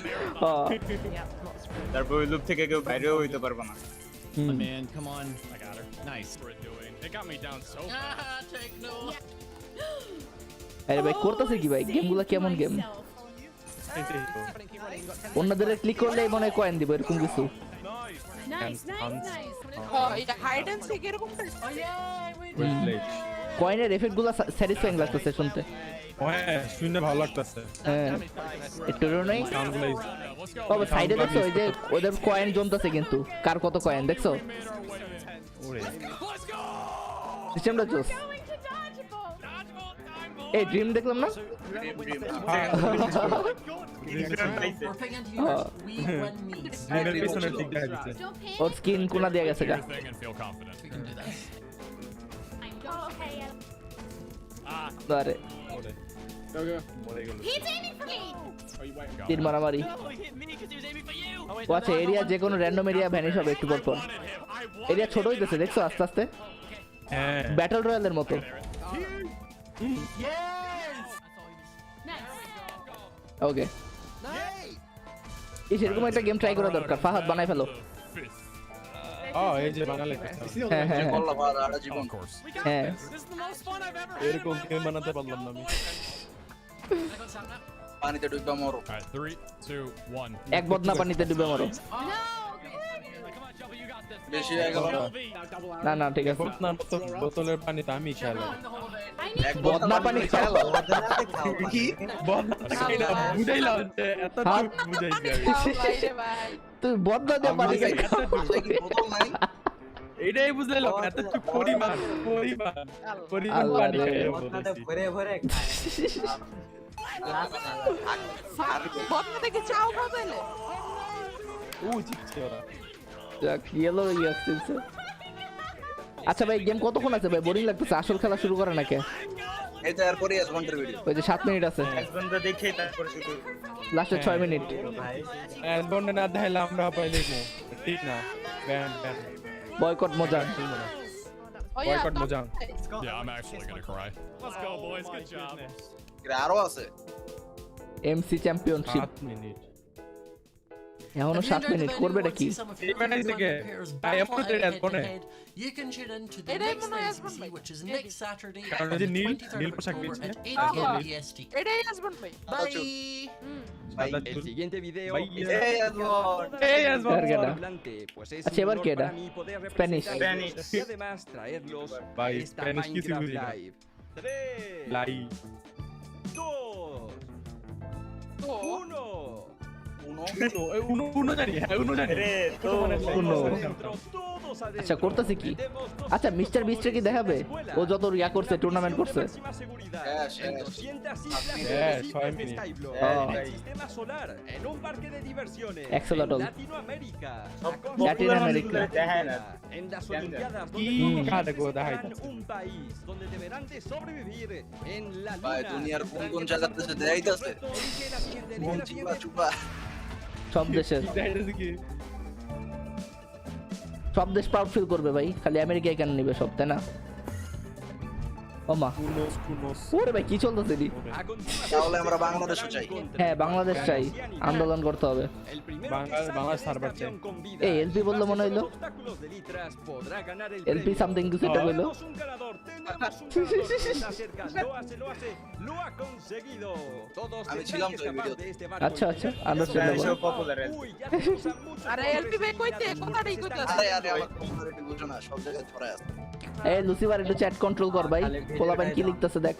তারপর ওই লুপ থেকে কেউ বাইরেও হইতে পারবে না। Man, come on. I got her. Nice. It got me down so fast. Take no. আরে ভাই করতেছে কি ভাই, গেমগুলো কেমন গেম? অন্যদের ক্লিক করলেই মনে হয় কয়েন দিব, এরকম কিছু। কয়েনের এফেক্ট গুলো স্যাটিসফাইং লাগতেছে শুনতে। হ্যাঁ শুনতে ভালো লাগতেছে। হ্যাঁ একটু নাই তবে সাইডে দেখছো ওই যে ওদের কয়েন জমতেছে, কিন্তু কার কত কয়েন দেখছো? সিস্টেমটা জোস। এই ড্রিম দেখলাম না, ওর স্কিন কোনা দিয়ে গেছে গা। আরে তীর মারামারি। ও আচ্ছা, এরিয়া যে কোনো র্যান্ডম এরিয়া ভ্যানিশ হবে একটু পর পর। এরিয়া ছোট হইতেছে দেখছো আস্তে আস্তে, ব্যাটল রয়্যালের মতো। ওকে এই সেরকম একটা গেম ট্রাই করা দরকার, ফাহাদ বানাই ফেলো। এই যে বানালে হ্যাঁ হ্যাঁ হ্যাঁ এরকম গেম বানাতে পারলাম না আমি। পানিতে ডুবে মরো। 3, 2, 1. এক বদনা পানিতে ডুবে মরো। বেশি হয়ে গেল না না ঠিক আছে, বোতলের পানিতে আমি খেয়াল এক বদনা পানি খেলো কি বদনা খাইলা বুঝাইলাম যে এত বুঝাইছি আমি। তুই বদনা দিয়ে পানি খাই, বোতল নাই এটাই বুঝাইলাম এত চুপ পরিমাণ পানি খাই বদনাতে ভরে ভরে খায়। বদনা থেকে চাও খাইলে জিতছে ওরা। যাক ইয়েলো ইয়াসছে। আচ্ছা ভাই গেম কতক্ষণ আছে ভাই? বোরিং লাগতেছে, আসল খেলা শুরু করে নাকি? এই তো এরপরই 1 ঘন্টার ভিডিও। ওই যে 7 মিনিট আছে, 1 ঘন্টা দেখেই তারপর শুরু। লাস্টে 6 মিনিট। এর বন্ডে না দেখাইলে আমরা পাইলে ঠিক না। ব্যান বয়কট মজা, বয়কট মজা। Yeah, I'm actually gonna cry. Let's go, boys. Good job. আরো আছে এমসি চ্যাম্পিয়নশিপ 7 মিনিট, এখনো 7 মিনিট করবে এটা কি? You can tune in to the next NCC, which is next Saturday কারণ এই যে নীল পোশাক over দিচ্ছে at 8 p.m. EST. Bye. El siguiente video Bye. es আচ্ছা এবার কি এটা? Spanish. y además traerlos a Bye. esta Spanish কিছু Minecraft বুঝি না। Live. 3, লাই 2, 1. উনো জানি রে তো আচ্ছা করতেছে কি? আচ্ছা মিস্টার বিস্টের কি দেখাবে? ও যত রিয়া করছে, টুর্নামেন্ট করছে। হ্যাঁ En 200 islas Yeah, del soy sistema mini. Skyblock, Oh. el sistema solar, en un parque de diversiones, Axolotl. en Latinoamérica, Latin America. en las Olimpiadas, কি donde কাটে গো visitarán দেখাইতাছে। un país donde deberán de sobrevivir en la ভাই luna. দুনিয়ার কোন জায়গাতে সে দেখাইতাছে চুপা চুপা সব দেশের দেখাইতাছে কি সব দেশ প্রাউড ফিল করবে ভাই, খালি আমেরিকায় কেন নিবে সব, তাই না? ওমা ওরে ভাই কি চলতেছে রে? তাহলে আমরা বাংলাদেশও চাই। হ্যাঁ বাংলাদেশ চাই, আন্দোলন করতে হবে। বাংলা সার্ভার চাই। এই এলপি বললো মনে হইলো, এলপি সামথিং কিছু এটা কইলো। আমি ছিলাম তো এই ভিডিওতে। আচ্ছা আচ্ছা আন্ডারস্ট্যান্ডেবল। সব পপুলার আরে এলপি ভাই কইতে কথাটাই কইতাছে। আরে আরে আমার কমিউনিটি বুঝো না, সব জায়গায় ছড়ায় আছে। এই লুসিফার একটু চ্যাট কন্ট্রোল কর ভাই, পোলাপান কি লিখতেছে দেখ,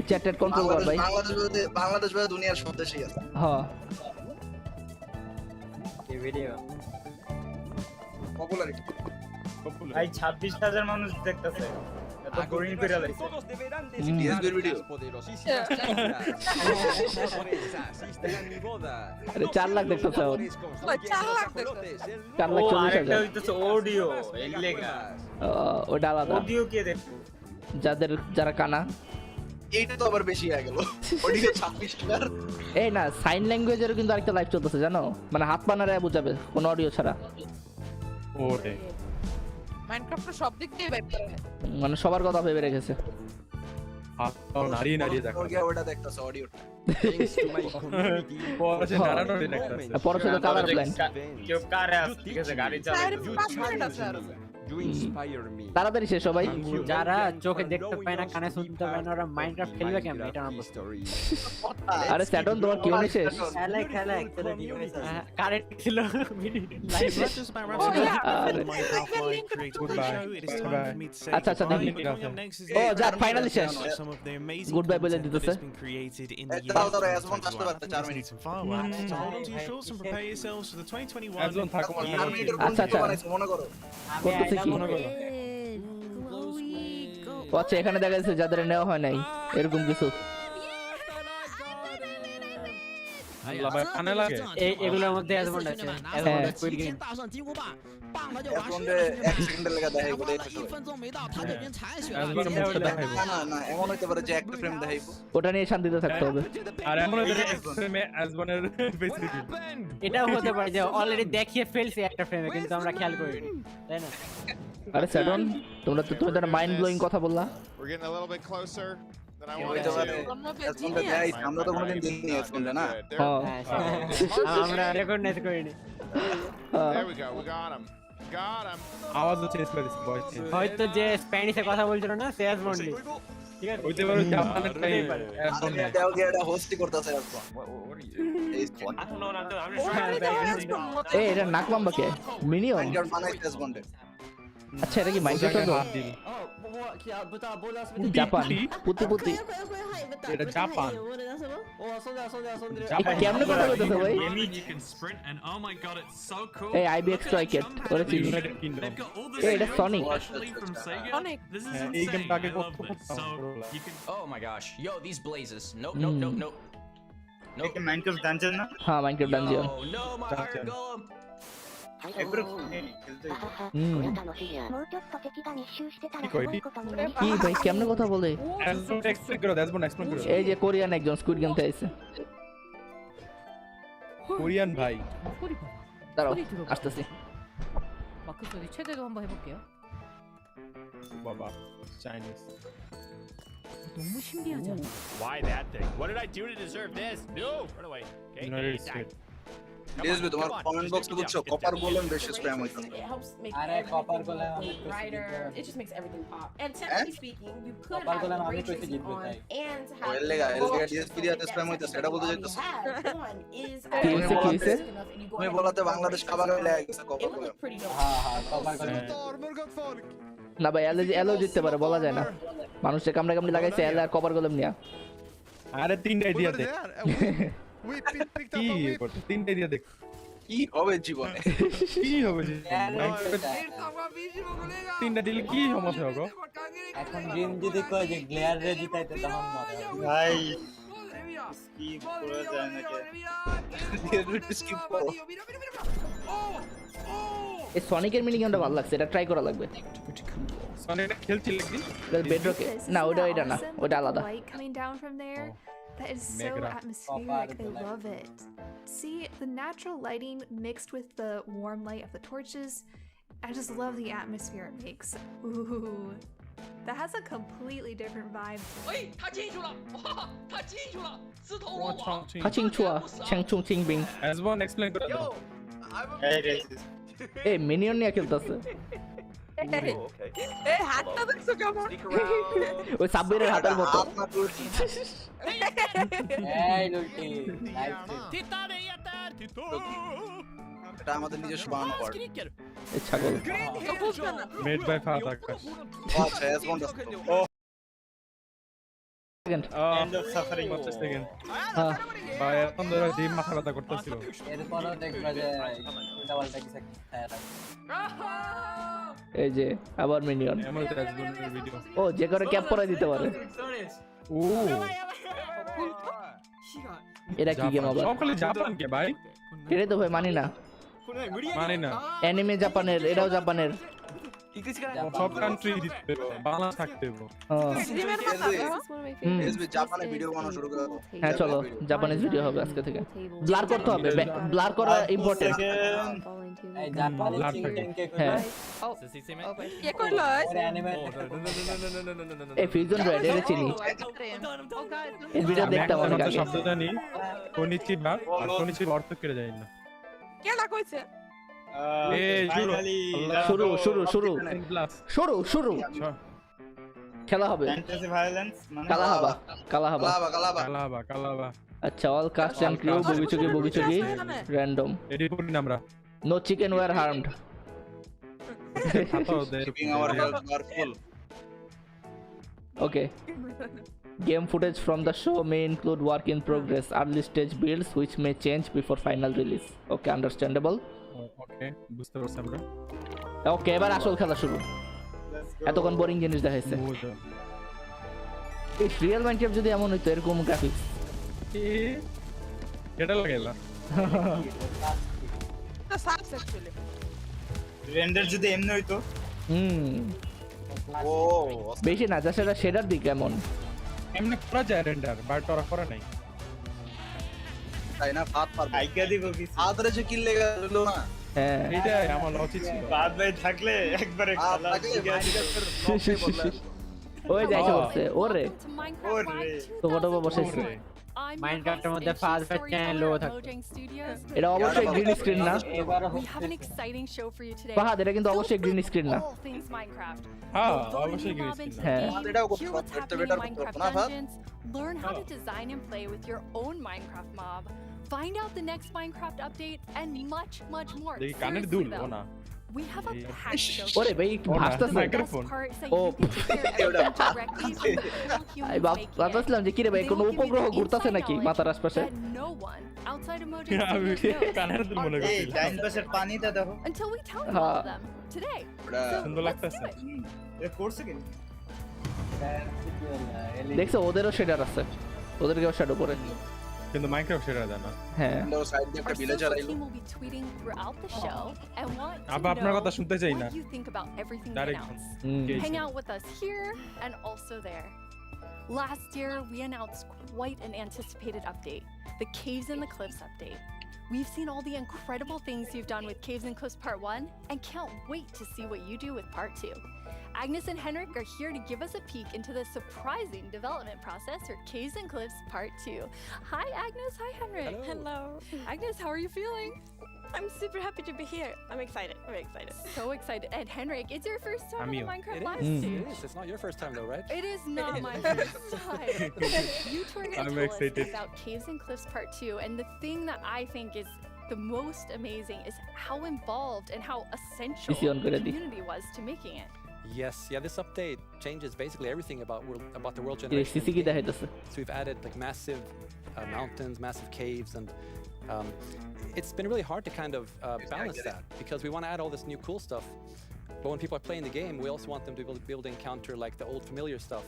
চ্যাট কন্ট্রোল কর ভাই। বাংলাদেশ দুনিয়ার সব দেশেই আছে। হ্যাঁ এই ভিডিও পপুলারিটি ভাই 26,000 মানুষ দেখতেছে এত বোরিং করে লাইছে Todos deberán DSB descubrir video. las poderosísimas técnicas. Por eso asisten a mi boda. আরে 4 লাখ দেখতেছে এখন। Construyen 4 lakh los ajolotes, el 4 lakh ও 40 আরেকটা হাজার। হইতেছে অডিও এর লেগা ওটা আলাদা। অডিও কে দেখ যারা কানা। এইটা তো আবার বেশি হয়ে গেল অডিও 26,000 এই না সাইন ল্যাঙ্গুয়েজেরও কিন্তু আরেকটা লাইভ চলতেছে জানো, মানে হাত পা নাড়ায় বোঝাবে কোনো অডিও ছাড়া। ওরে মাইনক্রাফটের সব দিক দিয়ে ভাইব করে। মানে সবার কথা ভেবে রেখেছে। হাত পাও নাড়িয়ে নাড়িয়ে দেখো ওটা দেখতেছে অডিওটা Thanks to my community. পরে নাড়ানোর দেখতেছে পরে শুধু কালার প্ল্যান। কেউ কারে আছে ঠিক আছে গাড়ি চালায় You You inspire me. তাড়াতাড়ি শেষ সবাই। যারা চোখে দেখতে পায় না কানে শুনতে পায় না ওরা মাইনক্রাফট খেলবে কেমন এটা আমার প্রশ্ন। আরে স্যাটন তোমার কি হলো শেষ? খেলা কারেন্ট ছিল It's not just about rapping about the Minecraft Live Creator Show. It is time for me to say আচ্ছা আচ্ছা goodbye. দেখি। Coming up next is ও যা ফাইনালি শেষ। some of the amazing Goodbye বলে content that দিতেছে। has been created in the year দাঁড়াও, এসবন আসতে পারতে 4 minute some fireworks. So hold on to your shorts and prepare yourselves for the 2021 একজন থাকো year. 4 মিনিটের কোন আচ্ছা, ভিডিও আচ্ছা। বানাইছো মনে করো করতেছে কি? ও আচ্ছা এখানে দেখা যাচ্ছে যাদের নেওয়া হয় নাই এরকম কিছু। আল্লাহ ভাই কানে লাগে এগুলোর মধ্যে অ্যাজমন্ড আছে অ্যাজমন্ড স্কুইড গেম এসবনে 1 সেকেন্ডের লাগা দেখাই বলে একবার মুখটা দেখাইবো না না এমন হইতে পারে যে একটা ফ্রেম দেখাইবো ওটা নিয়ে শান্তিতে থাকতে হবে। আর এমন ফ্রেমে আসবনের ফেস রিভিল এটাও হতে পারে যে অলরেডি দেখিয়ে ফেলছে একটা ফ্রেমে কিন্তু আমরা খেয়াল করিনি তাই না? আরে স্যাটন তোমরা তো তোমাদের মাইন্ড ব্লোয়িং কথা বললা। We're getting a little bit closer than I হইতে wanted পারে to. এসবনটা দেখাই আমরা তো কোনোদিন দেখিনি এসবনটা না আমরা রেকগনাইজ করিনি। There we go. We got him. Got him. আওয়াজও চেঞ্জ করে দিছে ভয়েস চেঞ্জ হয়তো যে স্প্যানিশে কথা বলছিল না সে অ্যাজমন্ড ঠিক আছে হইতে পারে জাপানের টাইম এখন আমি দেও কি এটা হোস্টই করতেছে এসবন এই স্পট এই এটা নাক মাম্বা কে মিনিয়ন মাইনক্রাফট বানাইছে এসবনটা আচ্ছা এটা কি মাইনক্রাফট হাত দিল জাপান পুতি পুতি এটা জাপান জাপান কেমনে কথা বলতেছে ভাই? You can sprint and oh my god, it's so cool. এই আইবিএক্স ট্রাইকেট ওরে চিনি। United kingdom They've got all the Hey, that's Sonic. especially from Sega. Sonic. This is এই insane. গেমটাকে I love this. So you can Oh my gosh. Yo, these blazes. Nope, nope, nope, nope. দেখে Minecraft dungeon না হ্যাঁ Minecraft dungeon. Oh no, my iron golem. একবার খেলতে কি ভাই কেমনে কথা বলে? অ্যাজবন এক্সপ্লেইন করো অ্যাজবন এক্সপ্লেইন করো এই যে কোরিয়ান একজন স্কুইড গেম থেকে আইছে। কোরিয়ান ভাই দাঁড়াও আসতেছি। 마크 소리 최대로 한번 해볼게요. বাবা Chinese 너무 신비하지 않아? Why that thing? What did I do to deserve this? No, run away. Okay, United state DSB তোমার কমেন্ট বক্সে বুঝছো কপার গোলেম বেশি স্প্যাম হইতো It helps make আরে কপার গোলে everything brighter. It just makes everything pop. And technically speaking, you could copper have গোলে the আমি ray কইতে tracing জিতবে on তাই and ও have এর লেগা ডিএসপি দিয়ে স্প্যাম হইতো সেটা বলতে all you যাইতাছ have on is কি হইছে, কি হইছে? তুমি বলাতে বাংলাদেশ খাবার লেগে গেছে copper It would golem look pretty dope. হ্যাঁ কপার গোলে না ভাই এলো জিততে পারে বলা যায় না। মানুষে কামড়ে কামড়ে লাগাইছে এল আর কভার গলম নিয়া। আরে তিনটাই দিয়া দেখ কি করতে তিনটাই দিয়া দেখ কি হবে জীবনে কি হবে যে তিনটা দিলে কি সমস্যা হবে এখন গেম যদি কয় যে গ্লেয়ার রে জিতাইতে তখন মজা হবে ভাই স্কিপ করা যায় না কে স্কিপ করো এই সনিকের মিনি গেমটা ভালো লাগছে, এটা ট্রাই করা লাগবে। সনিকটা খেলছিল কি বেডরকে না ওটা না ওটা আলাদা। Light coming down from there. That is so Megara. atmospheric. I love it. See, the natural lighting mixed with the warm light of the torches. I just love the atmosphere it makes. Ooh. That has a completely different vibe. 哎，他进去了！哇，他进去了！自投罗网。 কাচিংচুয়া চ্যাংচুং চিংবিং অ্যাজবন explain করে দাও এই রেসিস এই minion নিয়ে খেলতেছে। এ হাতটা দেখছো কেমন? ওই সাব্বিরের হাতের মতো। এই লুটি live Titta dig jätter! Titta! এটা আমাদের নিজস্ব বানানো পার্ট এই ছাগল মেড বাই ফাদ আকাশ আচ্ছা এসবন ও second end of suffering 50 second হ্যাঁ ভাই এখন ধরে ডিম মাথা ব্যথা করতেছিল এরপরও দেখবা যে উল্টা পাল্টা কিছু একটা এই যে আবার মিনিয়ন Amd Ryzen ভিডিও ও যে করে ক্যাপ পরে দিতে পারে ও এটা কি গেম আবার সব খালি জাপান কে ভাই এটা তো ভাই মানি না মানে না অ্যানিমে জাপানের এটাও জাপানের সব কান্ট্রি দিতে বাংলা থাকতে হবে এসবি জাপানে ভিডিও বানানো শুরু করে দাও হ্যাঁ চলো জাপানিজ ভিডিও হবে আজকে থেকে ব্লার করতে হবে ব্লার করা ইম্পর্টেন্ট হ্যাঁ কে কইলো এই ফিউজন রেড এর চিনি এই ভিডিও দেখতে অনেক আগে শব্দ জানি কোনিচিবা আর কোনিচিবা অর্থ কেটে যায় না কেডা কইছে এই শুরু শুরু শুরু শুরু শুরু খেলা হবে ফ্যান্টাসি ভায়োলেন্স মানে কালাহাবা আচ্ছা অল কাস্ট এন্ড ক্রিউ বগিচুগি র‍্যান্ডম এডি করি না আমরা no chicken were harmed keeping our health are full okay game footage from the show may include work in progress early stage builds which may change before final release okay understandable ওকে বুঝতে পারছি আমরা ওকে এবার আসল খেলা শুরু এতক্ষণ boring জিনিস দেখাইছে এই রিয়েল মাইনক্রাফট যদি এমন হইতো এরকম গ্রাফিক্স কেডা লাগাইলা তো সাবস অ্যাকচুয়ালি রেন্ডার যদি এমনি হইতো ও বেশি না যা সেটা শেডার দিক কেমন এমনি করা যায় রেন্ডার বাট ওরা করে নাই তাই না ভাত পারবো আইকা দিব কি আদরে যে কিল লেগে গেল না হ্যাঁ এইটাই আমার উচিত ছিল বাদ ভাই থাকলে একবারে খেলা ওই যাইছে বলছে ওরে তো বড় বসেছে মাইনক্রাফটের মধ্যে ফাস্ট ফাস্ট চ্যানেল লো থাকে এটা অবশ্যই গ্রিন স্ক্রিন না We have an exciting show for you today. বাহাদ এটা কিন্তু অবশ্যই গ্রিন স্ক্রিন না All things Minecraft. হ্যাঁ অবশ্যই গ্রিন স্ক্রিন হ্যাঁ এটাও করতে Hear what's পারতো happening বেটার in করতে Minecraft পারতো না ভাত dungeons. Learn how to design and play with your own Minecraft mob. Find out the next Minecraft update and much more. দেখি কানের দুল ও না We have a packed show. ওরে ভাই ভাসতেছে মাইক্রোফোন ও আই ভাবছিলাম যে কি রে ভাই কোনো উপগ্রহ ঘুরতাছে নাকি মাথার আশপাশে কানের দুল মনে করছি এই ডাইন পাশের পানিটা দেখো Until we tell you all of them today. সুন্দর লাগতেছে এ করছে কি দেখছো ওদেরও শেডার আছে ওদেরকেও শ্যাডো করে কিন্তু মাইনক্রাফট সেটা জানা হ্যাঁ আমরা সাইড দিয়ে একটা Our ভিলেজার social আইলো team will be tweeting throughout the show and want to আবার আপনার কথা know শুনতে চাই না what you think about everything we direct announce. Hang out with us here and also there. Last year, we announced quite an anticipated update, the Caves and the Cliffs update. We've seen all the incredible things you've done with Caves and Cliffs Part 1 and can't wait to see what you do with Part 2. Agnes and Henrik are here to give us a peek into the surprising development process for Caves and Cliffs Part 2. Hi Agnes, hi Henrik. Hello. Agnes, how are you feeling? I'm super happy to be here. I'm excited. Very excited. So excited. And Henrik, it's your first time on the Minecraft Live It stage. is. It's not your first time though, right? It is not my first time. You two are going to tell us about Caves and Cliffs Part 2, and the thing that I think is the most amazing is how involved and how essential the community was to making it. Yes, yeah. This update changes basically everything about the world generation. So we've added like massive mountains, massive caves, and it's been really hard to kind of balance that because we want to add all this new cool stuff, but when people are playing the game, we also want them to be able to encounter like the old familiar stuff.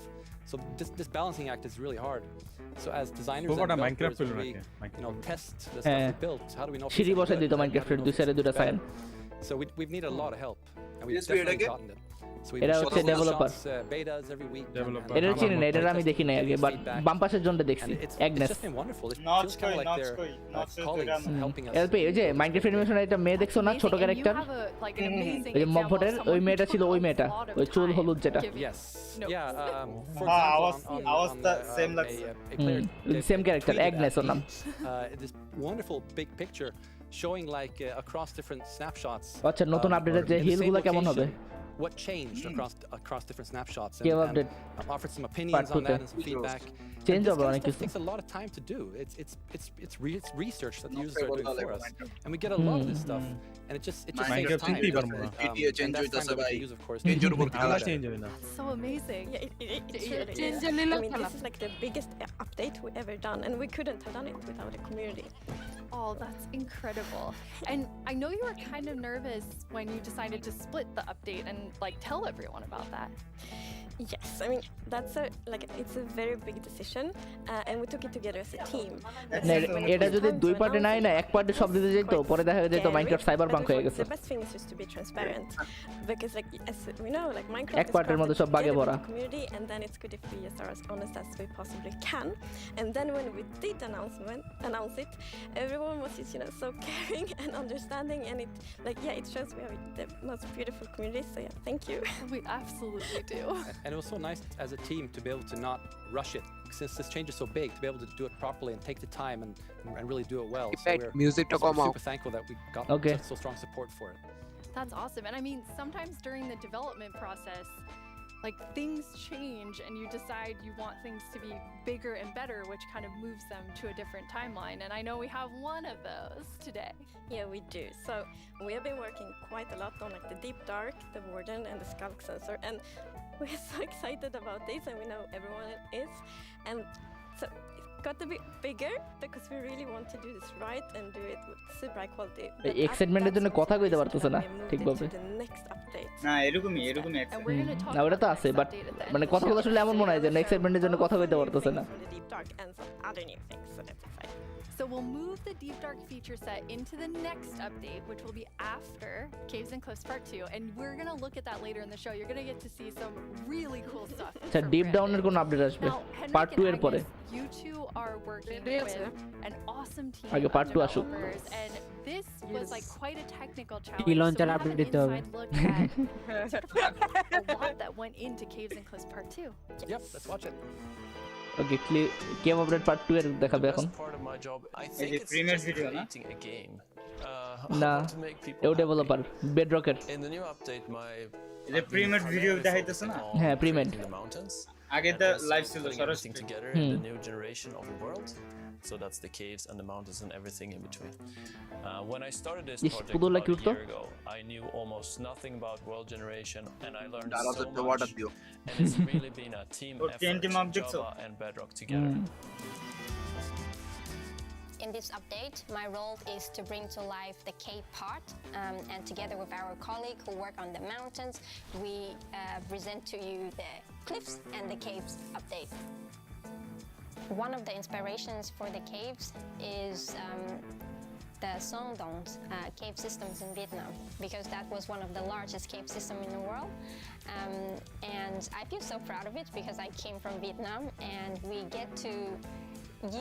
So this balancing act is really hard. So as designers and developers, we test the stuff we built. How do we know? So we've needed a lot of help, and we've definitely gotten it. এটা হচ্ছে developer এটা চিনি না এটা আমি দেখি নাই আগে বাট বাম পাশের জনটা দেখছি অ্যাগনেস এলপি ওই যে মাইনক্রাফট অ্যানিমেশন একটা মেয়ে দেখছো না ছোট ক্যারেক্টার ওই যে মবভটের ওই মেয়েটা ছিল ওই মেয়েটা ওই চুল হলুদ যেটা আওয়াজটা সেম লাগছে সেম ক্যারেক্টার অ্যাগনেস ওর নাম this wonderful big picture showing like across different snapshots আচ্ছা নতুন আপডেটের যে হিলগুলো কেমন হবে what changed across different snapshots and offered some opinions on that and some feedback. Change of it takes a lot of time to do. It's research that the users are doing for us, and we get a lot of this stuff, and it just takes time. And that's time that we can use, of course. So amazing. Yeah, I mean, this is like the biggest update we ever done, and we couldn't have done it without the community. Oh, that's incredible. And I know you were kind of nervous when you decided to split the update and like tell everyone about that. Yes, I mean that's it's a very big decision, and we took it together as a team. এটা যদি দুই পার্টে নাই না এক পার্টে সব দিতে যেত পরে দেখা যেত মাইনক্রাফট সাইবারপাঙ্ক হয়ে গেছে The best thing is just to be transparent, because like as we know, like Minecraft এক পার্টের মধ্যে সব বাগে ভরা community, and then it's good if we just are as honest as we possibly can. And then when we did announce it, everyone was just so caring and understanding, and it it shows we have the most beautiful community. So yeah, thank you. We absolutely do. And it was so nice as a team to be able to not rush it, since this change is so big, to be able to do it properly and take the time and really do it well. So we're super thankful that we got so strong support for it. That's awesome. And I mean, sometimes during the development process, like things change and you decide you want things to be bigger and better, which kind of moves them to a different timeline. And I know we have one of those today. Yeah, we do. So we have been working quite a lot on the Deep Dark, the Warden, and the Skulk Sensor, and we're so excited about this, and we know everyone is. And so it got to be bigger because we really want to do this right and do it with super high quality. এক্সাইটমেন্টের জন্য কথা কইতে পারতেছ না ঠিকভাবে না এরকমই না ওটা তো আছে বাট মানে কথা বলা আসলে এমন মনে হয় যে এক্সাইটমেন্টের জন্য কথা কইতে পারতেছ না So we'll move the Deep Dark feature set into the next update, which will be after Caves and Cliffs Part 2, and we're gonna look at that later in the show. You're gonna get to see some really cool stuff. আচ্ছা deep ডাউনের কোন update আসবে part 2 এর পরে You two are working with an awesome team আগে of part 2 আসুক developers, and this was like quite a technical challenge. কি launcher So we have update an দিতে হবে inside look at a lot that went into Caves and Cliffs Part 2. Yep, let's watch it. Okay cave update part 2 এর দেখাবে এখন এই যে premier video না না এও developer বেডরকের In the new update, my এই যে প্রিমিয়ার ভিডিও দেখাইতেছ না হ্যাঁ প্রিমিয়ার আগে তো লাইভ ছিল soroshti together in the new generation of the world. So that's the caves and the mountains and everything in between. When I started this project about a year ago, I knew almost nothing about world generation, and I learned so much. And it's really been a team effort, Java and Bedrock together. In this update, my role is to bring to life the cave part, and together with our colleague who work on the mountains, we present to you the cliffs and the caves update. One of the inspirations for the caves is the Sondong's cave systems in Vietnam, because that was one of the largest cave systems in the world. And I feel so proud of it because I came from Vietnam, and we get to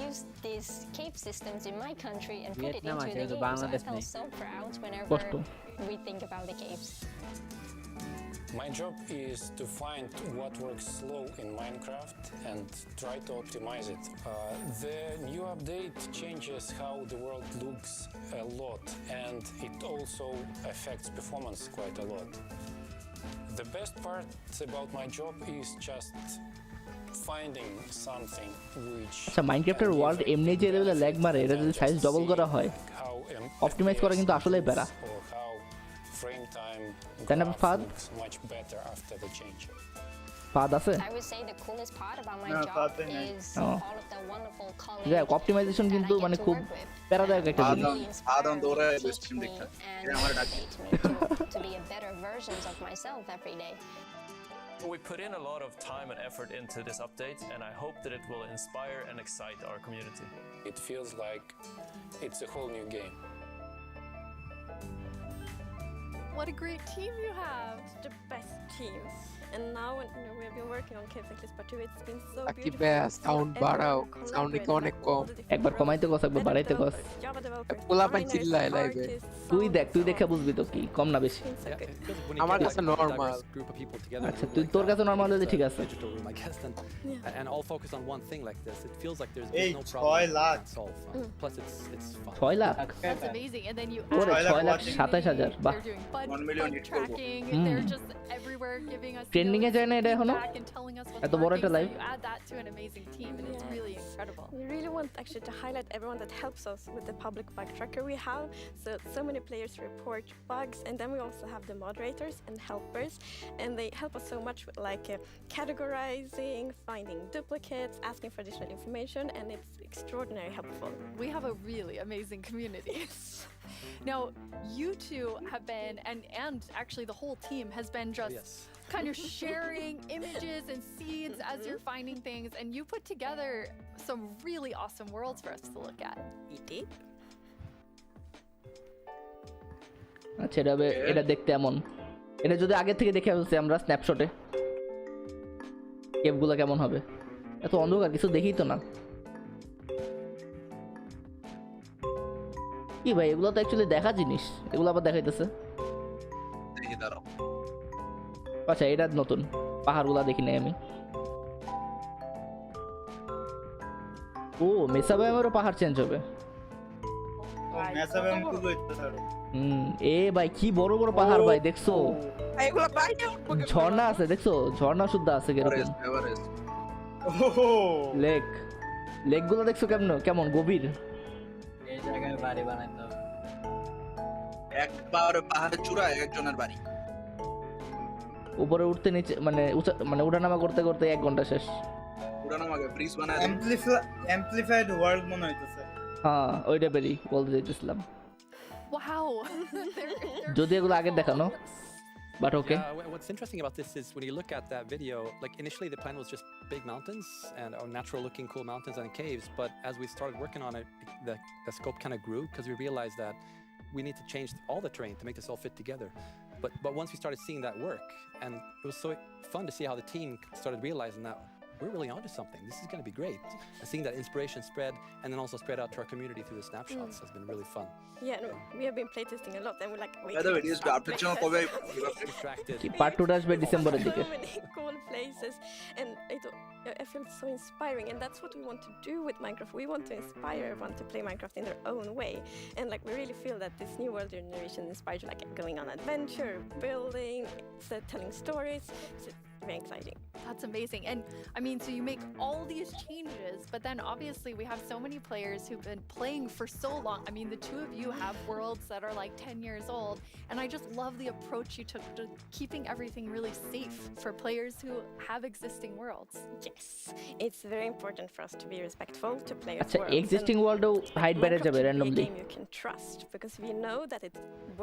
use these cave systems in my country and put it into the game. So I feel so proud whenever we think about the caves. My job is to find what works slow in Minecraft and try to optimize it. The new update changes how the world looks a lot, and it also affects performance quite a lot. The best part about my job is just finding something which আচ্ছা মাইনক্রাফটের world এমনি যে লেভেলে lag মারে এটা যদি size double করা হয় optimise করা কিন্তু আসলেই প্যারা frame time looks much better after the change. ফাদ আছে I would say the coolest part about my job is all of the wonderful colleagues. Yeah, optimization কিন্তু মানে খুব প্যারাদায়ক একটা জিনিস। আদম দৌড়ে স্ট্রিম দেখতে। এটা আমার ডাক। To be a better versions of myself every day. We put in a lot of time and effort into this update, and I hope that it will inspire and excite our community. It feels like it's a whole new game. What a great team you have! The best team. And now we have been working on Caves and Cliffs Part 2. It's been so Aki beautiful. বেশ sound বাড়াও sound অনেক কম একবার কমাইতে কস একবার বাড়াইতে কস পোলা পাই চিল্লায় লাইভে তুই দেখে বুঝবি তো কি কম না বেশি আমার কাছে নরমাল আচ্ছা তুই তোর কাছে নরমাল হলে ঠিক আছে And all focus on one thing like this. It feels like there's no problem 6 lakh to solve. Plus it's fun. 6 lakh That's amazing. And then you 6 lakh 27000 বাহ they're doing bug tracking. They're just everywhere giving us trending এ যায় না এটা এখনো back and telling us what's এত বড় একটা working, so live you add that to an amazing team and it's really incredible. We really want actually to highlight everyone that helps us with the public bug tracker we have. So many players report bugs, and then we also have the moderators and helpers, and they help us so much with like categorizing, finding duplicates, asking for additional information, and it's extraordinarily helpful. We have a really amazing community. Now, you two have been, and actually the whole team has been just kind of sharing images and seeds as you're finding things, and you put together some really awesome worlds for us to look at. You did? আচ্ছা এটা দেখতে এমন এটা যদি আগে থেকে দেখে আসছে আমরা স্ন্যাপশটে কেভগুলো কেমন হবে এত অন্ধকার কিছু দেখি তো না কি ভাই এগুলো তো অ্যাকচুয়ালি দেখা জিনিস এগুলো আবার দেখাইতেছে দেখি দাঁড়াও আচ্ছা এটা নতুন পাহাড়গুলো দেখি নাই আমি ও মেসাবায়ামেরও পাহাড় চেঞ্জ হবে মেসাবায়াম খুব ইচ্ছা ধরো এ ভাই কি বড় বড় পাহাড় ভাই দেখছো এগুলো বাইরে উঠবো ঝর্ণা আছে দেখছো ঝর্ণা শুদ্ধ আছে কিরকম লেক গুলো দেখছো কেমন গভীর এই জায়গায় বাড়ি বানাইতে হবে একবার পাহাড়ের চূড়ায় একজনের বাড়ি উপরে উঠতে নিচে মানে ওঠানামা করতে করতে 1 ঘন্টা শেষ ওঠানামাকে ব্রিজ বানায় অ্যামপ্লিফাইড ওয়ার্ল্ড মনে হইতেছে হ্যাঁ ওইটা বেরি বলতে চাইছিলাম Wow. যদি এগুলো আগে দেখানো but okay. What's interesting about this is when you look at that video, like initially the plan was just big mountains and natural looking cool mountains and caves, but as we started working on it, the scope kind of grew because we realized that we need to change all the terrain to make this all fit together. But once we started seeing that work, and it was so fun to see how the team started realizing that we're really onto something. This is going to be great. And seeing that inspiration spread and then also spread out to our community through the snapshots has been really fun. Yeah, no, we have been playtesting a lot, and we're like, wait. By the way, it is distracted. Part 2 আসবে ডিসেম্বরের দিকে So many cool places, and I feel so inspiring, and that's what we want to do with Minecraft. We want to inspire everyone to play Minecraft in their own way, and like we really feel that this new world generation inspires you, like going on adventure, building, telling stories. So very exciting. That's amazing. And I mean, so you make all these changes, but then obviously we have so many players who've been playing for so long. I mean, the two of you have worlds that are like 10 years old, and I just love the approach you took to keeping everything really safe for players who have existing worlds. Yes, it's very important for us to be respectful to players' আচ্ছা worlds. Existing ওয়ার্ল্ডও hide বেড়ে যাবে randomly. You can trust because if you know that it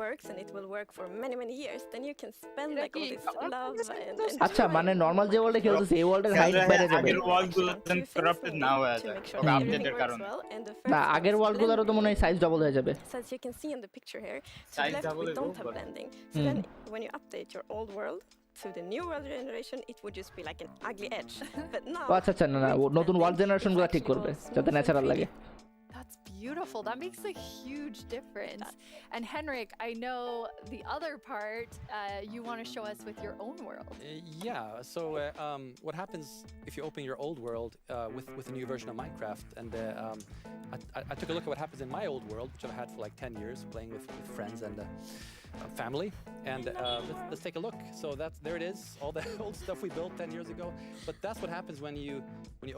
works and it will work for many years, then you can spend like all this love and আচ্ছা মানে normal যে ওয়ার্ল্ডে খেলতেছে এই ওয়ার্ল্ডের height বেড়ে যাবে আগের ওয়ার্ল্ডগুলো করাপ্টেড না হয়ে যায় আপডেটের কারণে না আগের ওয়ার্ল্ডগুলোরও তো মনে হয় সাইজ ডাবল হয়ে যাবে So as you can see in the picture here, to Size the left double we is don't good, have but- blending. So then when you update your old world to the new world generation, it would just be like an ugly edge. But now আচ্ছা না নতুন world জেনারেশনগুলো ঠিক করবে যাতে natural লাগে That's beautiful. That makes a huge difference. And Henrik, I know the other part you want to show us with your own world. Yeah, so what happens if you open your old world with a new version of Minecraft? And I took a look at what happens in my old world, which I've had for like 10 years, playing with friends and family. And let's take a look. So there it is, all the old stuff we built 10 years ago. But that's what happens when you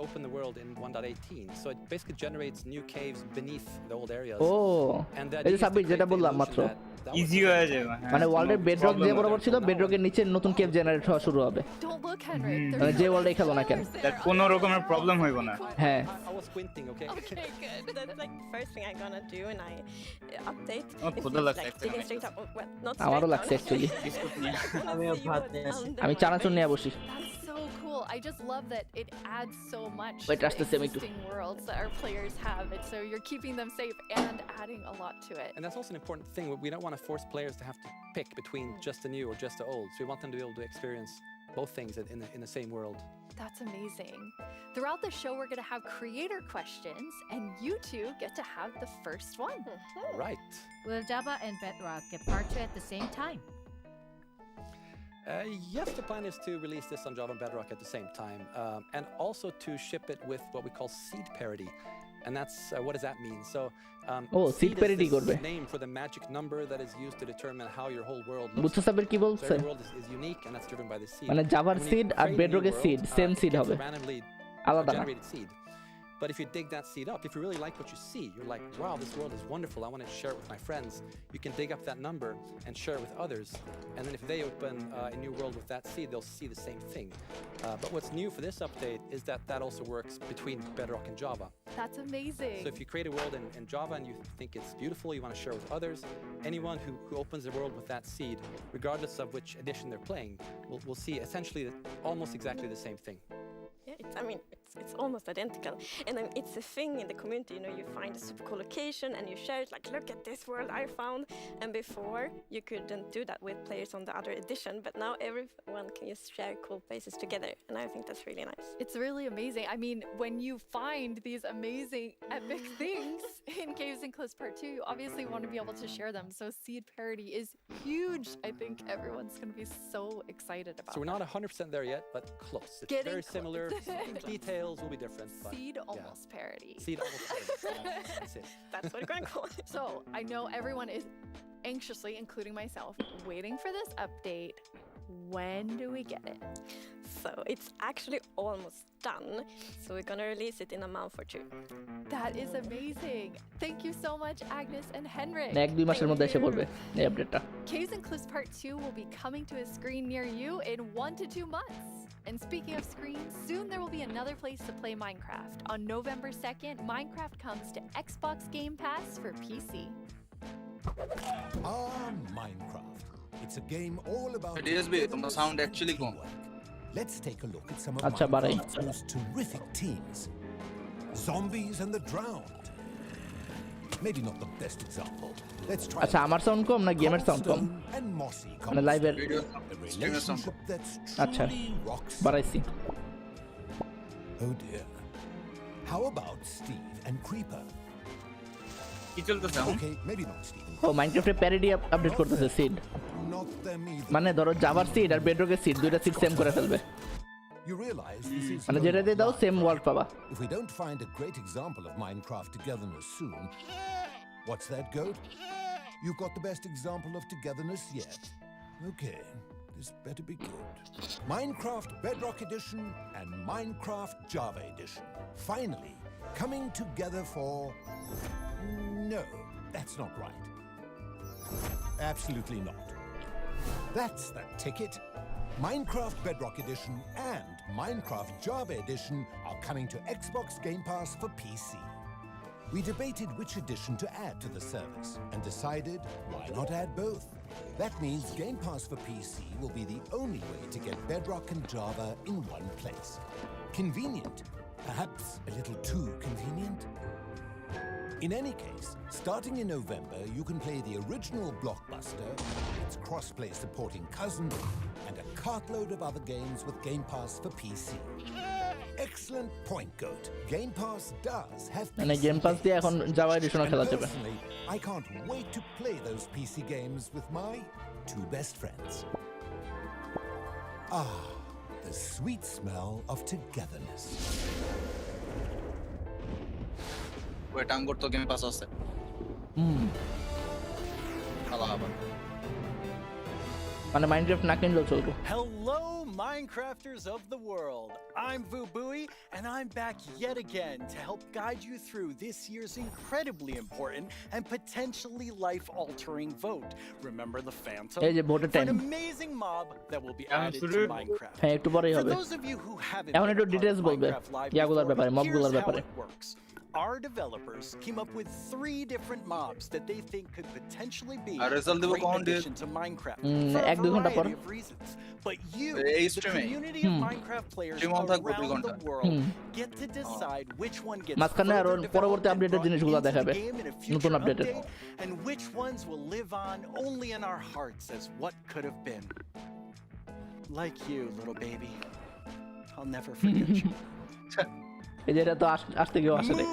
open the world in 1.18. So it basically generates new caves beneath the old areas. Oh, and that এই সাবি যেটা বললাম মাত্র easy হয়ে যাবে মানে ওয়ার্ল্ডের bedrock যে বরাবর ছিল বেডরকের নিচে নতুন কেভ জেনারেট হওয়া শুরু হবে Don't look, Henrik. মানে যে ওয়ার্ল্ডে খেলো না কেন তার কোনো রকমের প্রবলেম হইব না হ্যাঁ I was squinting, okay? Okay, good. That's like the first thing I'm gonna do when I update. Oh, It's খুদা just লাগছে like digging straight up. Well, not আমারও straight লাগছে down. অ্যাকচুয়ালি আমিও ভাত নিয়ে আসি আমি চানাচুর নিয়ে বসি That's so cool. I just love that it adds so much Wait, to that's the the same too. existing worlds that our players have. And so you're keeping them safe and adding a lot to it. And that's also an important thing. We don't want to force players to have to pick between just the new or just the old. So we want them to be able to experience both things in the same world. That's amazing. Throughout the show, we're going to have creator questions, and you two get to have the first one. Right. Will Java and Bedrock get part 2 at the same time? Yes, the plan is to release this on Java and Bedrock at the same time, and also to ship it with what we call seed parity. And that's what does that mean? So seed parity is korbe. this name for the magic number that is used to determine how your whole world বুঝছো looks. সাবের কি So বলছে every world is unique, and that's driven by the seed. মানে জাভার And when you seed আর create a new বেডরকের world, seed same it seed gets হবে randomly আলাদা না generated seed. But if you dig that seed up, if you really like what you see, you're like, wow, this world is wonderful, I want to share it with my friends. You can dig up that number and share it with others. And then if they open a new world with that seed, they'll see the same thing. But what's new for this update is that that also works between Bedrock and Java. That's amazing. So if you create a world in Java and you think it's beautiful, you want to share it with others, anyone who opens a world with that seed, regardless of which edition they're playing, will see essentially almost exactly the same thing. Yeah, it's almost identical, and it's a thing in the community. You know, you find a super cool location and you share it. Like, look at this world I found. And before you couldn't do that with players on the other edition, but now everyone can just share cool places together, and I think that's really nice. It's really amazing. I mean, when you find these amazing, epic things in Caves and Cliffs Part 2, you obviously want to be able to share them. So seed parity is huge. I think everyone's going to be so excited about. So we're not 100% there yet, but close. It's Getting very similar. Details will be different. But Seed almost parity. Seed almost parity. That's it. That's what we're going to call it. So I know everyone is anxiously, including myself, waiting for this update. When do we get it? So it's actually almost done. So we're gonna release it in a month or two. That is amazing. Thank you so much, Agnes and Henrik. এক দুই মাসের মধ্যে এসে পড়বে এই আপডেটটা Caves and Cliffs Part 2 will be coming to a screen near you in 1 to 2 months. And speaking of screens, soon there will be another place to play Minecraft. On November 2nd, Minecraft comes to Xbox Game Pass for PC. Minecraft. It's a game all about DSB, the sound actually gone. Let's take a look at some of Acha, barai. Minecraft's most terrific teams. Zombies and the drowned. Maybe not the best example. Let's try. আচ্ছা আমার sound কম না গেমের sound com Cobblestone and mossy মানে লাইভের a relationship that's আচ্ছা truly rocks. বাড়াইছি Oh dear. How about Steve and Creeper? কি চলতেছে? Okay, maybe not Steve. ও মাইনক্রাফটে প্যারোডি আপডেট করতেছে সিড Not them either. মানে ধরো জাভার সিড আর বেডরকের সিড দুইটা সিড সেম করে ফেলবে You realize this is মানে যেটা দিয়ে দাও সেম ওয়ার্ল্ড পাবা If we don't find a great example of Minecraft togetherness soon, what's that, Goat? You've got the best example of togetherness yet. Okay, this better be good. Minecraft Bedrock Edition and Minecraft Java Edition. Finally, coming together for... No, that's not right. Absolutely not. That's the ticket. Minecraft Bedrock Edition and Minecraft Java Edition are coming to Xbox Game Pass for PC. We debated which edition to add to the service and decided why not add both? That means Game Pass for PC will be the only way to get Bedrock and Java in one place. Convenient, perhaps a little too convenient. In any case, starting in November, you can play the original blockbuster, its cross-play supporting cousin, and a cartload of other games with Game Pass for PC. Excellent point, Goat. Game Pass does have PC মানে game pass দিয়ে এখন Java এডিশনও খেলা যাবে Personally, I can't wait to play those PC games with my two best friends. Ah, the sweet smell of togetherness. Wait আঙ্গুর তো game pass আছে ভালো হবে মানে মাইনক্রাফট না কিনলেও চলবে Hello, Minecrafters of the world. I'm Vubui, and I'm back yet again to help guide you through this year's incredibly important and potentially life-altering vote. Remember the Phantom? এই যে ভোটের For time an amazing mob that will be added to Minecraft. হ্যাঁ একটু পরেই For হবে those of you who haven't এখন been একটু a part details of বলবে Minecraft Live ইয়াগুলার before, ব্যাপারে মবগুলার here's how ব্যাপারে it works. Our developers came up with 3 different mobs that they think could potentially be a great addition to Minecraft for a variety of reasons. But you, the community of Minecraft players around the world, get to decide which one gets মাঝখানে আর পরবর্তী আপডেটের জিনিসগুলো দেখাবে নতুন আপডেটের and which ones will live on only in our hearts as what could have been. Like you, little baby. I'll never forget you. এই যেটা তো আসতে গিয়েও আসে রে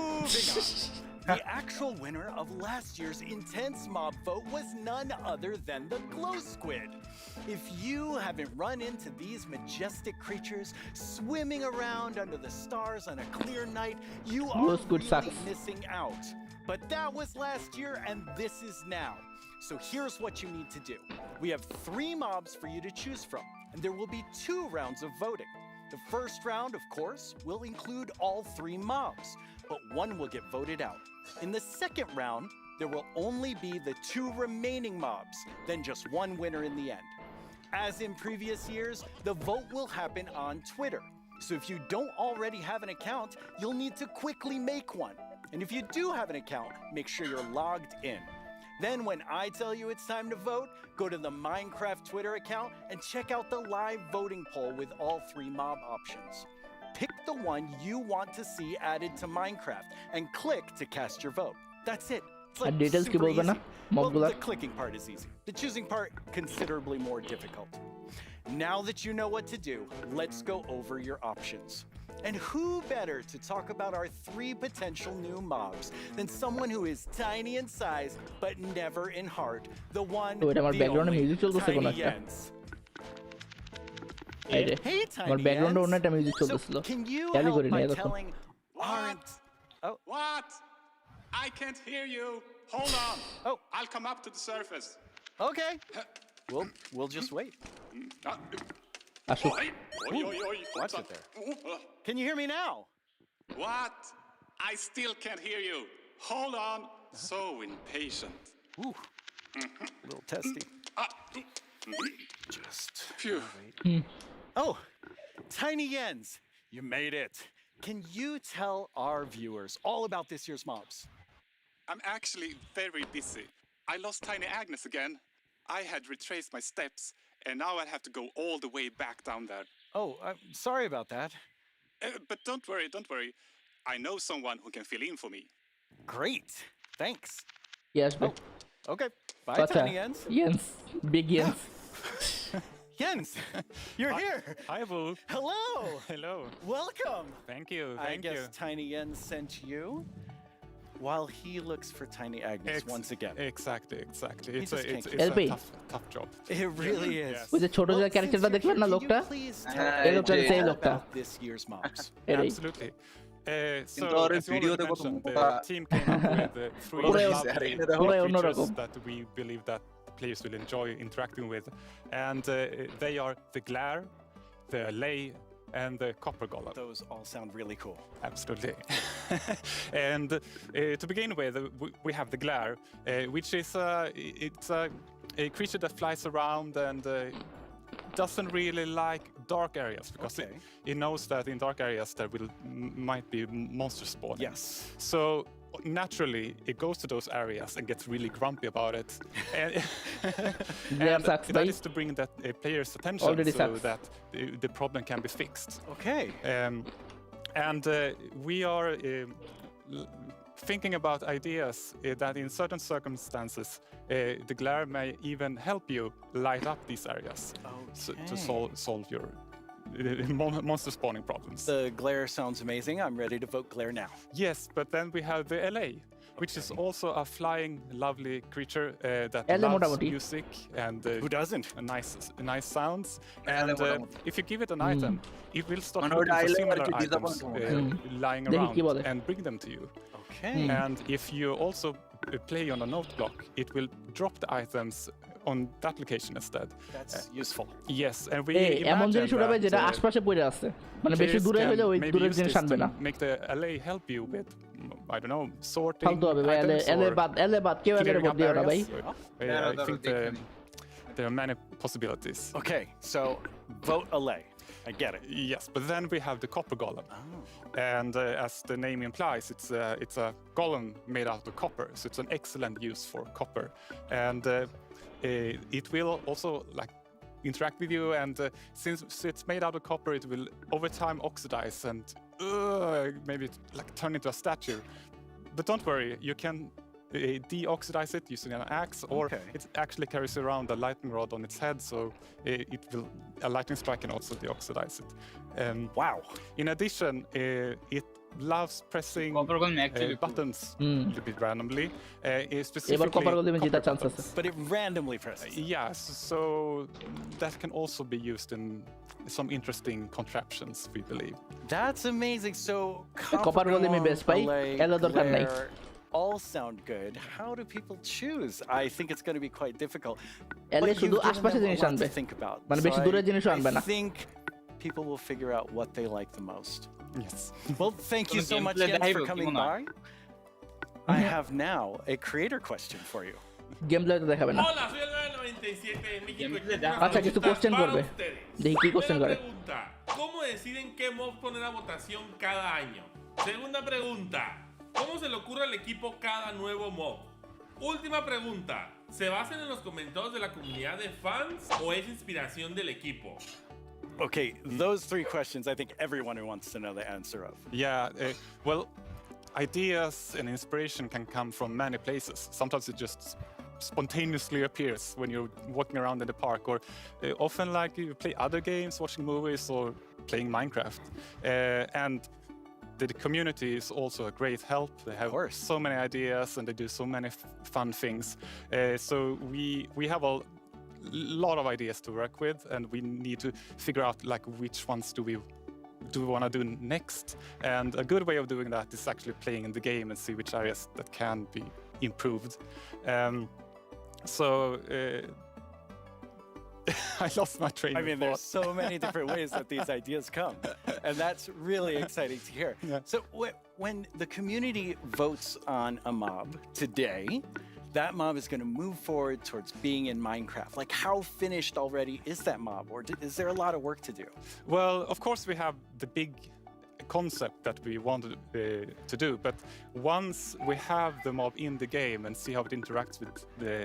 The actual winner of last year's intense mob vote was none other than the glow squid. If you haven't run into these majestic creatures swimming around under the stars on a clear night, you are really missing out. But that was last year and this is now. So here's what you need to do. We have 3 mobs for you to choose from, and there will be 2 rounds of voting. The first round, of course, will include all 3 mobs, but 1 will get voted out. In the second round, there will only be the 2 remaining mobs, then just 1 winner in the end. As in previous years, the vote will happen on Twitter. So if you don't already have an account, you'll need to quickly make one. And if you do have an account, make sure you're logged in. Then when I tell you it's time to vote, go to the Minecraft Twitter account and check out the live voting poll with all 3 mob options. Pick the one you want to see added to Minecraft and click to cast your vote. That's it. It's like super easy. Well, the clicking part is easy. The choosing part, considerably more difficult. Now that you know what to do, let's go over your options. And who better to talk about our 3 potential new mobs than someone who is tiny in size but never in heart, the one, the only, Tiny Jens. Hey, Tiny Jens. So, can you help by telling What? I can't hear you. Hold on. Oh, I'll come up to the surface. Okay. We'll just wait. Watch it there. Can you hear me now? What? I still can't hear you. Hold on. So impatient. Ooh. A little testy. Just phew. Oh, Tiny Jens, you made it. Can you tell our viewers all about this year's mobs? I'm actually very busy. I lost Tiny Agnes again. I had retraced my steps, and now I have to go all the way back down there. Oh, I'm sorry about that. But don't worry. I know someone who can fill in for me. Great. Thanks. Yes, oh, okay. Bye, Tiny Jens. Jens. Big Jens. Jens, you're here. Hi, Boo. Hello. Hello. Welcome. Thank you. I guess Tiny Jens sent you while he looks for Tiny Agnes once again. Exactly. It's a tough job. It really is. ওই যে ছোট যে ক্যারেক্টারটা দেখলেন না লোকটা এই লোকটা সেই লোকটা this year's mobs. Absolutely. So as you already mentioned, the team came up with 3 lovely creatures that we believe that players will enjoy interacting with, and they are the glare, the lay, and the copper golem. Those all sound really cool. Absolutely. And to begin with, we have the glare, which is it's a creature that flies around and doesn't really like dark areas because it knows that in dark areas there might be monsters spawning. Yes. So naturally it goes to those areas and gets really grumpy about it. And that is to bring that player's attention so that the problem can be fixed. Okay. And we are thinking about ideas that in certain circumstances the glare may even help you light up these areas to solve your monster spawning problems. The glare sounds amazing. I'm ready to vote glare now. Yes, but then we have the LA, which is also a flying, lovely creature that loves music and who doesn't? Nice sounds. And if you give it an item, it will start looking for similar items lying around and bring them to you. Okay. And if you also play on a note block, it will drop the items on that location instead. That's useful. Yes, and we এমন জিনিস উড়াবে যেটা আশেপাশে পড়ে আছে মানে বেশি দূরে হলে ওই দূরের জিনিস আনবে না make the LA help you with I don't know sorting ফালতু হবে ভাই এলে বাদ কেউ এলে বাদ দিও না ভাই I think there are many possibilities. Okay, so vote LA. I get it. Yes, but then we have the copper golem. And as the name implies, it's a golem made out of copper, so it's an excellent use for copper. And it will also like interact with you, and since it's made out of copper, it will over time oxidize and maybe like turn into a statue. But don't worry, you can deoxidize it using an axe, or it actually carries around a lightning rod on its head, so a lightning strike can also deoxidize it. Wow. In addition, it loves pressing buttons a little bit randomly. এবার copper golem দিবেন জেতার chance আছে But it randomly presses. Yes, so that can also be used in some interesting contraptions, we believe. That's amazing. So copper golem দিবেন best ভাই এলো দরকার নাই all sound good. How do people choose? I think it's going to be quite difficult. এলে শুধু আশেপাশে জিনিস আনবে মানে বেশি দূরের জিনিসও আনবে না I think people will figure out what they like the most. Yes. Well, thank you so much Jens, for coming by. I have now a creator question for you. Gameplay তো দেখাবে না Hola, soy el 97 de México. আচ্ছা কিছু question করবে দেখি কি question করে ¿Cómo deciden qué mob poner a votación cada año? Segunda pregunta. ¿Cómo se le ocurre al equipo cada nuevo mob? Última pregunta. ¿Se basan en los comentarios de la comunidad de fans o es inspiración del equipo? Okay, those three questions I think everyone wants to know the answer of. Yeah, well, ideas and inspiration can come from many places. Sometimes it just spontaneously appears when you're walking around in the park, or often like you play other games, watching movies, or playing Minecraft. And the community is also a great help. They have so many ideas and they do so many fun things. So we have a lot of ideas to work with, and we need to figure out like which ones do we want to do next. And a good way of doing that is actually playing in the game and see which areas that can be improved. I lost my train of thought. There's so many different ways that these ideas come, and that's really exciting to hear. Yeah. So when the community votes on a mob today, that mob is going to move forward towards being in Minecraft. Like, how finished already is that mob, or is there a lot of work to do? Well, of course we have the big concept that we wanted to do, but once we have the mob in the game and see how it interacts with the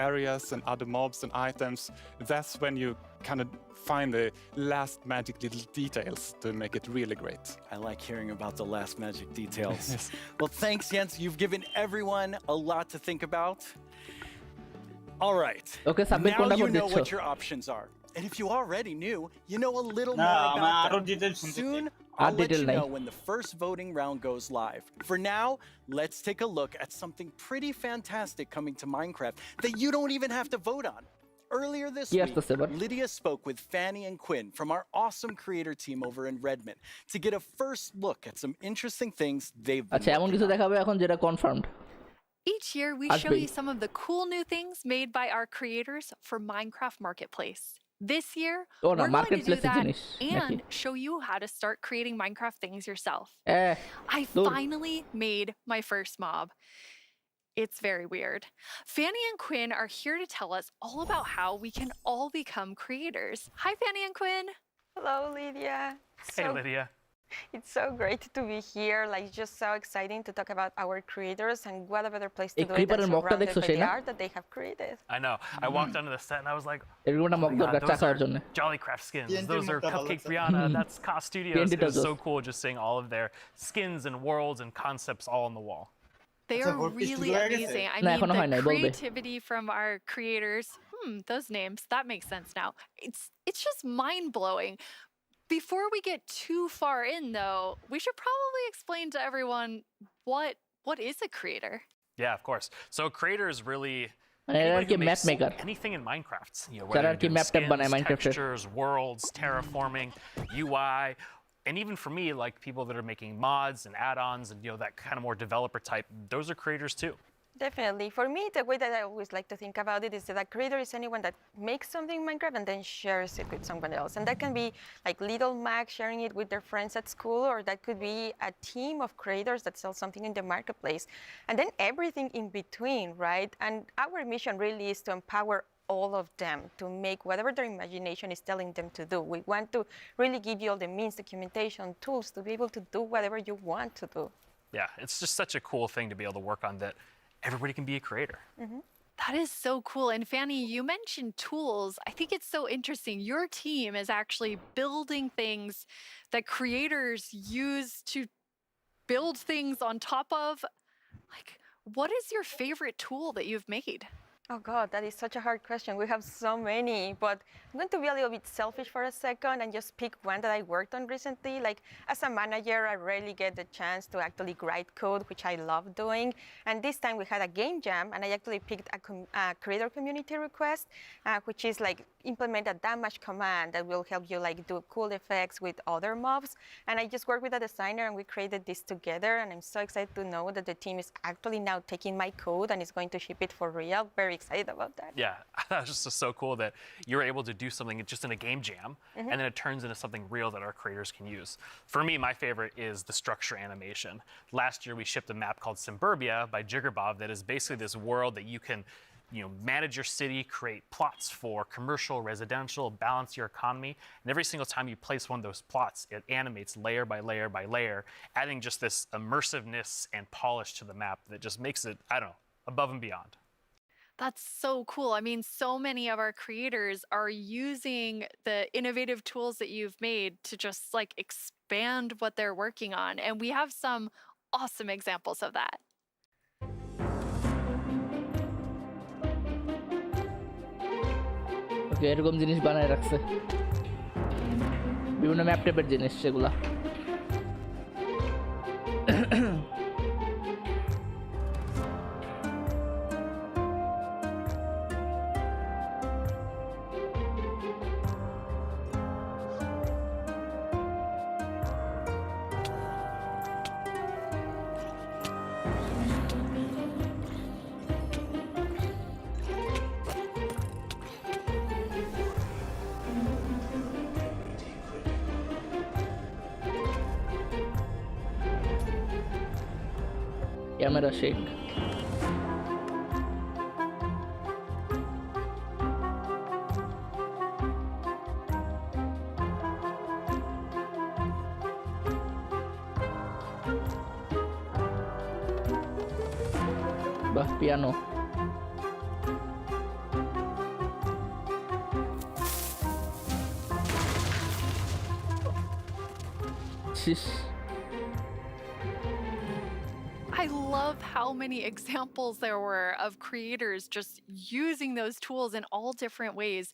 areas and other mobs and items, that's when you kind of find the last magic little details to make it really great. I like hearing about the last magic details. Yes. Well, thanks, Jens. You've given everyone a lot to think about. All right. Okay, now you know what your options are. And if you already knew, you know a little more about them. Soon, I'll let you know when the first voting round goes live. For now, let's take a look at something pretty fantastic coming to Minecraft that you don't even have to vote on. Earlier this week, Lydia spoke with Fanny and Quinn from our awesome creator team over in Redmond to get a first look at some interesting things they've been working on. Each year, we show you some of the cool new things made by our creators for Minecraft Marketplace. This year, we're going to do that and show you how to start creating Minecraft things yourself. I finally made my first mob. It's very weird. Fanny and Quinn are here to tell us all about how we can all become creators. Hi, Fanny and Quinn. Hello, Lydia. Hey, Lydia. It's so great to be here. Like, just so exciting to talk about our creators and what a better place to do it than surrounded by the art that they have created. I know. I walked onto the set and I was like, those are Jollycraft skins. Those are Cupcake Brianna. That's Obs Studio. It was so cool just seeing all of their skins and worlds and concepts all on the wall. They are really amazing. I mean, the creativity from our creators. Those names. That makes sense now. It's just mind-blowing. Before we get too far in, though, we should probably explain to everyone what is a creator. Yeah, of course. So a creator is really anything in Minecraft. You know, whether you're doing skins, textures, worlds, terraforming, UI, and even for me, like people that are making mods and add-ons and that kind of more developer type, those are creators too. Definitely. For me, the way that I always like to think about it is that a creator is anyone that makes something in Minecraft and then shares it with someone else. And that can be like little Mac sharing it with their friends at school, or that could be a team of creators that sell something in the marketplace. And then everything in between, right? And our mission really is to empower all of them to make whatever their imagination is telling them to do. We want to really give you all the means, documentation, tools to be able to do whatever you want to do. Yeah, it's just such a cool thing to be able to work on that everybody can be a creator. That is so cool. And Fanny, you mentioned tools. I think it's so interesting. Your team is actually building things that creators use to build things on top of. Like, what is your favorite tool that you've made? Oh God, that is such a hard question. We have so many, but I'm going to be a little bit selfish for a second and just pick one that I worked on recently. Like as a manager, I rarely get the chance to actually write code, which I love doing. And this time we had a game jam, and I actually picked a creator community request, which is like implement a damage command that will help you like do cool effects with other mobs. And I just worked with a designer, and we created this together. And I'm so excited to know that the team is actually now taking my code and is going to ship it for real. Very excited about that. Yeah, that was just so cool that you're able to do something just in a game jam, and then it turns into something real that our creators can use. For me, my favorite is the structure animation. Last year, we shipped a map called Suburbia by Jiggerbob that is basically this world that you can manage your city, create plots for commercial, residential, balance your economy. And every single time you place one of those plots, it animates layer by layer by layer, adding just this immersiveness and polish to the map that just makes it, I don't know, above and beyond. That's so cool. I mean, so many of our creators are using the innovative tools that you've made to just like expand what they're working on. And we have some awesome examples of that. ওকে এরকম জিনিস বানায় রাখছে বিভিন্ন map টাইপের জিনিস সেগুলা camera shake. Bah, piano. I love how many examples there were of creators just using those tools in all different ways.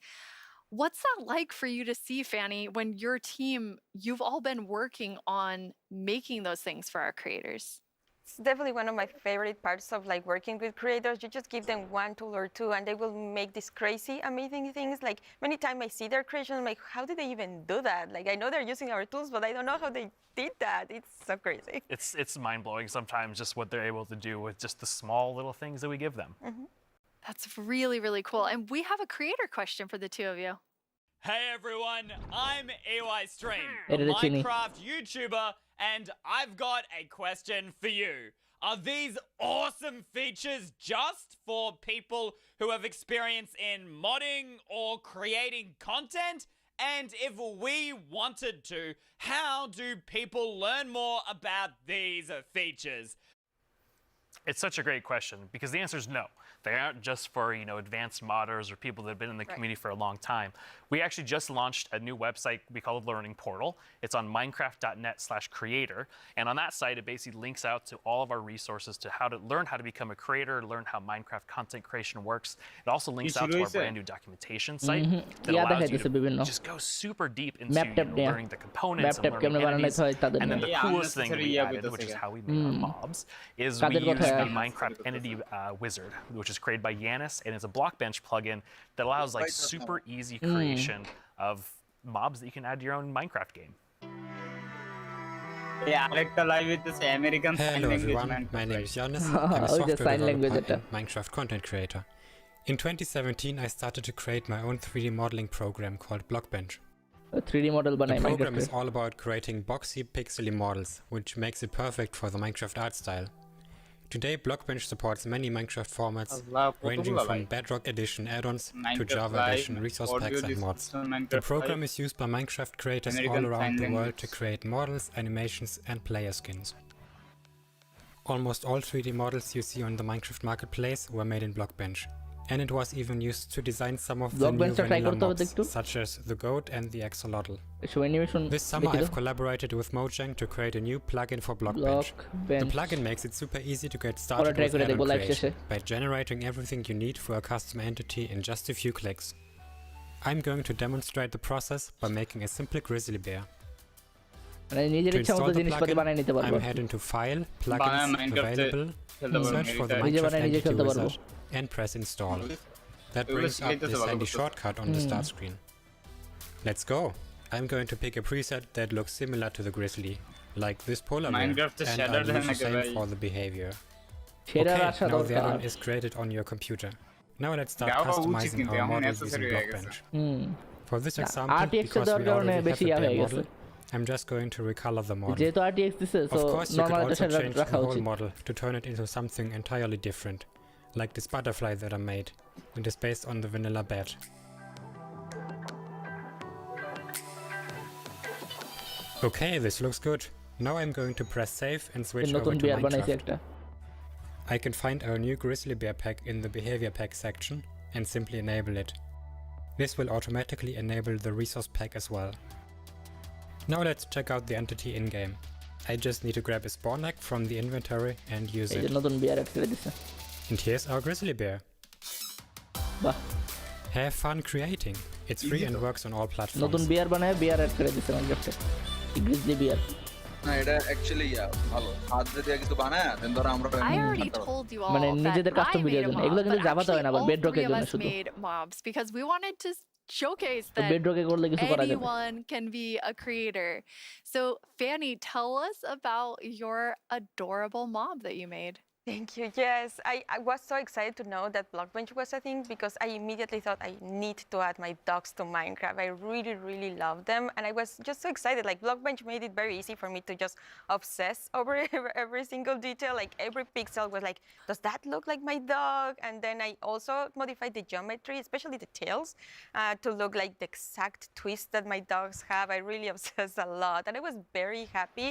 What's that like for you to see, Fanny, when your team, you've all been working on making those things for our creators? It's definitely one of my favorite parts of like working with creators. You just give them one tool or two and they will make these crazy, amazing things. Like many times I see their creation, I'm like, how did they even do that? Like I know they're using our tools, but I don't know how they did that. It's so crazy. It's mind-blowing sometimes just what they're able to do with just the small little things that we give them. That's really, really cool. And we have a creator question for the two of you. Hey everyone, I'm EY Stream, a Editor Chinny. Minecraft YouTuber, and I've got a question for you. Are these awesome features just for people who have experience in modding or creating content? And if we wanted to, how do people learn more about these features? It's such a great question because the answer is no. They aren't just for, advanced modders or people that have been in the community for a long time. We actually just launched a new website we call Learning Portal. It's on minecraft.net/creator. And on that site, it basically links out to all of our resources to how to learn how to become a creator, learn how Minecraft content creation works. It also links out to our brand new documentation site that allows you to just go super deep into learning the components and learning enemies. And then the coolest thing we added, which is how we made our mobs, is we use the Minecraft Entity Wizard, which is created by Yanis, and it's a Blockbench plugin that allows like super easy creation of mobs that you can add to your own Minecraft game. Yeah, live with this American sign language. Hello everyone, my name is Yanis. I'm a software developer and Minecraft content creator. In 2017, I started to create my own 3D modeling program called Blockbench. A 3D model the program is all about creating boxy, pixely models, which makes it perfect for the Minecraft art style. Today, Blockbench supports many Minecraft formats, ranging from Bedrock Edition add-ons to Java Edition resource packs and mods. The program is used by Minecraft creators all around the world to create models, animations, and player skins. Almost all 3D models you see on the Minecraft marketplace were made in Blockbench, and it was even used to design some of the new vanilla mobs, such as the goat and the axolotl. This summer I've collaborated with Mojang to create a new plugin for Blockbench. The plugin makes it super easy to get started with add-on creation by generating everything you need for a custom entity in just a few clicks. I'm going to demonstrate the process by making a simple grizzly bear. To install the plugin, I'm heading to File, Plugins, Available, search for the Minecraft Entity Wizard, and press Install. That brings up this handy shortcut on the start screen. Let's go! I'm going to pick a preset that looks similar to the grizzly, like this polar bear, and I'll use the same for the behavior. Okay, now the add-on is created on your computer. Now let's start customizing our model using Blockbench. For this example, because we already have a bare model, I'm just going to recolor the model. Of course, you could also change the whole model to turn it into something entirely different, like this butterfly that I made. It is based on the vanilla bat. Okay, this looks good. Now I'm going to press save and switch over to Minecraft. I can find our new grizzly bear pack in the behavior pack section and simply enable it. This will automatically enable the resource pack as well. Now let's check out the entity in-game. I just need to grab a spawn egg from the inventory and use it. And here's our grizzly bear. Have fun creating. It's free and works on all platforms. Grizzly bear. না এটা actually ভালো হাত দিয়ে কিছু বানায় দেন ধর আমরা I already told you all মানে নিজেদের কাস্টম ভিডিওর জন্য এগুলো কিন্তু জাভাতে হয় না আবার বেডরকের জন্য শুধু made mobs because we wanted to showcase that বেডরকে করলে কিছু করা যাবে anyone can be a creator. So Fanny, tell us about your adorable mob that you made. Thank you. Yes, I was so excited to know that Blockbench was a thing because I immediately thought I need to add my dogs to Minecraft. I really, really love them. And I was just so excited. Like Blockbench made it very easy for me to just obsess over every single detail. Like every pixel was like, does that look like my dog? And then I also modified the geometry, especially the tails, to look like the exact twist that my dogs have. I really obsessed a lot. And I was very happy,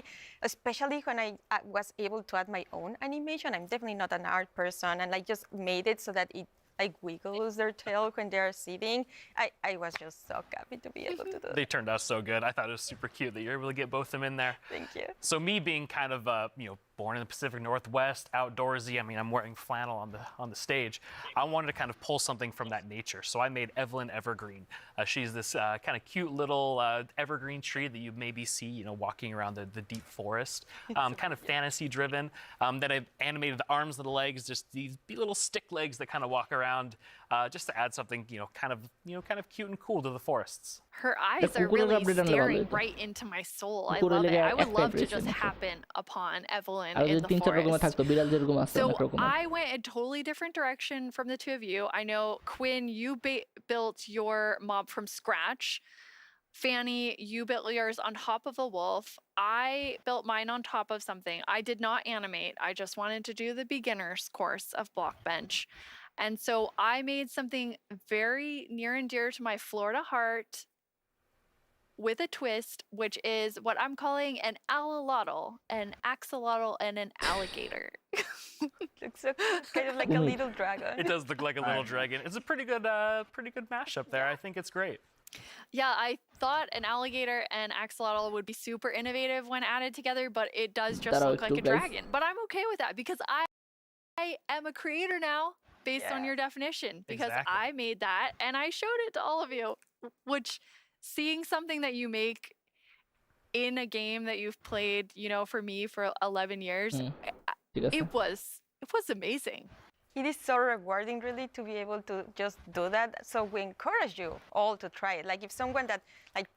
especially when I was able to add my own animation. I'm definitely not an art person, and I just made it so that it like wiggles their tail when they're sitting. I was just so happy to be able to do that. They turned out so good. I thought it was super cute that you're able to get both of them in there. Thank you. So me being kind of born in the Pacific Northwest, outdoorsy. I mean, I'm wearing flannel on the stage. I wanted to kind of pull something from that nature, so I made Evelyn Evergreen. She's this kind of cute little evergreen tree that you maybe see, walking around the deep forest. Kind of fantasy-driven. Then I animated the arms and the legs, just these little stick legs that kind of walk around, just to add something, kind of cute and cool to the forests. Her eyes are really staring right into my soul. I love it. I would love to just happen upon Evelyn in the forest. So I went a totally different direction from the two of you. I know, Quinn, you built your mob from scratch. Fanny, you built yours on top of a wolf. I built mine on top of something. I did not animate. I just wanted to do the beginner's course of Blockbench. And so I made something very near and dear to my Florida heart with a twist, which is what I'm calling an alolotl, an axolotl, and an alligator. Looks kind of like a little dragon. It does look like a little dragon. It's a pretty good mashup there. I think it's great. Yeah, I thought an alligator and axolotl would be super innovative when added together, but it does just look like a dragon. But I'm okay with that because I am a creator now based on your definition because I made that and I showed it to all of you, which seeing something that you make in a game that you've played, for me for 11 years, it was amazing. It is so rewarding, really, to be able to just do that. So we encourage you all to try it. Like if someone that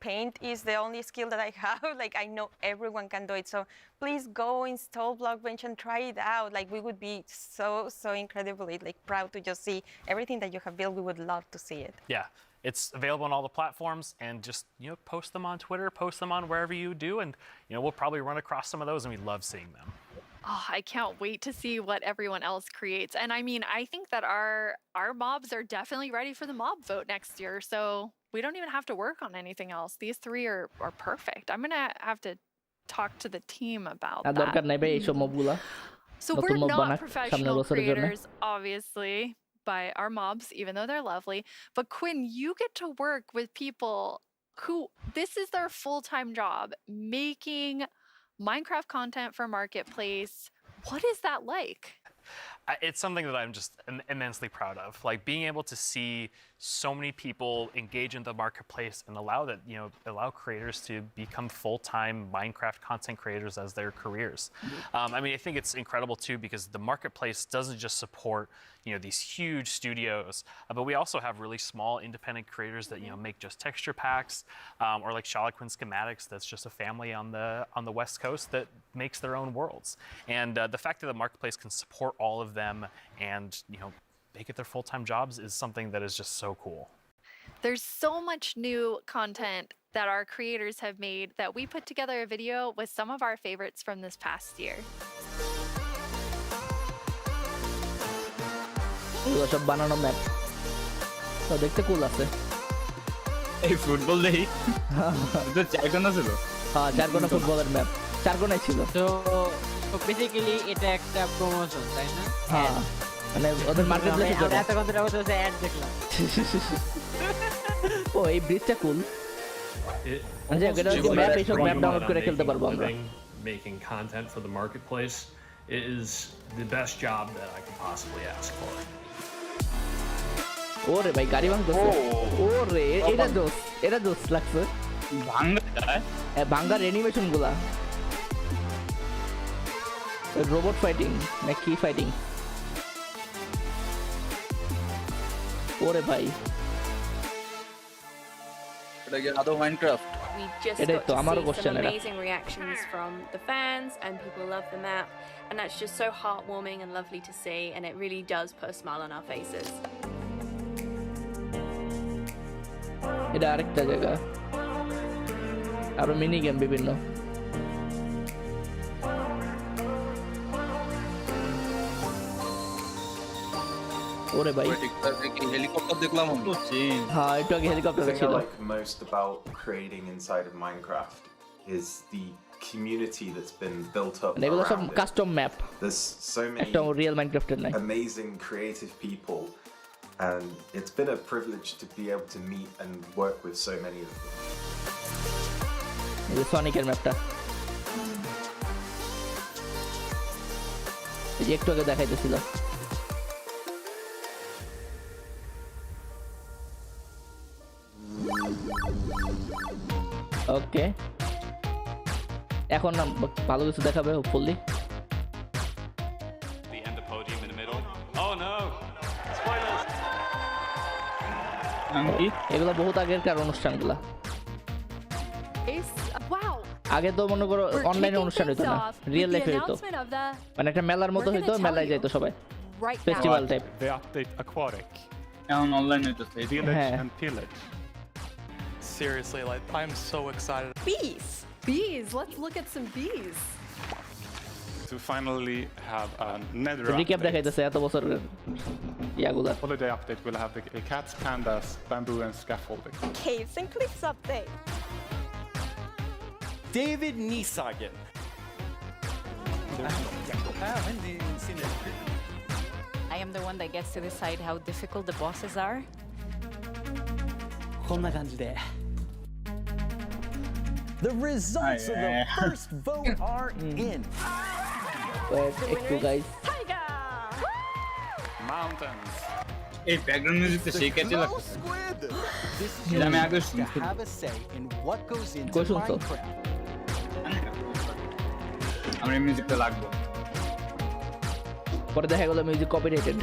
paint is the only skill that I have, I know everyone can do it. So please go install Blockbench and try it out. We would be so incredibly proud to just see everything that you have built. We would love to see it. Yeah. It's available on all the platforms, and just post them on Twitter, post them on wherever you do, and we'll probably run across some of those, and we love seeing them. Oh, I can't wait to see what everyone else creates. And I mean, I think that our mobs are definitely ready for the mob vote next year, so we don't even have to work on anything else. These three are perfect. I'm gonna have to talk to the team about that. So we're not professional creators, obviously, by our mobs, even though they're lovely. But Quinn, you get to work with people who this is their full-time job, making Minecraft content for Marketplace. What is that like? It's something that I'm just immensely proud of. Like being able to see so many people engage in the marketplace and allow creators to become full-time Minecraft content creators as their careers. I mean, I think it's incredible too because the marketplace doesn't just support these huge studios, but we also have really small independent creators that make just texture packs, or like Shalaquin Schematics. That's just a family on the West Coast that makes their own worlds. And the fact that the marketplace can support all of them and make it their full-time jobs is something that is just so cool. There's so much new content that our creators have made that we put together a video with some of our favorites from this past year. এগুলো সব বানানো map তো দেখতে কুল আছে এই football দেখি তো 4 কোণা ছিল হ্যাঁ 4 কোণা ফুটবলের ম্যাপ 4 কোণাই ছিল তো বেসিক্যালি এটা একটা প্রমোশন তাই না হ্যাঁ মানে ওদের মার্কেটপ্লেসে আমরা এত কত টাকা হচ্ছে অ্যাড দেখলাম ও এই ব্রিজটা কুল আচ্ছা এটা কি ম্যাপ এইসব ম্যাপ ডাউনলোড করে খেলতে পারবো আমরা making content for the marketplace is the best job that I could possibly ask for. ওরে ভাই গাড়ি ভাঙতেছে ওরে এটা দোস লাগছে ভাঙার অ্যানিমেশন গুলা রোবট ফাইটিং না কি ফাইটিং ওরে ভাই এটা কি আদৌ মাইনক্রাফট We just এটা got তো to আমারও see কোশ্চেন some এটা amazing reactions from the fans and people love the map and that's just so heartwarming and lovely to see and it really does put a smile on our faces. এটা আরেকটা জায়গা আরো mini game বিভিন্ন ওরে ভাই helicopter দেখলাম হ্যাঁ একটু আগে হেলিকপ্টার ছিল The thing I like most about creating inside of Minecraft is the community that's been built up এগুলো সব around it. Custom map There's so many একটা রিয়েল মাইনক্রাফটের নাই amazing creative people and it's been a privilege to be able to meet and work with so many of them. এই সনিকের ম্যাপটা এই যে একটু আগে দেখাইতেছিল ওকে এখন না ভালো কিছু দেখাবে hopefully The end of podium in the middle. Oh no! Spoilers! এগুলো বহুত আগেরকার অনুষ্ঠানগুলা Wow! আগে তো মনে করো অনলাইনে অনুষ্ঠান হতো না রিয়েল লাইফে হতো মানে একটা মেলার মতো হতো মেলায় যাইতো সবাই festival type The update Aquatic. এখন অনলাইন হইতো Village and Pillage. Seriously, like I'm so excited. Bees! Let's look at some bees. To finally have a nether recap দেখাইতেছে এত বছর ইয়াগুলা holiday update will have the cats, pandas, bamboo and scaffolding. Caves and cliffs update. David Niesagen. I am the one that gets to decide how difficult the bosses are. こんな感じで The results of the first vote are in. একটু guys Mountains. এই background music তো সেই কাছে লাগছে আমি আগে শুনছি Have a say in what goes into কই শুনছো Minecraft. আমরা মিউজিকটা লাগবে পরে দেখা গেল music copyrighted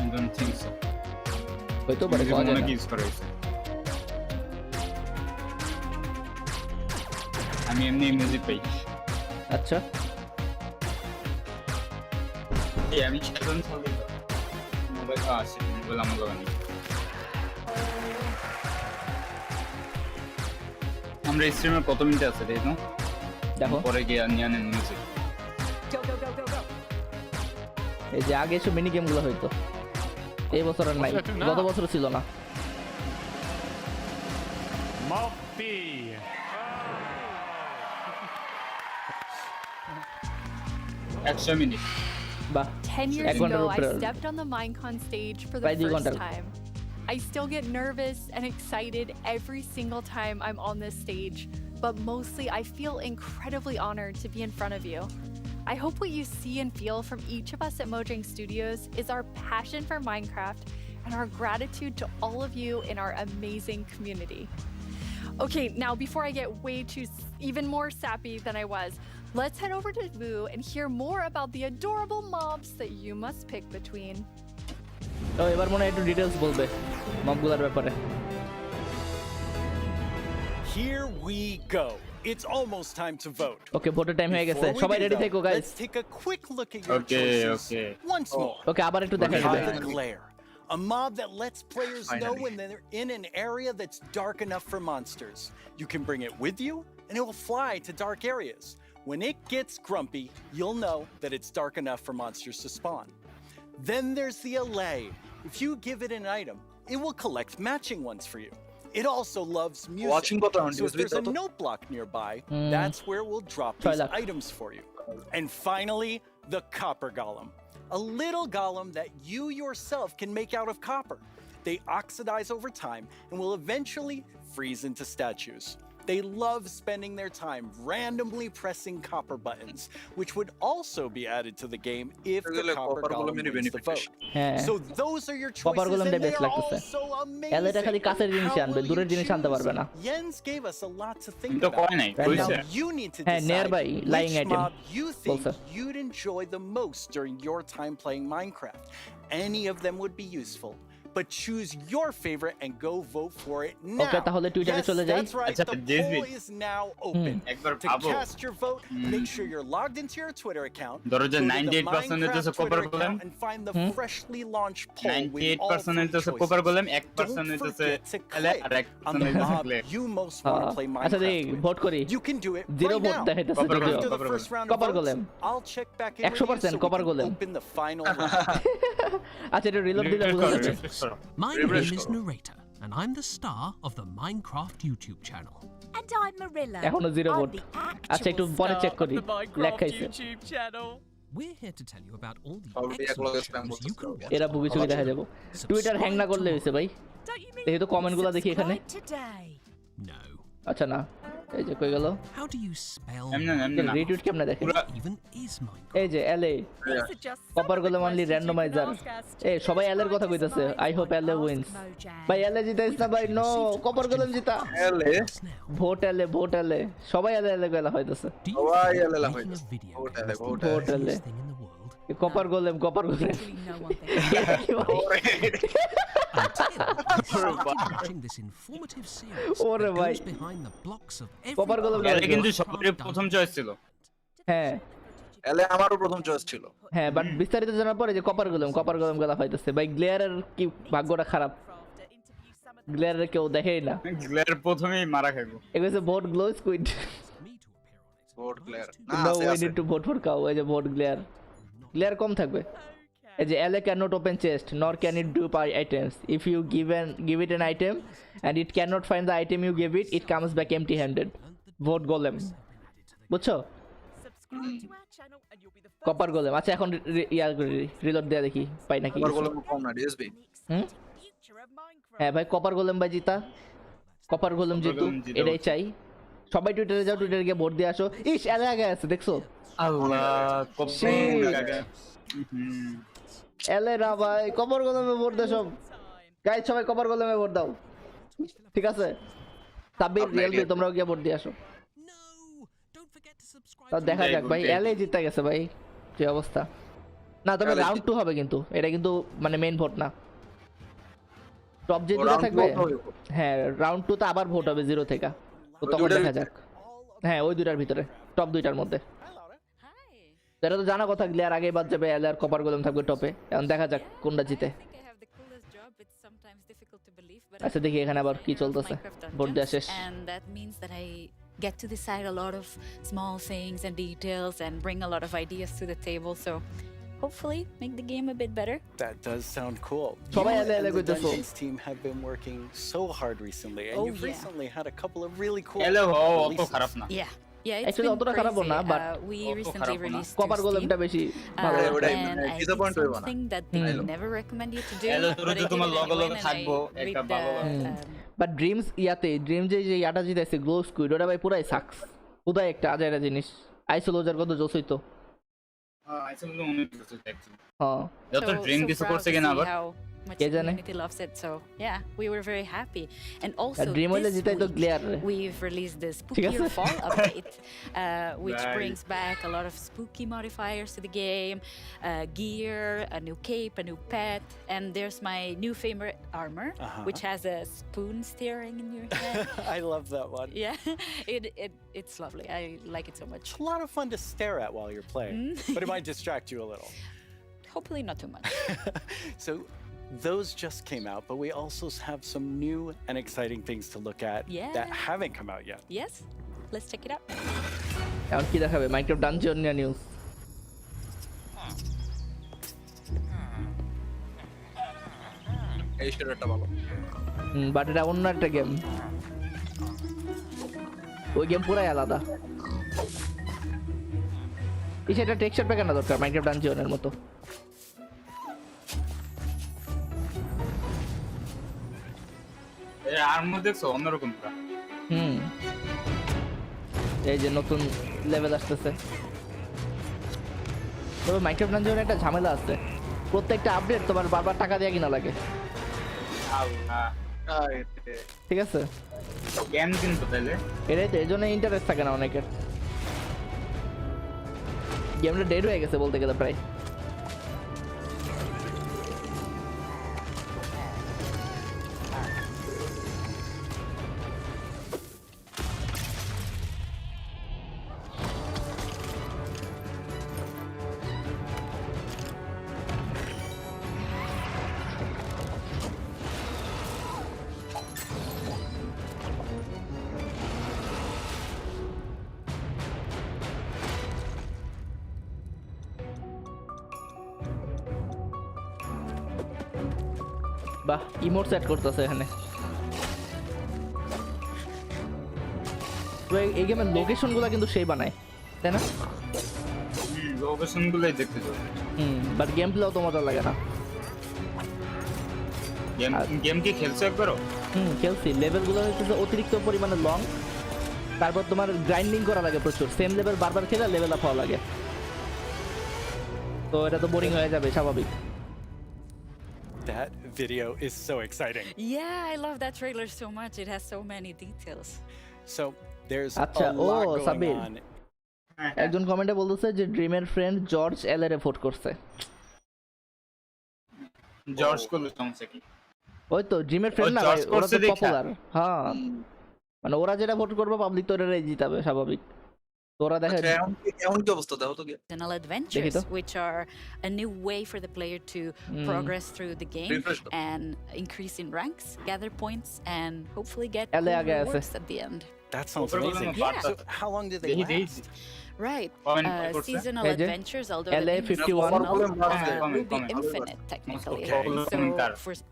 I don't think so. হয়তো পারে কোয়া যায় না ইউজ করা হয়েছে আমি এমনি মিউজিক পাই আচ্ছা এই আমি সাধারণ চলে মোবাইল আছে মোবাইল আমার লাগানি আমরা স্ট্রিমের কত মিনিট আছে দেখো দেখো পরে গিয়ে নিয়ে নেন মিউজিক এই যে আগে এসব মিনি গেমগুলো হইতো এই বছর আর নাই গত বছর ছিল না Moppy. 100 মিনিট বাহ 10 years 1 ঘন্টার ago, I উপরে stepped on the Minecon stage for the প্রায় 2 first ঘন্টার time. I still get nervous and excited every single time I'm on this stage, but mostly I feel incredibly honored to be in front of you. I hope what you see and feel from each of us at Mojang Studios is our passion for Minecraft and our gratitude to all of you in our amazing community. Okay, now before I get way too even more sappy than I was, let's head over to Vu and hear more about the adorable mobs that you must pick between. তো এবার মনে হয় একটু details বলবে মবগুলোর ব্যাপারে Here we go. It's almost time to vote. ওকে ভোটের time হয়ে গেছে সবাই রেডি থেকো guys Let's take a quick look at your choices once more. ওকে আবার একটু দেখাই দিবে The glare. A mob that lets players know when they're in an area that's dark enough for monsters. You can bring it with you, and it will fly to dark areas. When it gets grumpy, you'll know that it's dark enough for monsters to spawn. Then there's the allay. If you give it an item, it will collect matching ones for you. It also loves music. So if there's a note block nearby, that's where it will drop these items for you. And finally, the copper golem. A little golem that you yourself can make out of copper. They oxidize over time and will eventually freeze into statues. They love spending their time randomly pressing copper buttons, which would also be added to the game if the copper golem wins the vote. So those are your choices, and they are all so amazing. Jens gave us a lot to think about. And now you need to decide which mob you think you'd enjoy the most during your time playing Minecraft. Any of them would be useful. But choose your favorite and go vote for it now. Okay, তাহলে টুইটারে চলে যাই That's right. The poll is now open. To cast your vote, make sure you're logged into your Twitter account. ধরো যে 98% হচ্ছে copper golem and find the freshly launched poll with all 98% হচ্ছে copper golem 1% হচ্ছে এলে আর 1% হচ্ছে গ্লে you most want to play আচ্ছা দেই Minecraft. Vote করি You can do it zero right vote now. দেখাইতেছে After the first round of copper votes, golem I'll check back in with you 100% so we copper can golem open the final round. আচ্ছা এটা reload দিলে বুঝা যাবে My name is Narrator, and I'm the star of the Minecraft YouTube channel. And I'm Marilla. এখনো zero vote আচ্ছা একটু পরে check করি লেখাইছে We're here to tell you about all the excellent shows you can watch. এরা বুবি ছবি দেখা যাবো Twitter hang না করলে হইছে ভাই দেখি তো কমেন্টগুলো দেখি এখানে No. আচ্ছা না এই যে কই গেল How do you spell retweet কেমনে দেখে even is Minecraft? এই যে এলএ কপার গোলেম অনলি র্যান্ডমাইজার এই সবাই এলএর কথা কইতাছে আই হোপ এলএ উইন্স ভাই এলএ জিতাইছ না ভাই নো কপার গোলেম জিতা এলএ ভোট এলএ সবাই এলএ গলা হইতাছে সবাই এলএ হইতাছে vote LA copper golem Watching this informative series ওরে that ভাই goes behind the blocks of copper golem LA কিন্তু সবার প্রথম চয়েস ছিল হ্যাঁ এলএ আমারও প্রথম চয়েস ছিল হ্যাঁ বাট বিস্তারিত জানার পরে যে কপার গোলেম গলা হইতাছে ভাই গ্লেয়ারের কি ভাগ্যটা খারাপ গ্লেয়ারের কেউ দেখেই না গ্লেয়ার প্রথমেই মারা খাইবো এগুলো vote glow squid vote glare No, we need to vote for cow. এই যে vote glare কম থাকবে এই যে LA cannot open chest nor can it do items if you give it an item and it cannot find the item you give it comes back empty handed vote golem বুঝছো copper golem আচ্ছা এখন reload দেয়া দেখি পাই নাকি copper golem কম না DSB হ্যাঁ ভাই copper golem ভাই জিতা কপার গোলেম জিতু এটাই চাই সবাই টুইটারে যাও টুইটারে গিয়ে ভোট দিয়ে আসো ইস এলে আগে আছে দেখছো আল্লাহ এলে না ভাই কপার গোলেমে ভোট দাও সব গাইস সবাই কপার গোলেমে ভোট দাও ঠিক আছে সাব্বির রিয়েলমি তোমরাও গিয়ে ভোট দিয়ে আসো তো দেখা যাক ভাই এলে জিতে গেছে ভাই কি অবস্থা না তবে রাউন্ড 2 হবে কিন্তু এটা কিন্তু মানে মেইন ভোট না টপ যে দুটো থাকবে হ্যাঁ রাউন্ড 2 তে আবার ভোট হবে 0 থেকে তো তখন দেখা যাক হ্যাঁ ওই দুটার ভিতরে টপ দুইটার মধ্যে এটা তো জানা কথা গ্লেয়ার আগেই বাদ যাবে এলআর কপার গোলেম থাকবে টপে এখন দেখা যাক কোনটা জিতে আচ্ছা দেখি এখানে আবার কি চলতেছে ভোট দেওয়া শেষ and that means that I get to decide a lot of small things and details and bring a lot of ideas to the table so hopefully make the game a bit better. That does sound cool. You and the Dungeons team have been working so hard recently and you've recently had a couple of really cool Yeah. Yeah, it's Actually, been অতটা খারাপও crazy. না, but We recently released copper to গোলেমটা Steam, বেশি ভালো। and I did something that they never recommend you to do, but I did it anyway, and I reaped the but dreams dreams যে ইয়াটা জিতেছে glow squid ওটা ভাই পুরাই sucks খুদাই একটা আজাইরা জিনিস আইসোলোজার কত জোস হইতো আইসোলোজার অনেক জোস হইতো অ্যাকচুয়ালি হ্যাঁ যত ড্রিম কিছু করছে কিনা আবার much the community loves it, so yeah, we were very happy. And also dream হইলে জিতাই তো glare we've released the Spookier Fall update, which brings back a lot of spooky modifiers to the game, gear, a new cape, a new pet, and there's my new favorite armor, which has a spoon steering in your head. I love that one. Yeah, it's lovely. I like it so much. It's a lot of fun to stare at while you're playing, but it might distract you a little. Hopefully not too much. So those just came out, but we also have some new and exciting things to look at that haven't come out yet. Yes, let's check it out. এখন কি দেখাবে Minecraft dungeon news এই সেটাটা ভালো but এটা অন্য একটা game ওই game পুরাই আলাদা এই সেটা টেক্সচার প্যাক আনা দরকার মাইনক্রাফট ডানজিয়নের মতো আর্মর দেখছো অন্যরকম পুরা এই যে নতুন লেভেল আসতেছে তবে মাইনক্রাফট ডানজিয়নে একটা ঝামেলা আছে প্রত্যেকটা আপডেট তোমার বারবার টাকা দিয়ে কিনা লাগে ঠিক আছে গেম কিন্তু তাইলে এটাই তো এই জন্য ইন্টারেস্ট থাকে না অনেকের গেমটা ডেড হয়ে গেছে বলতে গেলে প্রায় বাহ ইমোট সেট করতেছে এখানে তো এই গেমের লোকেশনগুলো কিন্তু সেই বানায় তাই না লোকেশনগুলোই দেখতে যাও বাট গেম প্লেও তো মজা লাগে না গেম কি খেলছো একবারও খেলছি লেভেলগুলো হচ্ছে অতিরিক্ত পরিমাণে লং তারপর তোমার গ্রাইন্ডিং করা লাগে প্রচুর সেম লেভেল বারবার খেলে লেভেল আপ হওয়া লাগে তো এটা তো বোরিং হয়ে যাবে স্বাভাবিক That video is so exciting. Yeah, I love that trailer so much. It has so many details. So there's আচ্ছা a lot going Sabir on. একজন কমেন্টে বলতেছে যে ড্রিমের ফ্রেন্ড জর্জ এলরে ভোট করছে জর্জ করলো সমস্যা কি ওই তো ড্রিমের ফ্রেন্ড না ওরা তো পপুলার হ্যাঁ মানে ওরা যেটা ভোট করবে পাবলিক তো এরাই জিতাবে স্বাভাবিক তোরা দেখা এমন কি অবস্থা দেখো তো Seasonal adventures, which are a new way for the player to progress through the game and increase in ranks, gather points, and hopefully get rewards at the end. That sounds amazing. Yeah. So how long did they last? Right. Seasonal adventures, although LA 51 will be infinite technically. So,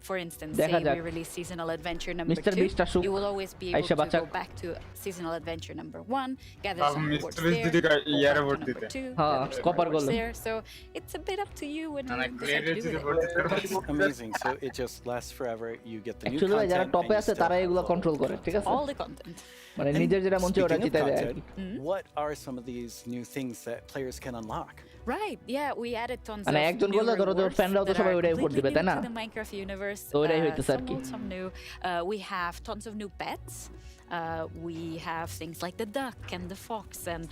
for instance, say we release seasonal adventure number 2, you will always be able to go back to seasonal adventure number 1, gather some rewards there, number 2, rewards there. So it's a bit up to you when you decide to do it. Amazing. So it just lasts forever. You get the new Actually, content. যারা টপে আছে তারা এগুলো control করে ঠিক আছে All the content. মানে নিজের যেটা মন চায় ওটা জিতে যায় What are some of these new things that players can unlock? Right, yeah, we added tons মানে of একজন new বললে ধরো rewards ফ্যানরাও তো that সবাই are ওটাই ভোট দিবে completely তাই না new to the Minecraft universe. তো ওটাই হইতেছে আর কি Some new. We have tons of new pets. We have things like the duck and the fox, and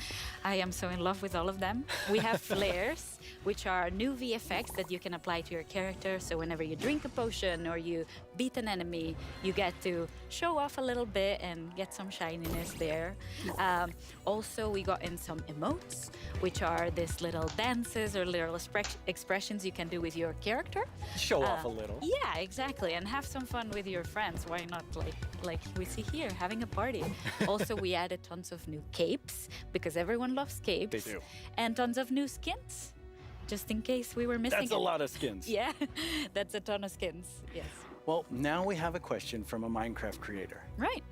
I am so in love with all of them. We have flares, which are new VFX that you can apply to your character. So whenever you drink a potion or you beat an enemy, you get to show off a little bit and get some shininess there. Also, we got in some emotes, which are these little dances or little expressions you can do with your character. Show off a little. Yeah, exactly, and have some fun with your friends. Why not, like we see here, having a party. Also, we added tons of new capes because everyone loves capes. They do. And tons of new skins, just in case we were missing. That's a lot of skins. Yeah, that's a ton of skins. Yes. Well, now we have a question from a Minecraft creator. Right.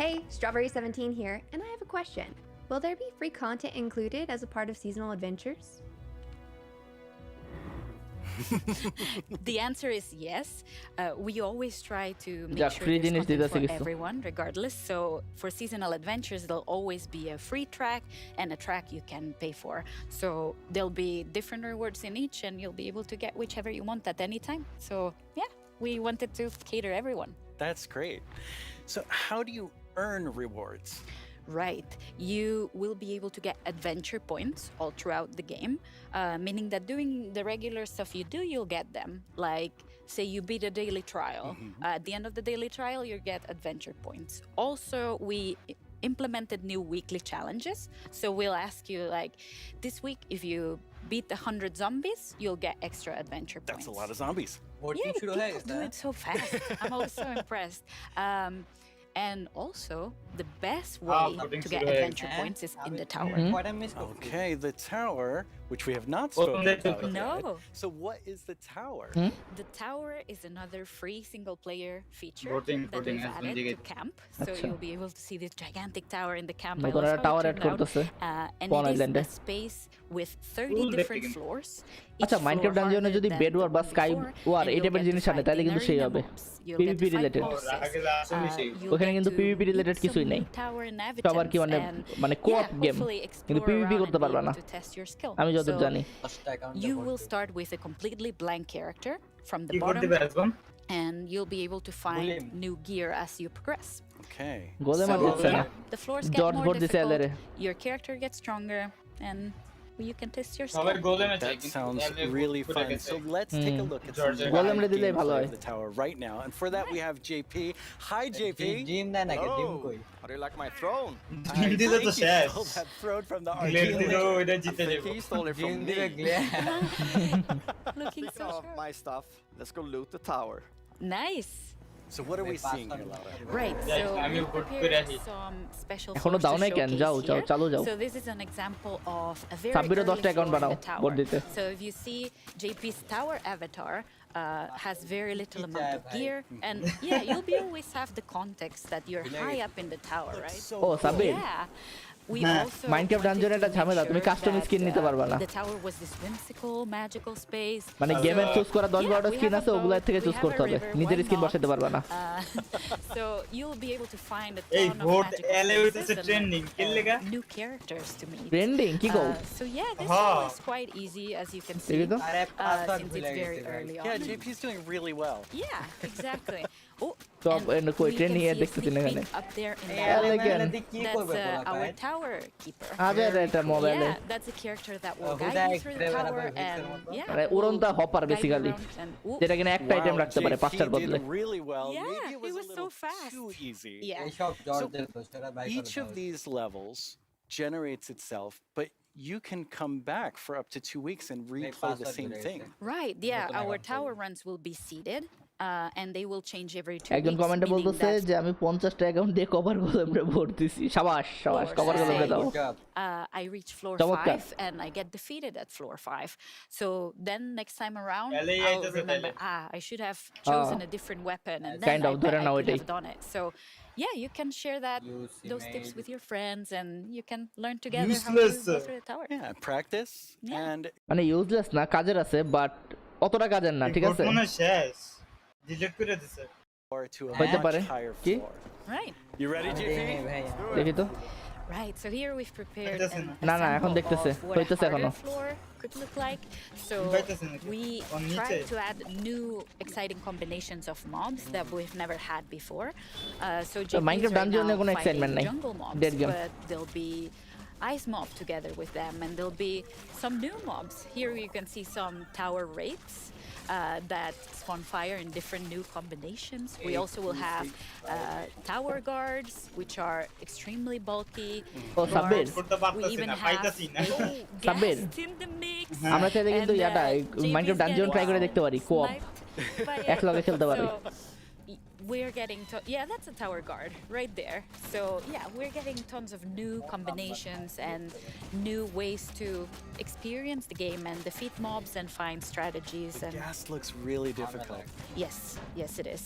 Hey, Strawberry17 here, and I have a question. Will there be free content included as a part of seasonal adventures? The answer is yes. We always try to make Yeah, sure free there's জিনিস content দিতেছে for কিছু। everyone, regardless. So for seasonal adventures, there'll always be a free track and a track you can pay for. So there'll be different rewards in each, and you'll be able to get whichever you want at any time. So yeah, we wanted to cater everyone. That's great. So how do you earn rewards? Right. You will be able to get adventure points all throughout the game, meaning that doing the regular stuff you do, you'll get them. Like, say you beat a daily trial. At the end of the daily trial, you get adventure points. Also, we implemented new weekly challenges. So we'll ask you, like, this week, if you beat 100 zombies, you'll get extra adventure points. That's a lot of zombies. Yeah, people do it so fast. I'm always so impressed. And also, the best way to get adventure points is in the tower. Okay, the tower, which we have not spoken about No. yet. So what is the tower? The tower is another free single-player feature Voting that we've has added been to camp. So Achha. you'll be able to see this gigantic tower in the camp. I নতুন love একটা how tower it add turned out. করতেছে And Pawn it is Island-এ। a space with 30 Cool different দেখতে floors. আচ্ছা Each Minecraft floor ডানজনে harder যদি than bed war the বা one sky before, war and এই you'll টাইপের get to জিনিস আনে fight তাহলে in কিন্তু সেই arena হবে mobs. You'll get PVP to fight related bosses. You'll ওখানে get কিন্তু to পিভিপি রিলেটেড meet কিছুই some নেই new tower সবার কি মানে inhabitants মানে and, cope yeah, game hopefully কিন্তু explore পিভিপি around করতে and be পারবে able না to test your skill. আমি যতদূর So জানি you will start with a completely blank character from the কি করতে bottom, পারবেন and you'll be able to find new gear as you progress. Okay. গোলে মার So, দিচ্ছে না yeah, the floors get George more vote দিছে difficult, এলারে your character gets stronger, and you can test your সবাই skill. গোলে match That sounds really fun. So let's take a look at some George, live golem রে দিলেই ভালো gameplay হয় of the tower right now. And for that we have JP. Hi JP. How do you like my throne? Gym দিলে তো He শেষ stole that throne from the Glade দিলো arcade. ওইটা I জিতে think যাবো he stole it from me. Looking so Speaking of sharp. my stuff, let's go loot the tower. Nice. So what are we seeing here, Laura? Right, Yeah, so I'm we your good prepared friend. some special এখনো floors দাও to নাই কেন যাও showcase যাও here. চালু যাও So this is an example of a very সাব্বিরও early 10টা account floor in বানাও the tower. ভোট দিতে So if you see JP's tower avatar has very little amount of gear, and yeah, you'll be always have the context that you're high up in the tower, right? ও Sabbir Yeah. We also Minecraft ডানজনে wanted একটা to ঝামেলা make তুমি sure custom that, skin নিতে পারবা না the tower was this whimsical, magical space. মানে So, গেমের চুজ করা 10 yeah, 12টা we skin have a আছে ওগুলা boat, থেকে we চুজ have করতে a হবে river, নিজের why স্কিন not? বসাতে পারবা না So you'll be able to find a এই ton of ভোট magical এলে spaces হইতেছে and, ট্রেন্ডিং কি লেগা new characters to meet. Trending কি কও So yeah, this Huh. one is quite easy as you can see, দেখি তো since it's very early on. Yeah, JP's doing really well. Yeah, exactly. Oh, সব and কই we trending can A see a দেখতেছি sneak না এখানে peek up there in Elegant. that's our tower keeper. হাজার এটা মোবাইলে Yeah, that's a character that will guide you through the tower and yeah, মানে উড়ন্ত hopper guide you basically around and ooh, যেটা কিনা একটা আইটেম রাখতে পারে JP পাঁচটার বদলে did really well. Yeah, Maybe it was, it was a so little fast. too easy. Yeah. So each of these levels generates itself, but you can come back for up to 2 weeks and replay the same thing. Right, yeah, our tower runs will be seeded. And they will change every 2 একজন weeks, কমেন্টে meaning বলতেছে that যে আমি 50টা account দিয়ে cover গোলেমরে vote দিছি শাবাশ শাবাশ cover গোলেমরে দাও I reach floor চমৎকার। 5 and I get defeated at floor 5. So then next time around, LA I'll doesn't remember, tell I should have chosen a different weapon and then Kind I of, bet ধরে I now could এটাই। have done it. So yeah, you can share those tips with your friends and you can learn together how to Useless. go through the tower. Yeah, practice Yeah. and মানে useless না কাজের আছে but অতটা কাজের না ঠিক আছে vote মনে হয় শেষ ডিলিট করে দিছে or to a হইতে much পারে higher কি floor. Right. You ready, JP? দেখি তো Right, so here we've prepared an না না এখন example দেখতেছে of what a হইতেছে harder এখনো floor could look like. So we tried to add new exciting combinations of mobs that we've never had before. So JP Minecraft is right Dungeon A now কোনো fighting excitement নাই jungle mobs, dead game but there'll be ice mob together with them, and there'll be some new mobs. Here you can see some tower wraiths that spawn fire in different new combinations. We also will have tower guards, which are extremely bulky. O Sabbir We even have Sabbir guests in the mix. আমরা চাইলে কিন্তু and, ইয়াটা JP Minecraft is dungeon try করে getting দেখতে পারি cope sniped by it. একলগে খেলতে পারি So, we're getting yeah, that's a tower guard right there. So yeah, we're getting tons of new combinations and new ways to experience the game and defeat mobs and find strategies. The And gas looks really difficult. yes, it is.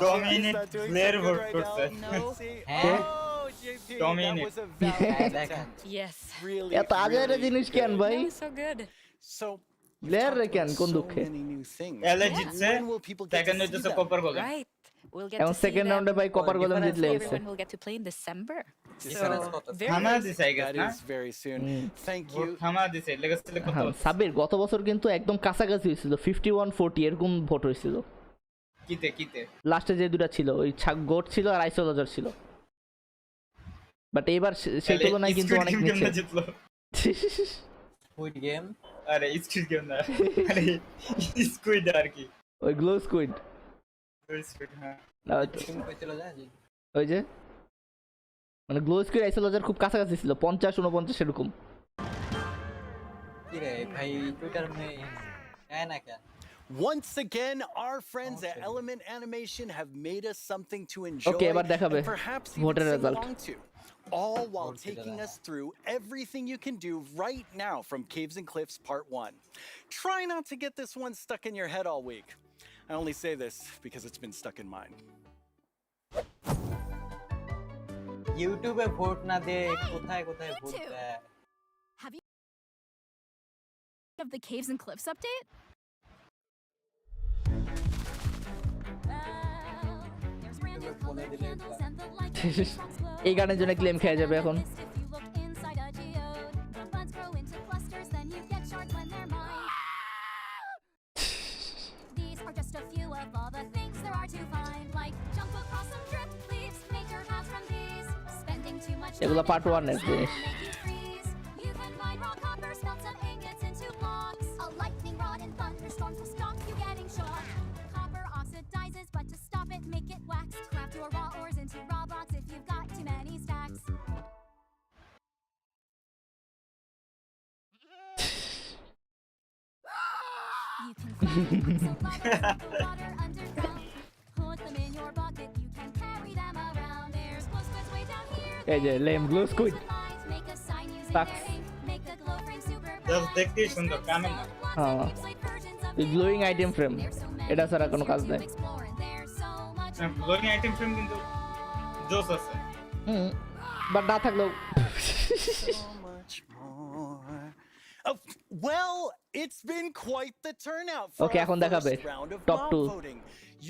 JP's not doing so good right now. No. Let's see. Huh? Oh, JP, Tommy that in it. was a valiant attempt. Yes. Really, এত আজের জিনিস কেন ভাই? That was so good. So, layer রে কেন কোন so দুঃখে? many new things. এলে জিতছে When will people get second to see হইতেছে them? Copper golem Right. We'll get এখন to see সেকেন্ড them. রাউন্ডে ভাই কপার গোলেম জিতলে হইছে। Everyone will get to play in December. Very থামা nice. দিছে আই গেস That না is very soon. Thank you. থামা দিছে লেগেছিল কত হ্যাঁ, সাবির গত বছর কিন্তু একদম কাছাকাছি হয়েছিল 51-40 এরকম ভোট হয়েছিল কিতে লাস্টে যে দুটা ছিল ওই গোট ছিল আর আইসোলজার ছিল বাট এবার সেই তুলনায় কিন্তু অনেক নিচে জিতলো স্কুইড গেম আরে স্কুইড গেম না আরে স্কুইড আর কি ওই গ্লো স্কুইড স্কুইড হ্যাঁ টিম কইছিল জানি ওই যে মানে গ্লো স্কুইড আইসোলজার খুব কাছাকাছি ছিল 50-49 এরকম কি রে ভাই টুইটার মে না কেন Once again, our friends at Element Animation have made us something to enjoy Okay, এবার দেখাবে and perhaps even ভোটের sing result along to. All while taking us through everything you can do right now from Caves and Cliffs Part 1. Try not to get this one stuck in your head all week. I only say this because it's been stuck in mine. YouTube A vote না দে কোথায় কোথায় vote দেয় Of the Caves and Cliffs update? এই গানের জন্য claim খেয়ে যাবে এখন এগুলো পার্ট 1 এর জিনিস এই যে লেম গ্লো স্কুইড সাক্স জাস্ট দেখতেই সুন্দর কামে না হ্যাঁ গ্লোয়িং আইটেম ফ্রেম এটা ছাড়া কোনো কাজ নাই গ্লোয়িং আইটেম ফ্রেম কিন্তু জোস আছে বাট না থাকলেও Oh, well, it's been quite the turnout for Okay, our এখন দেখাবে first round of top mob 2 voting.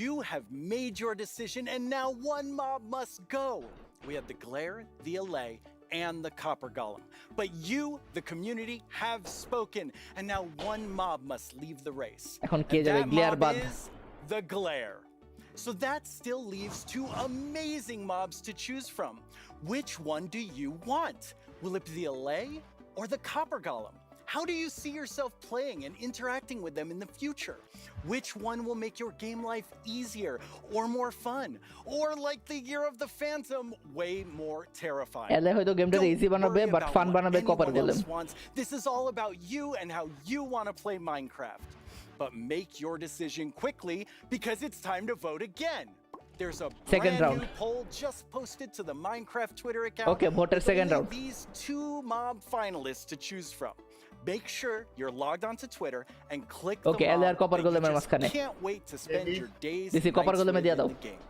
You have made your decision and now one mob must go. We have the Glare, the Allay, and the Copper Golem. But you, the community, have spoken, and now one mob must leave the race. এখন কে And যাবে that glare mob বাদ is the Glare. So that still leaves 2 amazing mobs to choose from. Which one do you want? Will it be the Allay or the Copper Golem? How do you see yourself playing and interacting with them in the future? Which one will make your game life easier or more fun? Or like the Year of the Phantom, way more terrifying? এলে হয়তো গেমটা easy বানাবে but fun বানাবে copper golem This is all about you and how you want to play Minecraft. But make your decision quickly because it's time to vote again. There's a Second brand round. new poll just posted to the Minecraft Twitter account. Okay, voter with second only round. These 2 mob finalists to choose from. Make sure you're logged onto Twitter and click the Okay, mob LR Copper that you Golem এর just মাঝখানে can't wait to spend your days This is and Copper nights Golem A with দিয়া in দাও the game.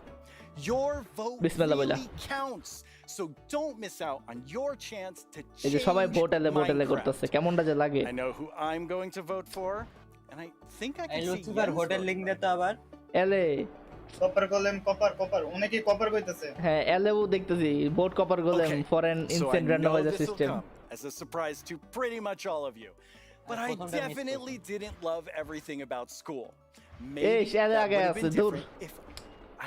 Your vote Bismillah really বইলা counts, so don't miss out on your chance to এই যে সবাই change vote এলে Minecraft. করতেছে কেমনটা যে লাগে I know who I'm going to vote for, and I think I can see লুচিফার Jens ভোটের voting লিংক for দে তো আবার এলে কপার গোলেম কপার অনেকেই কপার কইতাছে হ্যাঁ এলেও দেখতেছি vote copper golem for N So I instant know র্যান্ডমাইজার this will system come as a surprise to pretty much all of you. But I definitely didn't love everything about school. এই Maybe এলে that আগে would have আছে been দূর different if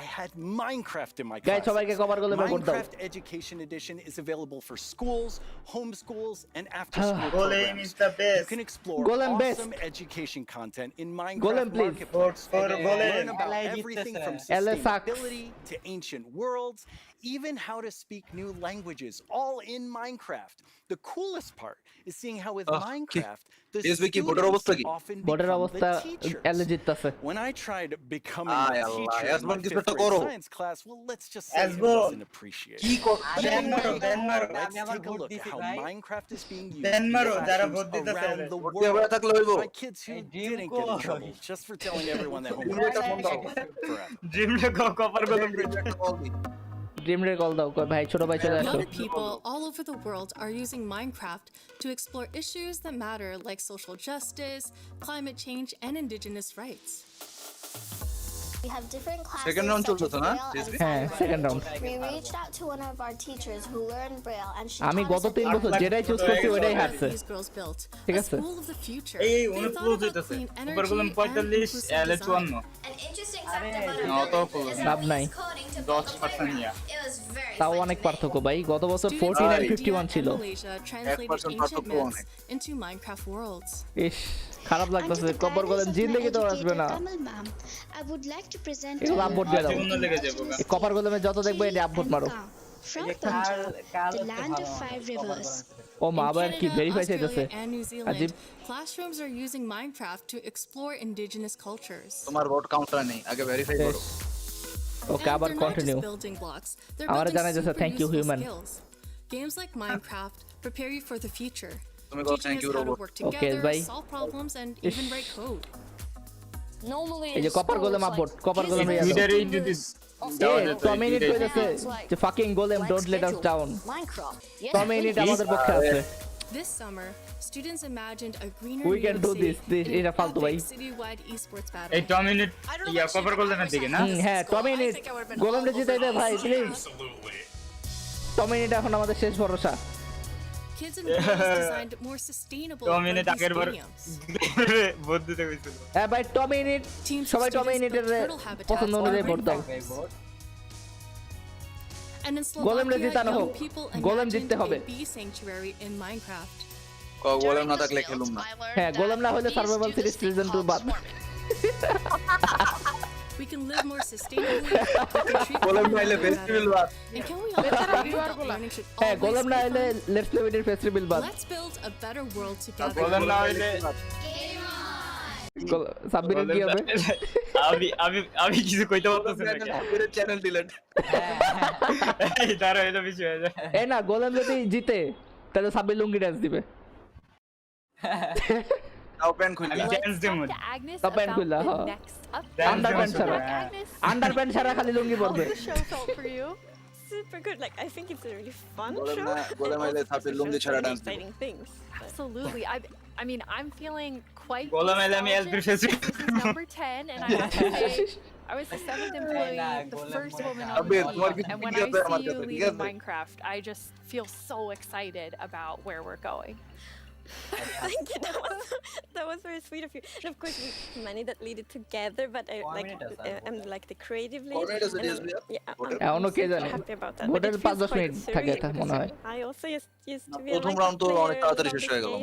I had Minecraft in my guys সবাইকে classes. Cover গোলেমে vote দাও Minecraft Education Edition is available for schools, homeschools, and after-school Golem programs. is the best. You can explore Golem awesome education content in Minecraft Golem, please. Marketplace. For Golem. Learn about everything from LA sucks. sustainability to ancient worlds, even how to speak new languages, all in Minecraft. The coolest part is seeing how with Minecraft, the students often ভোটের become অবস্থা the teachers. এলে জিততাছে When I tried becoming a teacher in my কিছু 5th একটা grade করো। science class, well, let's just say it Asbo, wasn't appreciated. কি দেন মারো Let's take a look at how Minecraft is being used then in মারো যারা classrooms vote দিতেছে around the vote দেওয়া world থাকলে হইবো। by kids who didn't get in trouble just for telling everyone that homework was forever. ড্রিমটা copper golem ড্রিমরে call দাও কই ভাই ছোট ভাই চলে আসো Young people all over the world are using Minecraft to explore issues that matter like social justice, climate change, and indigenous rights. We have different classes Second round such as চলতেছে না? Braille and হ্যাঁ sign second language. Round We reached out to one of our teachers who learned Braille and she আমি taught গত us 3 বছর যেটাই choose করছি ওইটাই হারছে These girls built ঠিক a আছে school of the future. এই They thought অনুপ্রোজ about হইতাছে clean উপর energy কলম and 45 inclusive এলে design. 54 An interesting fact about অত ক্লোজ লাভ নাই 10% ইয়া it was very তাও অনেক পার্থক্য ভাই গত বছর 14 and 51 ছিল Malaysia translated ancient myths into Minecraft worlds. ইস খারাপ লাগতেছে কপর কলম জিন্দেগি তো আসবে না I would like to present এগুলো আপভোট দিয়ে দাও এই কপার কলমে যত দেখবে এটা আপভোট মারো from Punjab, the land of 5 rivers. ও মা আবার কি ভেরিফাই চাইতেছে Australia and New আজিব Zealand, classrooms are using Minecraft to explore indigenous cultures. তোমার ভোট কাউন্টার নেই আগে ভেরিফাই করো ওকে আবার কন্টিনিউ Building blocks. They're আমার building জানাইতেছে super thank you useful human skills. Games like Minecraft prepare you for the future, তুমি কো teaching thank us you how to robot work Okay, together, bye. solve problems, and even write code. Normally, এই যে copper কলম আপভোট copper কলম টুইটারে যদি টমিনিট কইতেছে যে fucking golem don't let us down টমিনিট আমাদের পক্ষে আছে This summer, students imagined a greener We New can York do City this. This in is a an ফালতু ভাই epic citywide esports battle. এই টমিনিট ইয়া কভার কলমের দিকে না হ্যাঁ টমিনিট গোলেমটা জিতাই দে ভাই প্লিজ টমিনিট এখন আমাদের শেষ ভরসা Kids and Wales designed more sustainable টমিনিট rugby আগের বার stadiums. ভোট দিতে কইছিল হ্যাঁ ভাই টমিনিট Teams of সবাই students টমিনিটের built turtle habitats পছন্দ for অনুযায়ী ভোট দাও rainforest. And in গোলেমরে Slovakia, জিতানো young হোক people গোলেম imagined জিততে হবে a bee sanctuary in Minecraft. Golem না থাকলে খেলুম না হ্যাঁ গোলেম না হলে সার্ভাইভাল সিরিজ সিজন 2 বাদ We can live more sustainably. We can treat golem one নাইলে another ফেস্টিভ্যাল better. বাদ And can we all agree that learning should হ্যাঁ always গোলেম be না fun? হলে লেটস প্লে উইথ ফেস্টিভ্যাল বাদ Let's build a better world together. Golem না হইলে সাব্বিরের কি হবে আমি কিছু কইতে পারতেছি না চ্যানেল ডিলিট এই দাঁড়া এটা বেশি হয়ে যায় এই না গোলেম যদি জিতে তাহলে সাব্বির লুঙ্গি ডান্স দিবে নাও প্যান খুললি আমি ড্যান্স দেবো তো প্যান্ট খুললা আন্ডারপ্যান্ট ছাড়া খালি লুঙ্গি পরবে How's the show felt for you? Super good. Like I think it's a really fun golem show. না গোলেম আইলে সাপের লুঙ্গি ছাড়া ডান্স দিবে Exciting things. Absolutely. I mean, I'm feeling quite golem আইলে আমি LP ফেসি nostalgic. Number 10, and I have to say, I was the 7th employee, the first woman on the team, and when I see you leaving Minecraft, I just feel so excited about where we're going. Thank you. That was very sweet of you. And of course, we many that lead it together, but I am like the creative lead. এখনো কে জানে Happy about that. ভোটের 5-10 minute থাকে এটা মনে হয় I also used to be প্রথম round তো অনেক তাড়াতাড়ি শেষ হয়ে গেল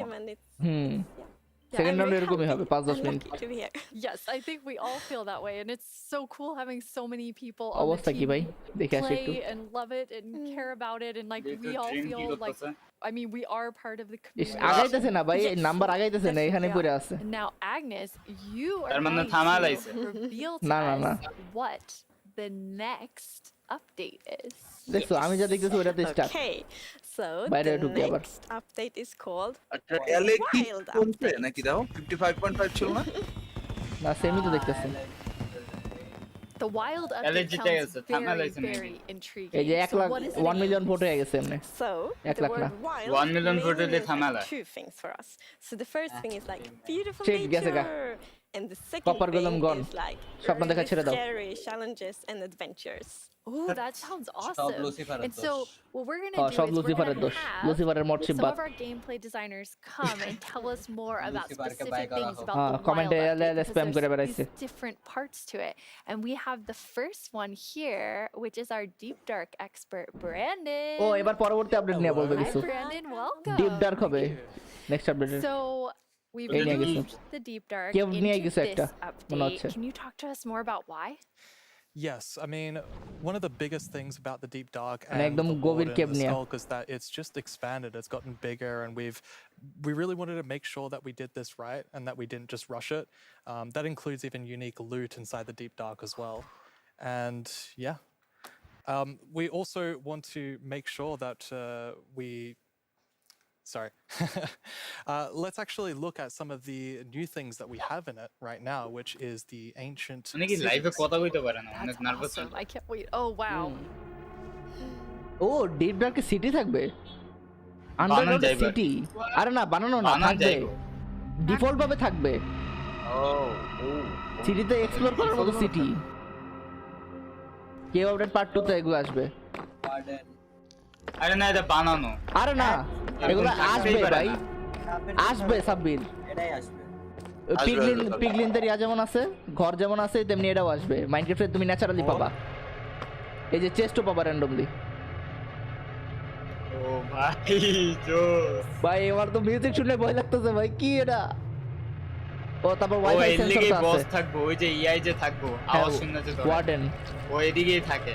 সেকেন্ড রাউন্ড এরকমই হবে 5-10 minute to be here. Yes, I think we all feel that way, and it's so cool having so many people on অবস্থা the কি team ভাই দেখে আসি একটু play and love it and care about it, and like we all feel like, I mean, we are part of the is community. আগাইতেছে না ভাই number আগাইতেছে না এখানে পড়ে আছে Now, Agnes, you are তার মানে going থামা to লাইছে reveal to না, না, না। us what the next update is. দেখছো আমি যা দেখতেছি ওটাতে স্টার্ট Okay, so বাইরে the ঢুকি আবার next update is called আচ্ছা এলে কি Wild কমছে নাকি দাও 55.5 ছিল না না সেমই তো দেখতেছি The wild update Allergy sounds tails, থামা very, লাইছে very নাকি? intriguing. এই যে 1 So lakh what is it 1 million vote হয়ে গেছে এমনি So, 1 the লাখ না word wild 1 million mainly voted the means Tamala. two things for us. So the first thing is like beautiful Shit, গেছে গা। nature, and the second Copper thing golem gone. is like স্বপ্ন দেখা really ছেড়ে দাও scary challenges and adventures. Oh, that sounds awesome. And so, what we're going to do সব is we're লুসিফারের going to দোষ have লুসিফারের মর্শিপ some বাদ of our gameplay designers come and tell us more about Lucifer-কে specific buy things করা about হোক। the wild কমেন্টে update, এলে because spam করে there's বেড়াইছে these different parts to it. And we have the first one here, which is our Deep Dark expert, Brandon. ও এবার পরবর্তী update নিয়ে বলবে Hi, কিছু Brandon, welcome. ডিপ ডার্ক হবে next update So, we've এই নিয়ে গেছে moved the Deep Dark কেউ নিয়ে into গেছে this একটা মনে update. হচ্ছে Can you talk to us more about why? Yes, I mean, one of the biggest things about the Deep Dark মানে and একদম the গভীর Warden কেভ and the নিয়ে Skulk is that it's just expanded, it's gotten bigger, and we really wanted to make sure that we did this right and that we didn't just rush it. That includes even unique loot inside the Deep Dark as well. And yeah, we also want to make sure that sorry. Let's actually look at some of the new things that we have in it right now, which is the ancient মানে কি লাইভে cities. কথা কইতে পারে না অনেক That's nervous awesome. I can't wait. Oh, wow. ও deep ডার্কে সিটি থাকবে, আন্ডারগ্রাউন্ড সিটি। আরে না বানানো না, থাকবে ডিফল্ট ভাবে থাকবে। সিটিতে এক্সপ্লোর করার মতো সিটি। কেউ আপডেট পার্ট 2 তে এগুলো আসবে। আরে না এটা বানানো। আরে না এগুলো আসবে ভাই, আসবে সাব্বির। এটাই আসবে। পিগলিনদের ইয়া যেমন আছে, ঘর যেমন আছে, তেমনি এটাও আসবে মাইনক্রাফটে। তুমি ন্যাচারালি পাবা, এই যে চেস্টও পাবা র্যান্ডমলি। ও ভাই জোস ভাই আমার তো মিউজিক শুনলে ভয় লাগতেছে ভাই, কি এটা? ও তারপর ওয়াইফাই সেন্সর আছে, বস থাকবো, ওই যে ইআই যে থাকবো, আওয়াজ শুনতে যে ওয়ার্ডেন ও এদিকেই থাকে।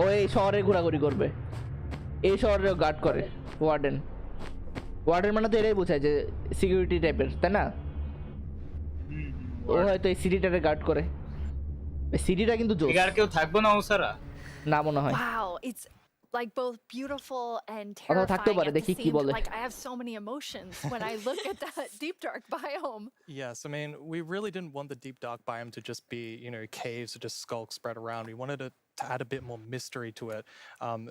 ও এই শহরে ঘোরাঘুরি করবে, এই শহরে গার্ড করে ওয়ার্ডেন। ওয়ার্ডেন মানে তো এটাই বোঝায় যে সিকিউরিটি টাইপের, তাই না? ও হয়তো এই সিটিটারে গার্ড করে। এই সিটিটা কিন্তু জোস। আর কেউ থাকবো না ওসারা? না মনে হয়। Wow, it's like both beautiful and অথবা থাকতে terrifying পারে, at the দেখি কি same বলে। like I have so many emotions when I look at that deep dark biome. Yes, I mean, we really didn't want the deep dark biome to just be, you know, caves or just skulks spread around. We wanted it to add a bit more mystery to it.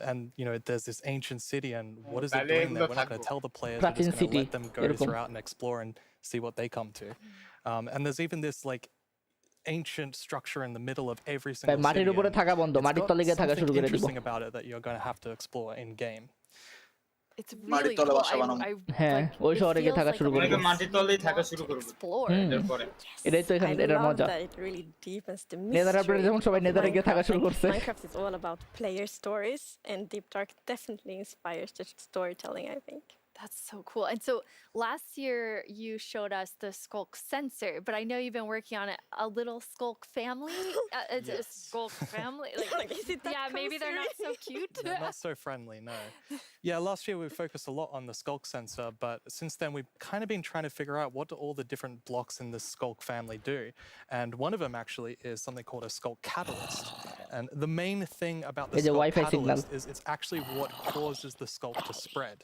And, you know, there's this ancient city, and what is it doing there? We're not going to tell the players, we're just going to let them go throughout and explore and see what they come to. And there's even this, like, ancient structure in the middle of every single city. মাটির উপরে থাকা বন্ধ, মাটির তলে গিয়ে থাকা শুরু করে দিব। Interesting about it that you're going to have to explore in game. It's really cool. হ্যাঁ ওই শহরে গিয়ে থাকা শুরু করব। মাটির তলেই থাকা শুরু করব এরপরে। এটাই তো এখানে এটার মজা। নেদার আপডেট যেমন সবাই নেদারে গিয়ে থাকা শুরু করছে। Minecraft is all about player stories, and Deep Dark definitely inspires the storytelling, I think. That's so cool. And so last year you showed us the skulk sensor, but I know you've been working on it. A little skulk family? It's a skulk family. Like, is it that maybe they're not so cute. They're not so friendly, no. Yeah, last year we focused a lot on the skulk sensor, but since then we've kind of been trying to figure out what do all the different blocks in this skulk family do. And one of them actually is something called a skulk catalyst. And the main thing about the skulk catalyst is it's actually what causes the skulk to spread.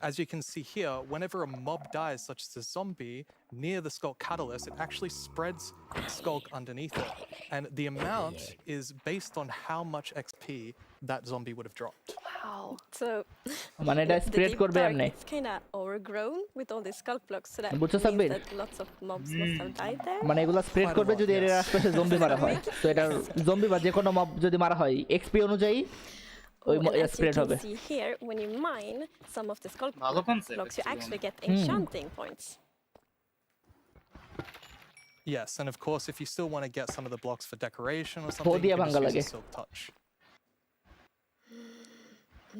As you can see here, whenever a mob dies, such as a zombie, near the skulk catalyst, it actually spreads its skulk underneath it. And the amount is based on how much XP that zombie would have dropped. Wow. So মানে এটা spread করবে এমনি। It's kind of overgrown with all these skulk blocks, so that বুঝছো means Sabbir? that lots of mobs must have died there. মানে এগুলা spread করবে যদি এর আশেপাশে জম্বি মারা হয়। তো এটা জম্বি বা যে কোনো মব যদি মারা হয় এক্সপি অনুযায়ী ওই স্প্রেড হবে। See here, when you mine some of the skulk blocks, you actually get enchanting points. Yes, and of course, if you still want to get some of the blocks for decoration or something, you can just use a silk touch.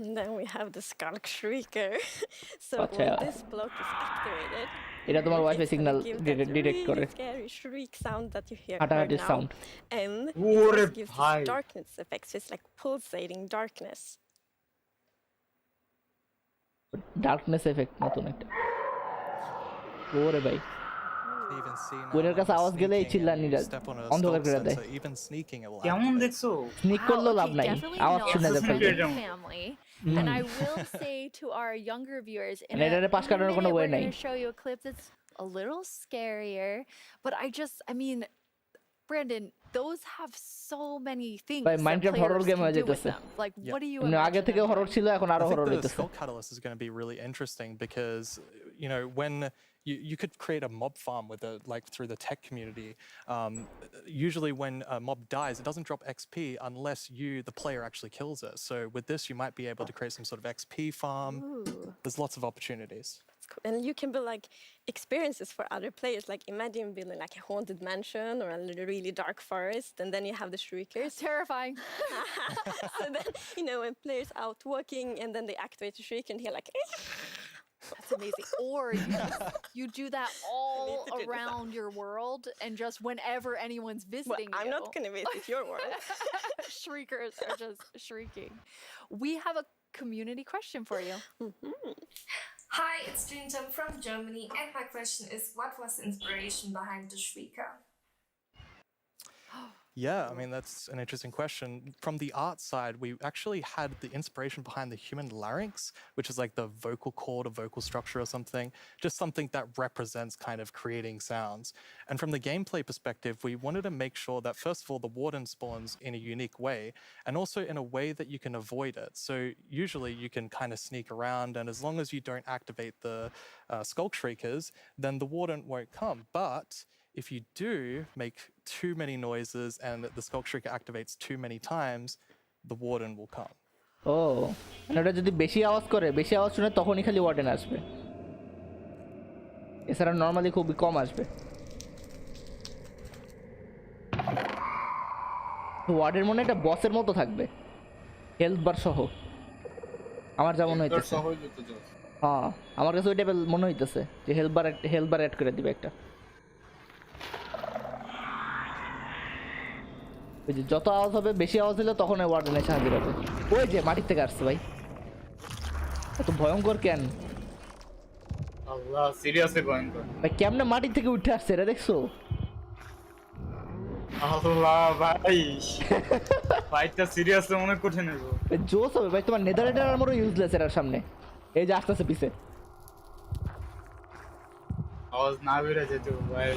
And then we have the skulk shrieker. So when this block is activated, এটা তোমার wifi signal detect করে। scary shriek sound that you hear হাঁটাহাঁটি now. Sound. And it gives this darkness effect, so it's like pulsating darkness. Darkness effect মতন একটা। ওরে ভাই ওইটার কাছে আওয়াজ গেলে এই চিল্লানিটা অন্ধকার করে দেয়। কেমন দেখছো? স্নিক করলেও লাভ নাই, আওয়াজ শুনে যাবে। And I will say to our younger viewers, in a এটারে পাস কাটানোর কোনো ওয়ে নাই। we're going to show you a clip that's a little scarier, but I mean, Brandon, those have so many things. ভাই Minecraft horror game হয়ে যাইতেছে। Like what do you আগে থেকে horror ছিল, এখন আরো হরর হইতেছে। The Skull Catalyst is going to be really interesting because, you know, when you could create a mob farm with it, like through the tech community. Usually when a mob dies, it doesn't drop XP unless you, the player, actually kills it. So with this, you might be able to create some sort of XP farm. There's lots of opportunities. Cool. And you can build like experiences for other players. Like imagine building like a haunted mansion or a really dark forest, and then you have the shriekers. Terrifying. So then, you know, when players out walking and then they activate the shriek and hear like that's amazing. Or you do that all around your world, and just whenever anyone's visiting I'm not going to visit your world. Shriekers are just shrieking. We have a community question for you. Hi, it's Jinjam from Germany, and my question is, what was the inspiration behind the Shrieker? Yeah, I mean, that's an interesting question. From the art side, we actually had the inspiration behind the human larynx, which is like the vocal cord or vocal structure or something, just something that represents kind of creating sounds. And from the gameplay perspective, we wanted to make sure that, first of all, the warden spawns in a unique way, and also in a way that you can avoid it. So usually you can kind of sneak around, and as long as you don't activate the Skulk Shriekers, then the warden won't come. But if you do make too many noises and the Skulk Shrieker activates too many times, the warden will come. Oh, এটা যদি বেশি আওয়াজ করে, বেশি আওয়াজ শুনে তখনই খালি ওয়ার্ডেন আসবে, এছাড়া নরমালি খুবই কম আসবে। ওয়ার্ডের মনে একটা বসের মতো থাকবে, হেলথ বার সহ, আমার যেমন হইতেছে। হ্যাঁ, আমার কাছে ওই টাইপের মনে হইতেছে যে হেলথ বার অ্যাড করে দিবে একটা। ওই যে যত আওয়াজ হবে, বেশি আওয়াজ হলে তখন ওই ওয়ার্ডেন এসে হাজির হবে। ওই যে মাটির থেকে আসছে ভাই, এত ভয়ঙ্কর কেন? আল্লাহ, সিরিয়াসলি ভয়ঙ্কর ভাই, কেমনে মাটির থেকে উঠে আসছে এটা দেখছো? আল্লাহ ভাই, ফাইটটা সিরিয়াসলি অনেক কঠিন হবে। জোস হবে ভাই, তোমার নেদারেটার আর্মরও ইউজলেস এর সামনে। এই যে আসতেছে পিছে, আওয়াজ না বেরে যেত ভাই,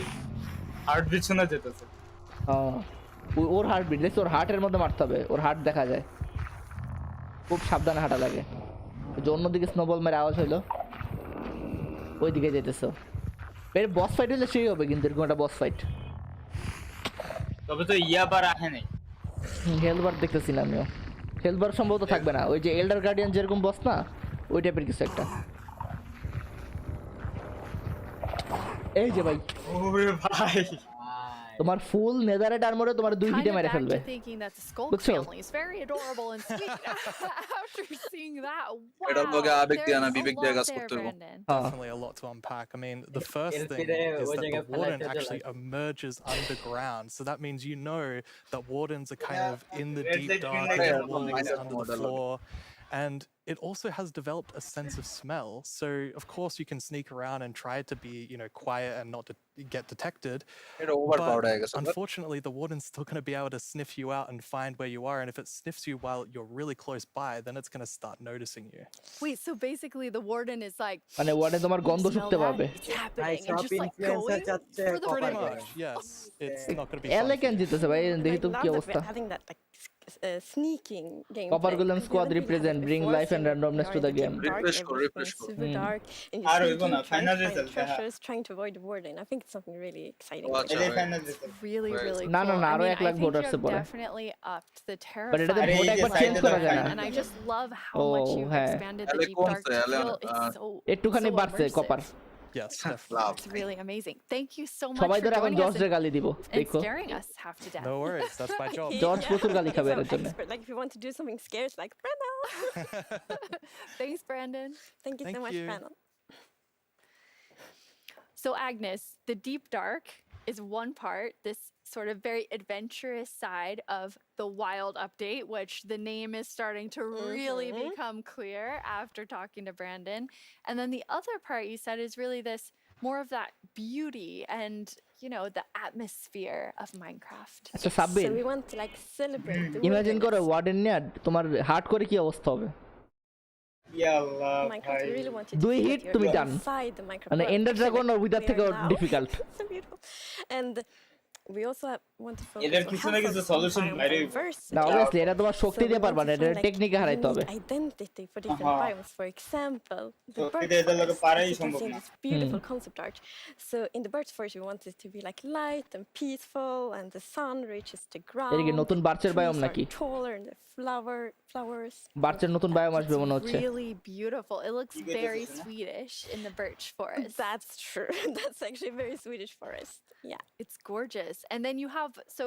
হার্টবিট শোনা যেতেছে। হ্যাঁ, ওর হার্টবিট দেখছো, ওর হার্টের মধ্যে মারতে হবে, ওর হার্ট দেখা যায়, খুব সাবধানে হাঁটা লাগে। যে অন্যদিকে স্নোবল মেরে আওয়াজ হইলো, ওই দিকে যেতেছো। এর বস ফাইট হলে সেই হবে, কিন্তু এরকম একটা বস ফাইট। তবে তো ইয়াবার আহে নাই, হেলবার দেখতেছি না আমিও। হেলবার সম্ভবত থাকবে না, ওই যে এল্ডার গার্ডিয়ান যেরকম বস না, ওই টাইপের কিছু একটা। এই যে ভাই, ওরে ভাই, তোমার ফুল নেদারেট আর্মরে তোমার 2 হিটে মেরে ফেলবে। Thinking that the Skulk বুঝছো? family is very adorable and sweet. After seeing that, wow, এটার লগে আবেগ দিয়া না, বিবেক দিয়া কাজ there, করতে হবে। Brandon. Definitely a lot to unpack. I mean, the first thing is that the warden actually emerges underground. So that means you know that wardens are kind of in the deep dark, under the floor. And it also has developed a sense of smell. So of course you can sneak around and try to be, you know, quiet and not to get detected. But unfortunately, the warden's still going to be able to sniff you out and find where you are. And if it sniffs you while you're really close by, then it's going to start noticing you. Wait, so basically the warden is like, মানে warden তোমার গন্ধ শুকতে পারবে। it's happening, and just like going for the Pretty warden. much, yes. It's not going to be এলে কেন জিতেছে ভাই, দেখি তো কি love অবস্থা। having that like sneaking game. Copper Golem squad represent, bring life and randomness to the game. Super dark, and R you're হইবো না, final result treasures, trying to avoid the warden. I think it's something really exciting. এলে final result Really, really না, cool. না, না, I আরো mean, 1 lakh I think vote you আসছে have পরে। definitely upped the but এটাতে terrifying. ভোট একবার change করা যায় না। And I just love how much Oh, you've হ্যাঁ। expanded the deep dark to feel it's so একটুখানি বাড়ছে immersive. Copper. Yes, definitely. It's really amazing. Thank you so much সবাই for ধরে এখন joining us জর্জের গালি দিব, and দেখো। scaring us half to death. No worries, that's my job. George প্রচুর গালি খাবে এর So জন্য। expert, like if you want to do something scary, it's like Brandon. Thanks, Brandon. Thank you so Thank much, you. Brandon. So, Agnes, the deep dark is one part, this sort of very adventurous side of the wild update, which the name is starting to really become clear after talking to Brandon. And then the other part you said is really this more of that beauty and, you know, the atmosphere of Minecraft. আচ্ছা Sabbir, So we want to like celebrate the imagine করো warden নিয়ে তোমার hurt করে কি অবস্থা হবে? ইয়া আল্লাহ Minecraft. ভাই, We really want you to 2 feel hit like you're তুমি ডান। inside the Minecraft মানে world. এন্ডার ড্রাগন আর উইদার We থেকে are now. Difficult. So beautiful. And we also want to focus এদের on কিছু how না কিছু focus on solution বাইরে diversity. না অবভিয়াসলি এটা তোমার শক্তি So we দিয়ে want পারবা to না, এটা find, like, টেকনিকে হারাইতে হবে। unique identity for different biomes. For example, the Shakti bird দিয়ে এদের লগে forest. পারাই As you can সম্ভব see in না। this beautiful concept art. So in the bird forest, we want it to be like light and peaceful, and the sun reaches the ground. এটা কি নতুন বার্চের biome Trees are নাকি? taller, and the flowers. বার্চের নতুন biome আসবে মনে হচ্ছে। Really beautiful. It looks very Swedish in the birch forest. That's true. That's actually a very Swedish forest. Yeah. It's gorgeous. And then you have, so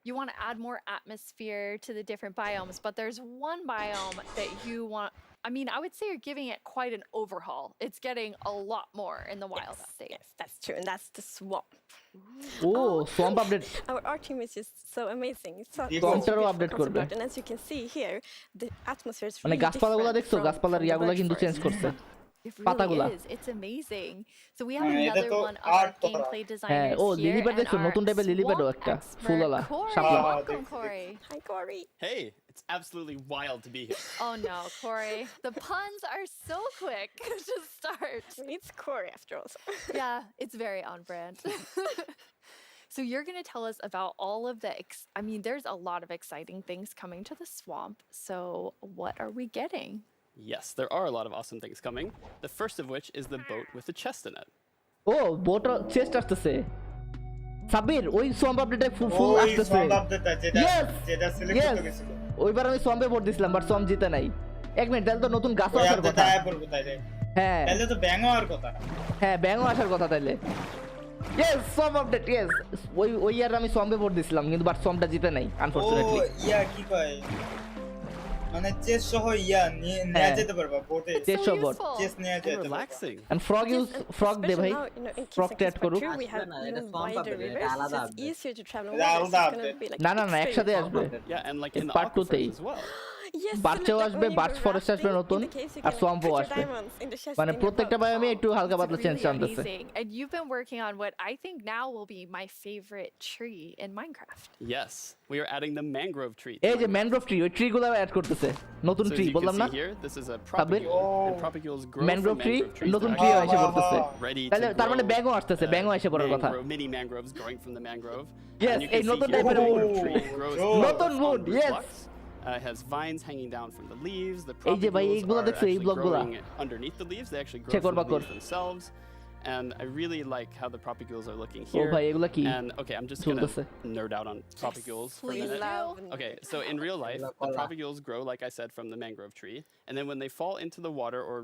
you want to add more atmosphere to the different biomes, but there's one biome that you want, I mean, I would say you're giving it quite an overhaul. It's getting a lot more in the wild update. Yes, that's true. And that's the swamp. ও swamp update, Our art team is just so amazing. It's so, সোয়াম্পটারও update করবে। art. And as you can see here, the atmosphere is মানে really গাছপালাগুলো different দেখছো, from গাছপালার the ইয়াগুলো birch কিন্তু change forest. করছে। It পাতাগুলা। really is. It's amazing. So we have এটা another তো one of our art করা। gameplay হ্যাঁ designers ও here লিলি প্যাড and দেখছো our নতুন টাইপের লিলি প্যাডও swamp একটা expert, ফুলওয়ালা Corey. শাপলা Welcome, Corey. Hi, Corey. Hey, it's absolutely wild to be here. Oh no, Corey. The puns are so quick to start. It's Corey after all. Yeah, it's very on brand. So you're going to tell us about all of the I mean, there's a lot of exciting things coming to the swamp. So what are we getting? Yes, there are a lot of awesome things coming. The first of which is the boat with the chest in it. ও boat chest আসতেছে সাবির ওই swamp আপডেটে ফুল ওই আসতেছে swamp update টা যেটা select করতে গেছিল ওইবার আমি সোয়াম্পে ভোট দিছিলাম বাট সোয়াম্প জিতে নাই এক মিনিট তাহলে তো নতুন গাছ ওই আসার আপডেট কথা আয়া পড়বে তাইলে হ্যাঁ তাহলে তো ব্যাং হওয়ার কথা হ্যাঁ ব্যাংও আসার কথা তাইলে ইয়েস সোয়াম্প আপডেট ইয়েস ওই ইয়ার আমি সোয়াম্পে ভোট দিছিলাম কিন্তু বাট সোয়াম্পটা জিতে নাই আনফরচুনেটলি ও ইয়া কি কয় মানে চেস সহ ইয়া নিয়ে যেতে পারবা বোটে চেস সহ বোট চেস নিয়ে যেতে পারবা Relaxing. এন্ড ফ্রগ দে ভাই ফ্রগ ট্যাট করুক We have wider rivers. So it's easier to travel. আলাদা It's going to be like না না না একসাথে আসবে Yeah, and like in the part 2 তেই aquifers as well. Yes, বার্চেও আসবে বার্চ ফরেস্ট আসবে নতুন আর সোয়াম্পও আসবে মানে প্রত্যেকটা বায়োমে একটু হালকা পাতলা change আনতেছে Amazing. And you've been working on what I think now will be my favorite tree in Minecraft. Yes, we are adding the mangrove tree. এই যে ম্যানগ্রোভ ট্রি ওই ট্রিগুলো অ্যাড করতেছে নতুন So as tree you can বললাম না see here, this is a propagule, and propagules grow mangrove from tree mangrove trees. নতুন They're tree actually এসে পড়তেছে ready to তাহলে তার মানে grow, ব্যাংও আসতেছে ব্যাংও এসে পড়ার কথা mini mangroves growing from the mangrove. Yes, And you এই can see নতুন here টাইপের the wood tree grows নতুন on wood, root yes. blocks. It has vines hanging down from the leaves. The এই যে ভাই propagules এইগুলো are দেখছো এই actually ব্লকগুলো growing underneath the leaves. They actually grow Check from the Bakr leaves themselves. And I really like how the propagules are looking O here. ভাই এগুলো কি And okay, I'm just gonna চলতেছে nerd out on propagules for a Please minute. do. Okay, so in real life, the propagules grow, like I said, from the mangrove tree, and then when they fall into the water, or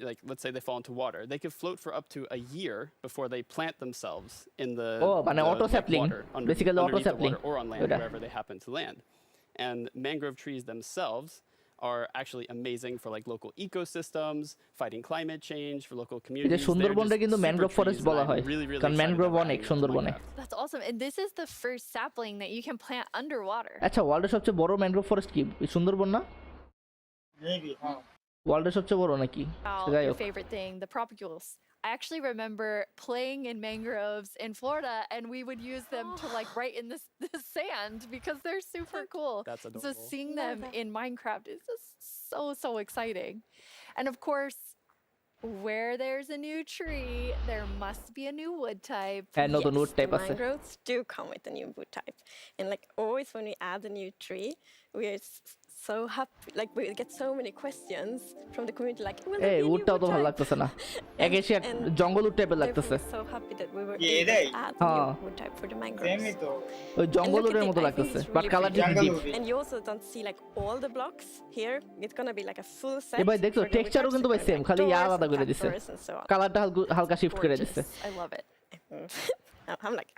like let's say they fall into water, they could float for up to a year before they plant themselves in the, মানে auto sapling, water, basically auto underneath the sapling. water or on land, ওইটা। wherever they happen to land. And mangrove trees themselves are actually amazing for like local ecosystems, fighting climate change, for local এই যে communities. They're সুন্দরবনটা just কিন্তু super mangrove trees forest that বলা I'm হয় really, really কারণ excited mangrove about অনেক adding into সুন্দরবনে Minecraft. That's awesome. And this is the first sapling that you can plant underwater. আচ্ছা ওয়ার্ল্ডের সবচেয়ে বড় ম্যানগ্রোভ ফরেস্ট কি এই সুন্দরবন না মেবি হ্যাঁ ওয়ার্ল্ডের সবচেয়ে বড় নাকি যাই Your হোক favorite thing, the propagules. I actually remember playing in mangroves in Florida, and we would use them to like write in the sand because they're super cool. That's So adorable. seeing them in Minecraft is just so exciting. And of course, where there's a new tree, there must be a new wood type. হ্যাঁ নতুন would type আছে Mangroves do come with a new wood type. And like always when we add a new tree, we are so happy. Like we get so many questions from the community like, will there এই be a new উডটাও wood তো ভালো type? লাগতেছে না এক এসে জঙ্গল would টাইপের Therefore, লাগতেছে we're so happy that we were Yeah, able right. to add a হ্যাঁ new wood type for the mangroves. সেমই তো ওই And জঙ্গল look at উডের it, মতো I think লাগতেছে it's বাট really কালারটা pretty. Deep And you also don't see like all the blocks here. It's gonna be like a full set. এ ভাই দেখছো for the wood টেক্সচারও types, কিন্তু so ভাই kind of same like খালি doors আলাদা and করে দিছে trapdoors and so on. কালারটা হালকা শিফট করে দিছে I love it.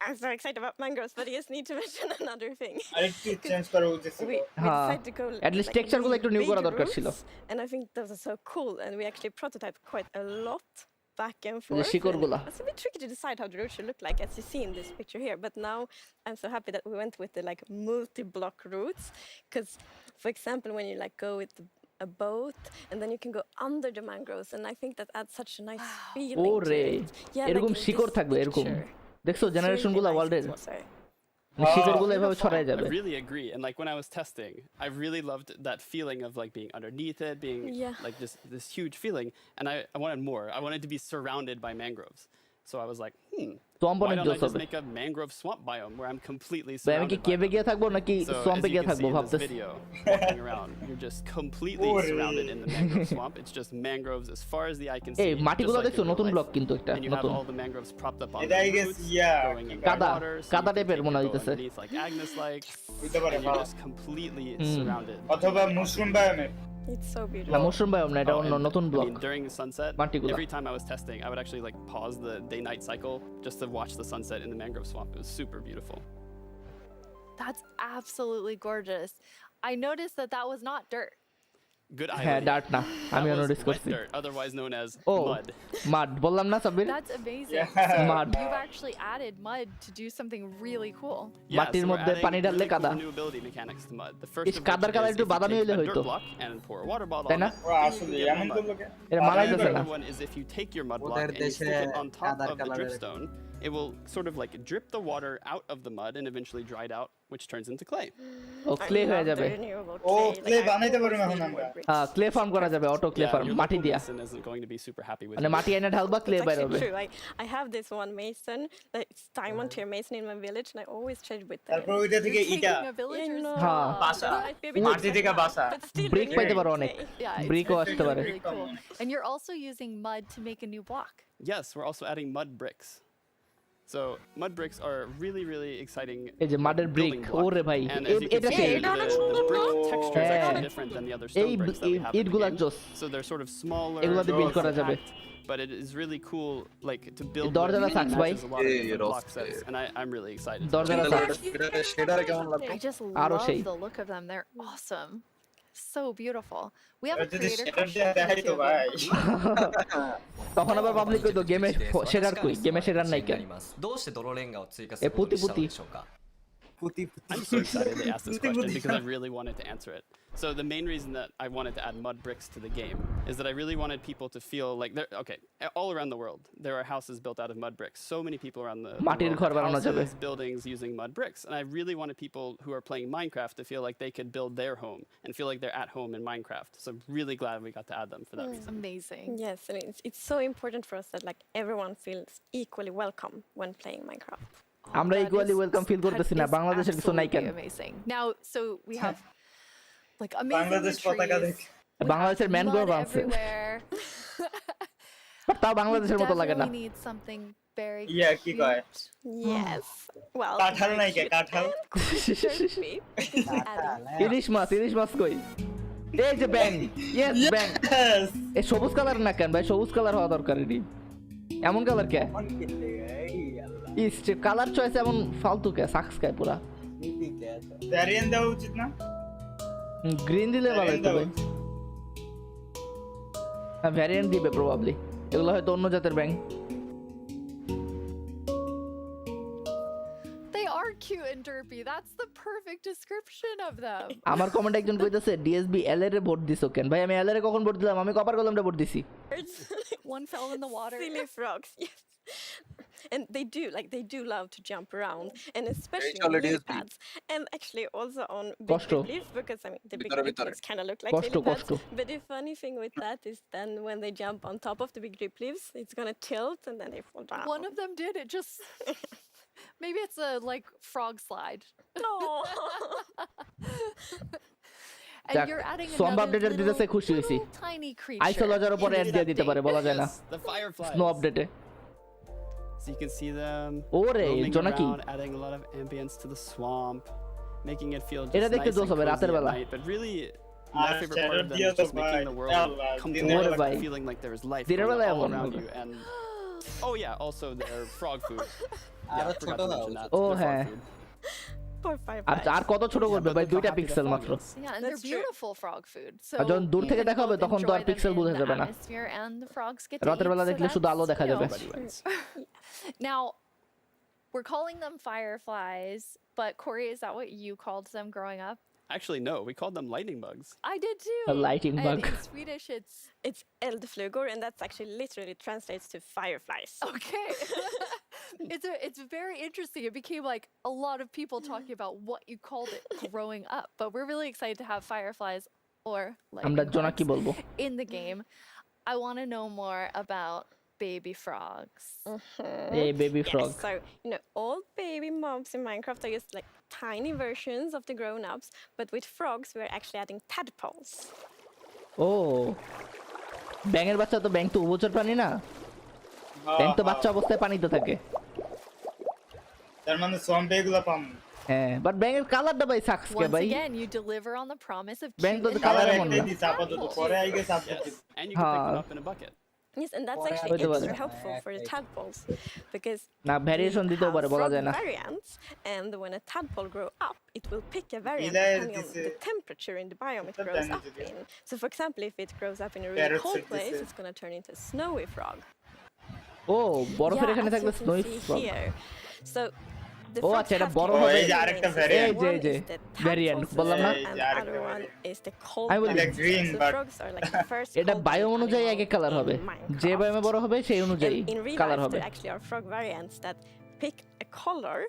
I'm so excited about mangroves, but I just need to mention another thing. আরেকটু চেঞ্জ করা উচিত ছিল We হ্যাঁ decided to go at least like টেক্সচারগুলো একটু নিউ big করা দরকার ছিল roofs, and I think those are so cool, and we actually prototyped quite a lot back and এই যে forth. শিকড়গুলা It's a bit tricky to decide how the roof should look like, as you see in this picture here. But now I'm so happy that we went with the like multi-block routes, because, for example, when you like go with a boat and then you can go under the mangroves, and I think that adds such a nice feeling to ওরে it. Yeah, এরকম like in শিকড় this থাকবে এরকম picture. দেখছো It's generation really গুলা nice ওয়ার্ল্ডের as well. শিকড়গুলো এভাবে ছড়ায় যাবে I really agree. And like when I was testing, I really loved that feeling of like being underneath it, being like this huge feeling. And I wanted more. I wanted to be surrounded by mangroves. So I was like, why don't I just make a mangrove swamp biome where I'm completely ভাই আমি কি surrounded by কেভে গিয়ে থাকবো নাকি So as সোয়াম্পে you গিয়ে can থাকবো see in this ভাবতেছি video, walking around, you're just completely surrounded in the mangrove swamp. It's just mangroves as far as the eye can see. এই just মাটিগুলো like দেখছো in real নতুন life. Block কিন্তু একটা And you have নতুন all the mangroves propped up on এটা the I guess roots, yeah going in কাদা water, so কাদা you can টাইপের take মনে your boat হইতেছে underneath like Agnes like, হইতে পারে and you're just completely surrounded. অথবা মুশরুম বায়োমে It's so না beautiful. মুশরুম বায়োম না এটা Oh, অন্য and, নতুন I block mean, during sunset, মাটিগুলা every time I was testing, I would actually like pause the day-night cycle just to watch the sunset in the mangrove swamp. It was super beautiful. That's absolutely gorgeous. I noticed that was not dirt. good হ্যাঁ irony. Dirt না আমি That was notice wet করছি dirt, otherwise known as ও mud. মাড বললাম না Sabbir That's amazing. Yeah. So Mud. you've actually added mud to do something really cool. Yeah, মাটির so we're মধ্যে adding পানি ঢাললে really cool কাদা new ability mechanics to mud. The first is of কাদার which colour is একটু if you বাদামি take হইলে a হইতো dirt block and pour a water bottle তাই on না it, ও আসলে you get এমন mud. করলো কে এটা The মানাইতেছে না other one is if you take your mud block ওদের and you দেশে stick it on top কাদার of the কালারের dripstone, it will sort of like drip the water out of the mud and eventually dry it out, which turns into clay. ও clay হয়ে যাবে ও clay বানাইতে পারবো এখন আমরা হ্যাঁ ক্লে ফার্ম করা যাবে অটো ক্লে ফার্ম your মাটি local দিয়া mason isn't going to be super happy with মানে you. মাটি এনে ঢালবা ক্লে It's বাইর actually হবে true. I have this one mason, like it's diamond tier mason in my village, and I always trade with them. তারপর ওইটা থেকে You're eta taking a villager's হ্যাঁ job. বাসা Might be a bit মাটি থেকে বাসা but still brick really পাইতে পারো great অনেক clay. Yeah, it's ব্রিকও really, আসতে পারে really cool. And you're also using mud to make a new block. Yes, we're also adding mud bricks. So mud bricks are really, really exciting. এই যে মাডের brick building block. ওরে ভাই And as you can এটা see, সেই the brick texture is হ্যাঁ। actually different than the other এই stone bricks that we have in the ইটগুলা game. জোস So they're sort of smaller, এগুলা দিয়ে build করা যাবে। compact, but it is really cool, like to build. দরজাটা with. It থাকস ভাই। matches a lot of different block sets, and I'm really excited. দরজাটা থাকস সেটারে কেমন লাগবে I just আরো love সেই the look of them. They're awesome. So beautiful. We have a যদি creator সেটা question দেখাই তো too. ভাই তখন আবার পাবলিক কইতো গেমে শেডার কই গেমে শেডার নাই কেন どうして泥レンガを追加す এ ること পুতি にしたの পুতি でしょうか I'm so excited they asked this question because I really wanted to answer it. So the main reason that I wanted to add mud bricks to the game is that I really wanted people to feel like they're okay. All around the world, there are houses built out of mud bricks. So many people around the মাটির world ঘর have বানানো যাবে houses, buildings using mud bricks, and I really wanted people who are playing Minecraft to feel like they could build their home and feel like they're at home in Minecraft. So I'm really glad we got to add them for that reason. Amazing. Yes, and it's so important for us that like everyone feels equally welcome when playing Minecraft. আমরা That equally is- welcome feel করতেছি না that is বাংলাদেশের কিছু নাই কেন absolutely amazing. Now, so we have like amazing Bangladesh পতাকা trees, দেখ বাংলাদেশের ম্যান mud গ্রোভ আছে everywhere. তাও We বাংলাদেশের মতো লাগে না definitely need something very ইয়া কি কয় Yes. Well, কাঁঠাল নাই কে কাঁঠাল ইলিশ মাছ কই এই যে ব্যাং ইয়েস ব্যাং এই সবুজ কালার না কেন ভাই সবুজ কালার হওয়া দরকার এটি এমন কালার কে ইস কালার চয়েস এমন ফালতু কে সাকস কে পুরা ভ্যারিয়েন্ট দেওয়া উচিত না গ্রিন দিলে ভালো হতো ভাই হ্যাঁ ভ্যারিয়েন্ট দিবে প্রবাবলি এগুলো হয়তো অন্য জাতের ব্যাং They are cute and derpy. That's the perfect description of them. আমার কমেন্ট একজন কইতাছে ডিএসবি এল এর ভোট দিছো কেন ভাই আমি এল এর কখন ভোট দিলাম আমি কপার কলমটা ভোট দিছি One fell in the water. Silly frogs. Yes. And they do love to jump around, and especially Hey, on already lily is big. pads, and actually also on big Kosto. leaves, because I mean the big Bitara, drip bitara. leaves kind of look like Kosto, lily pads. kosto. But the funny thing with that is then when they jump on top of the big drip leaves, it's gonna tilt and then they fall down. One of them did. It just maybe it's a like frog slide. No. And যাক, you're adding swamp another আপডেটের দিতেছে খুশি হইছি little tiny creature. আইসোলজার উপরে add দিয়ে দিতে পারে বলা যায় না The fireflies. স্নো আপডেটে So you can see them ওরে roaming জোনাকি around, adding a lot of ambience to the swamp, making it feel just এটা দেখতে nice জোস and হবে রাতের cozy at Bela night. But really, R my favorite part of them shadow is just দিয়ে তো making the ভাই, world Allah, come to দিনের life, বেলা ভাই। feeling like there is life দিনের going বেলা on all এমন around হবে। you. And oh yeah, also their frog food. আরো Yeah, I ছোট forgot to দাও। mention that. O their frog হ্যাঁ food. Poor আর fireflies. আর কত ছোট করবে but ভাই look how 2টা happy পিক্সেল the মাত্র frog is. Yeah, and That's they're true. beautiful frog food. So আর যখন দূর you থেকে can দেখা হবে both তখন তো আর enjoy them পিক্সেল in বোঝা the যাবে না atmosphere and the frogs get to রাতের eat, বেলা so দেখলে শুধু আলো that's, দেখা you know. যাবে Everybody wins. Now, we're calling them fireflies, but Corey, is that what you called them growing up? Actually, no, we called them lightning bugs. I did too. A lightning And bug. in Swedish, It's eldflugor, and that's actually literally translates to fireflies. okay. It's very interesting. It became like a lot of people talking about what you called it growing up, but we're really excited to have fireflies or আমরা lightning জোনাকি bugs বলবো in the game. I want to know more about baby frogs. এই baby frog Yes, so all baby mobs in Minecraft are just like tiny versions of the grown-ups, but with frogs we're actually adding tadpoles. ও ব্যাঙের বাচ্চা তো ব্যাঙ তো উভচর প্রাণী না ব্যাঙ তো বাচ্চা অবস্থায় পানিতে থাকে তার মানে সোয়াম্পে এগুলো পাম হ্যাঁ বাট ব্যাঙের কালারটা ভাই সাকস কে Once ভাই again, you deliver on the promise of ব্যাঙ তো cute and কালার কালার এমন একটাই না দিছে আপাতত পরে আই গেছে update Yes, and you can pick them Huh. up in a bucket. Yes, and that's actually extra helpful for the tadpoles because না ভ্যারিয়েশন দিতেও পারে বলা যায় না variants, and when a tadpole grow up, it will pick a variant depending on the temperature in the biome it grows up in. So, for example, if it grows up in a really cold place, it's going to turn into a snowy frog. ও বরফের এখানে থাকবে স্নোই frog So ও আচ্ছা এটা বড় হবে এই যে আরেকটা ভ্যারিয়েন্ট এই যে ভ্যারিয়েন্ট বললাম না আই উইল গ্রিন বাট এটা বায়োম অনুযায়ী এক এক কালার হবে যে বায়োমে বড় হবে সেই অনুযায়ী কালার হবে actually are frog variants that pick a color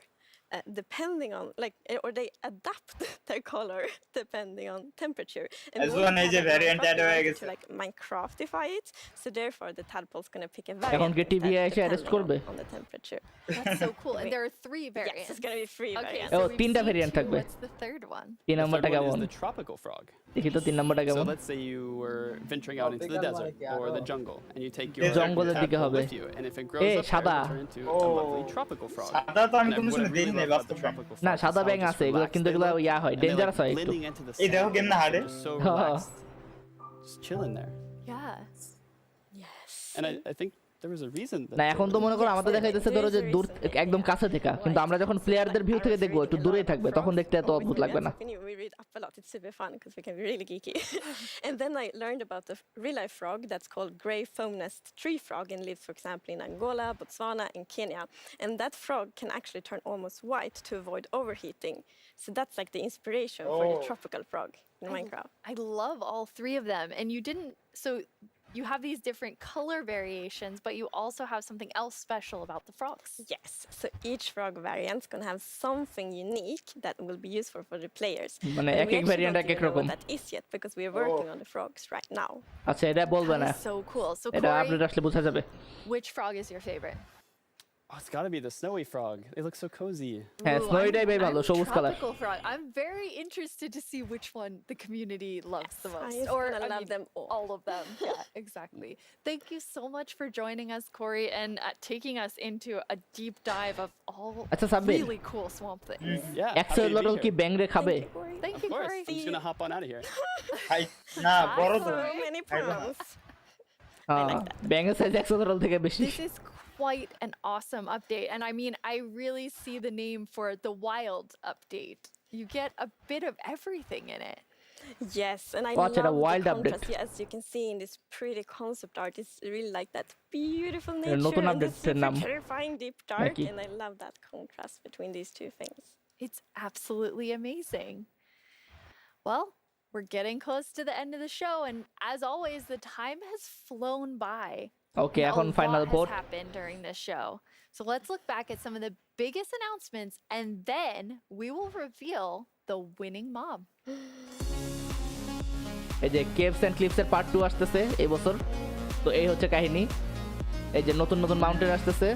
depending on or they adapt their color depending on temperature and as one is a variant add হয়ে গেছে to Minecraftify it, so therefore the tadpole's going to pick a variant এখন কি TV এসে arrest করবে on the temperature. That's so cool. And there are 3 variants. Yes, it's going to be 3 variants. ও তিনটা variant থাকবে What's the third one? তিন নাম্বারটা কেমন The tropical frog. দেখি তো তিন নাম্বারটা So কেমন let's say you were venturing out into the desert or the jungle and you take your জঙ্গলের দিকে হবে with you, and if it grows up সাদা there, it turn into a lovely tropical frog. সাদা তো আমি কোনো সময় দেই নাই বাস্তব না সাদা ব্যাং আছে এগুলো কিন্তু এগুলো ইয়া হয় ডেঞ্জারাস হয় একটু এই দেখো কেন না হারে just chilling there. Yes. And I think there was a reason না এখন তো মনে করো আমাদের দেখাইতেছে ধরো যে দূর একদম কাছে থেকে কিন্তু আমরা যখন প্লেয়ারদের ভিউ থেকে দেখবো একটু দূরেই থাকবে তখন দেখতে এত অদ্ভুত লাগবে না We read up a lot. It's super fun because we can be really geeky. And then I learned about the real life frog that's called grey foam nest tree frog and lives, for example, in Angola, Botswana, and Kenya. And that frog can actually turn almost white to avoid overheating. So that's like the inspiration for the tropical frog in Minecraft. I love all 3 of them. And you didn't, so you have these different color variations, but you also have something else special about the frogs. Yes, so each frog variant is going to have something unique that will be useful for the players. মানে এক এক variant এক এক রকম That is yet because we are working on the frogs right now. আচ্ছা এটা বলবে না So cool. So এটা আপডেট আসলে বোঝা যাবে which frog is your favorite? Oh, it's got to be the snowy frog. They look so cozy. হ্যাঁ স্নোইটাই বেশ ভালো সবুজ colour Tropical frog. I'm very interested to see which one the community loves the most. Or I love them all of them. Yeah, exactly. Thank you so much for joining us, Corey, and taking us into a deep dive of all আচ্ছা Sabbir really cool swamp things. Yeah. এক্সেলটল কি ব্যাং রে খাবে Thank you, Corey. I'm just gonna hop on out of here. না বড় তো So many pounds. ব্যাং এর size এক্সেলটল থেকে বেশি This is quite an awesome update, and I mean, I really see the name for the wild update. You get a bit of everything in it. Yes, and I Watch it, love a wild the update. contrast. Yes, you can see in this pretty concept art, it's really like that beautiful nature নতুন and update this super নাম terrifying deep dark, নাকি? and I love that contrast between these two things. It's absolutely amazing. Well, we're getting close to the end of the show, and as always, the time has flown by. Okay A এখন lot final vote has happened during this show. So let's look back at some of the biggest announcements, and then we will reveal the winning mob. এই যে caves and clips এর part 2 আসতেছে এই বছর তো এই হচ্ছে কাহিনী এই যে নতুন নতুন মাউন্টেন আসতেছে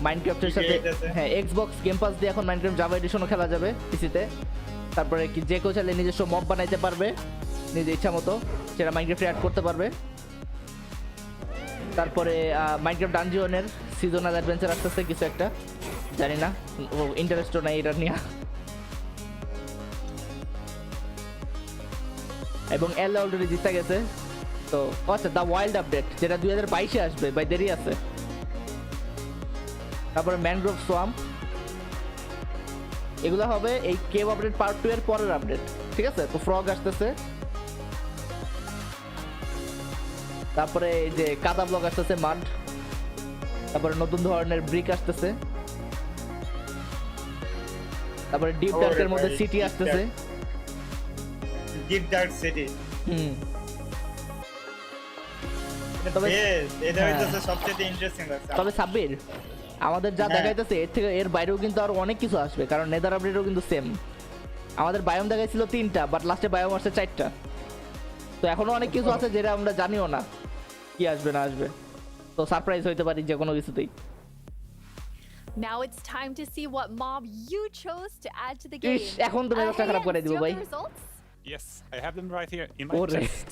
মাইনক্রাফটের সাথে হ্যাঁ এক্সবক্স গেম পাস দিয়ে এখন মাইনক্রাফট জাভা এডিশনও খেলা যাবে পিসিতে তারপরে কি যে কেউ চাইলে নিজস্ব মব বানাইতে পারবে নিজের ইচ্ছা মতো সেটা মাইনক্রাফটে অ্যাড করতে পারবে তারপরে মাইনক্রাফট ডানজিয়নের সিজনাল অ্যাডভেঞ্চার আসতেছে কিছু একটা জানি না ইন্টারেস্টও নাই এটা নিয়ে এবং এল অলরেডি জিতে গেছে তো আচ্ছা দ্য ওয়াইল্ড আপডেট যেটা 2022-এ আসবে বাই দেরি আছে তারপরে ম্যানগ্রোভ সোয়াম্প এগুলো হবে এই কেভ আপডেট পার্ট 2 এর পরের আপডেট ঠিক আছে তো ফ্রগ আসতেছে তারপরে এই যে কাদা ব্লক আসতেছে মাড তারপরে নতুন ধরনের ব্রিক আসতেছে তারপরে ডিপ ডার্কের মধ্যে সিটি আসতেছে ডিপ ডার্ক সিটি তবে এটা হইছে সবচেয়ে ইন্টারেস্টিং লাগছে তবে সাব্বির আমাদের যা দেখাইতেছে এর থেকে এর বাইরেও কিন্তু আরো অনেক কিছু আসবে কারণ নেদার আপডেটও কিন্তু সেম আমাদের বায়োম দেখাইছিল 3টা বাট লাস্টে বায়োম আসছে 4টা তো এখনো অনেক কিছু আছে যেটা আমরা জানিও না কি আসবে না আসবে তো সারপ্রাইজ হইতে পারি যে কোনো কিছুতেই Now it's time to see what mob you chose to add to the game. এখন তো মেজাজটা খারাপ করে দিব ভাই Yes, I have them right here in my chest.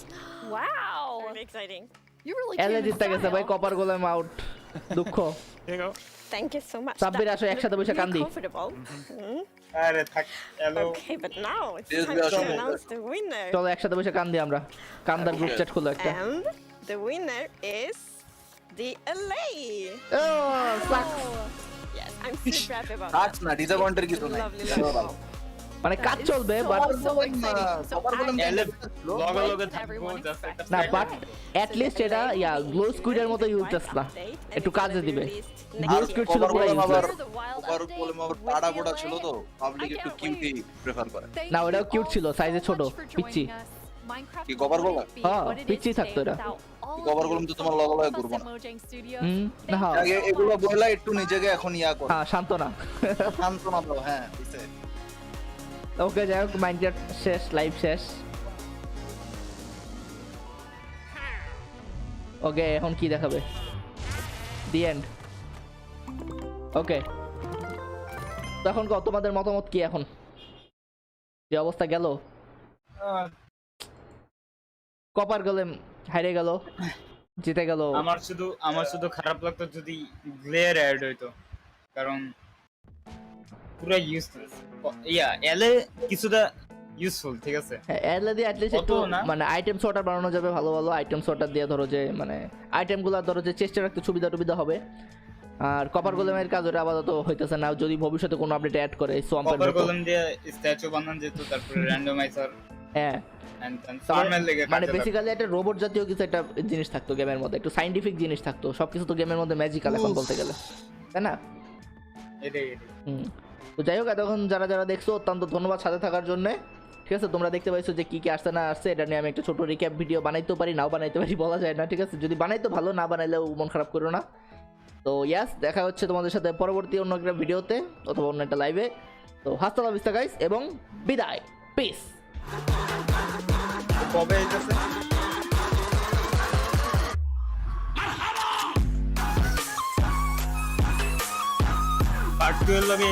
Wow, really exciting. You really এলে জিতে গেছে ভাই কপার গোলাম আউট দুঃখ Here you go. Thank you so much. Sabbir আসো একসাথে বসে কান্দি আরে থাক hello Okay, but now it's time to announce the winner. চলো একসাথে বসে কান্দি আমরা কান্দার গ্রুপ চ্যাট খুলো একটা And the winner is the LA. Oh, sucks. Yes, I'm super happy about Sucks that. না, disappointed কিছু নাই। Lovely, ভালো ভালো। lovely. মানে কাজ চলবে বাট না, বাট অ্যাট লিস্ট এটা গ্লো স্কুইডের মতো ইউজলেস না, একটু কাজে দিবে। গ্লো স্কুইড ছিল পুরো ইউজলেস। ওভার বললাম আবার পাড়া পোড়া ছিল তো পাবলিক একটু কিউটি প্রেফার করে। না, ওটাও কিউট ছিল, সাইজে ছোট, পিচ্চি। কি কভার বলা? হ্যাঁ, পিচ্চি থাকতো এটা। কভার বললাম তো তোমার লগা ঘুরবো না। না, হ্যাঁ আগে এগুলো বলা একটু নিজেকে এখন ইয়া করো। হ্যাঁ, শান্ত না দাও। হ্যাঁ ওকে, যাই হোক, মাইনক্রাফট শেষ, লাইভ শেষ। ওকে, এখন কি দেখাবে? The end. ওকে, তো এখন তোমাদের মতামত কি? এখন যে অবস্থা গেল, কপার গেলে হাইরে গেল, জিতে গেল। আমার শুধু খারাপ লাগতো যদি গ্লেয়ার অ্যাড হইতো, কারণ পুরো ইউজলেস। এলে কিছুটা ইউজফুল, ঠিক আছে। হ্যাঁ, এলে দিয়ে অ্যাট লিস্ট একটু মানে আইটেম সর্টার বানানো যাবে, ভালো ভালো আইটেম সর্টার দিয়ে, ধরো যে মানে আইটেমগুলো ধরো যে চেষ্টা রাখতে সুবিধা হবে। আর কপার গোলেমের কাজ ওটা আপাতত হইতেছে না, যদি ভবিষ্যতে কোনো আপডেট অ্যাড করে সোয়াম্পের কপার গোলেম দিয়ে স্ট্যাচু বানানো যেত, তারপরে র্যান্ডমাইজার। হ্যাঁ, মানে বেসিক্যালি একটা রোবট জাতীয় কিছু একটা জিনিস থাকতো গেমের মধ্যে, একটু সাইন্টিফিক জিনিস থাকতো। সবকিছু তো গেমের মধ্যে ম্যাজিক্যাল এখন বলতে গেলে, তাই না? তো যাই হোক, এতক্ষণ যারা যারা দেখছো অত্যন্ত ধন্যবাদ সাথে থাকার জন্য। ঠিক আছে, তোমরা দেখতে পাইছো যে কি কি আসছে না আসছে, এটা নিয়ে আমি একটা ছোট রিক্যাপ ভিডিও বানাইতেও পারি, নাও বানাইতে পারি, বলা যায় না। ঠিক আছে, যদি বানাইতো ভালো, না বানাইলেও মন খারাপ করো না। তো ইয়াস, দেখা হচ্ছে তোমাদের সাথে পরবর্তী অন্য একটা ভিডিওতে অথবা অন্য একটা লাইভে। তো হাস্তা লা ভিস্তা গাইস, এবং বিদায়, পিস। কবে হইতেছে? পার্ট 2 এর লগে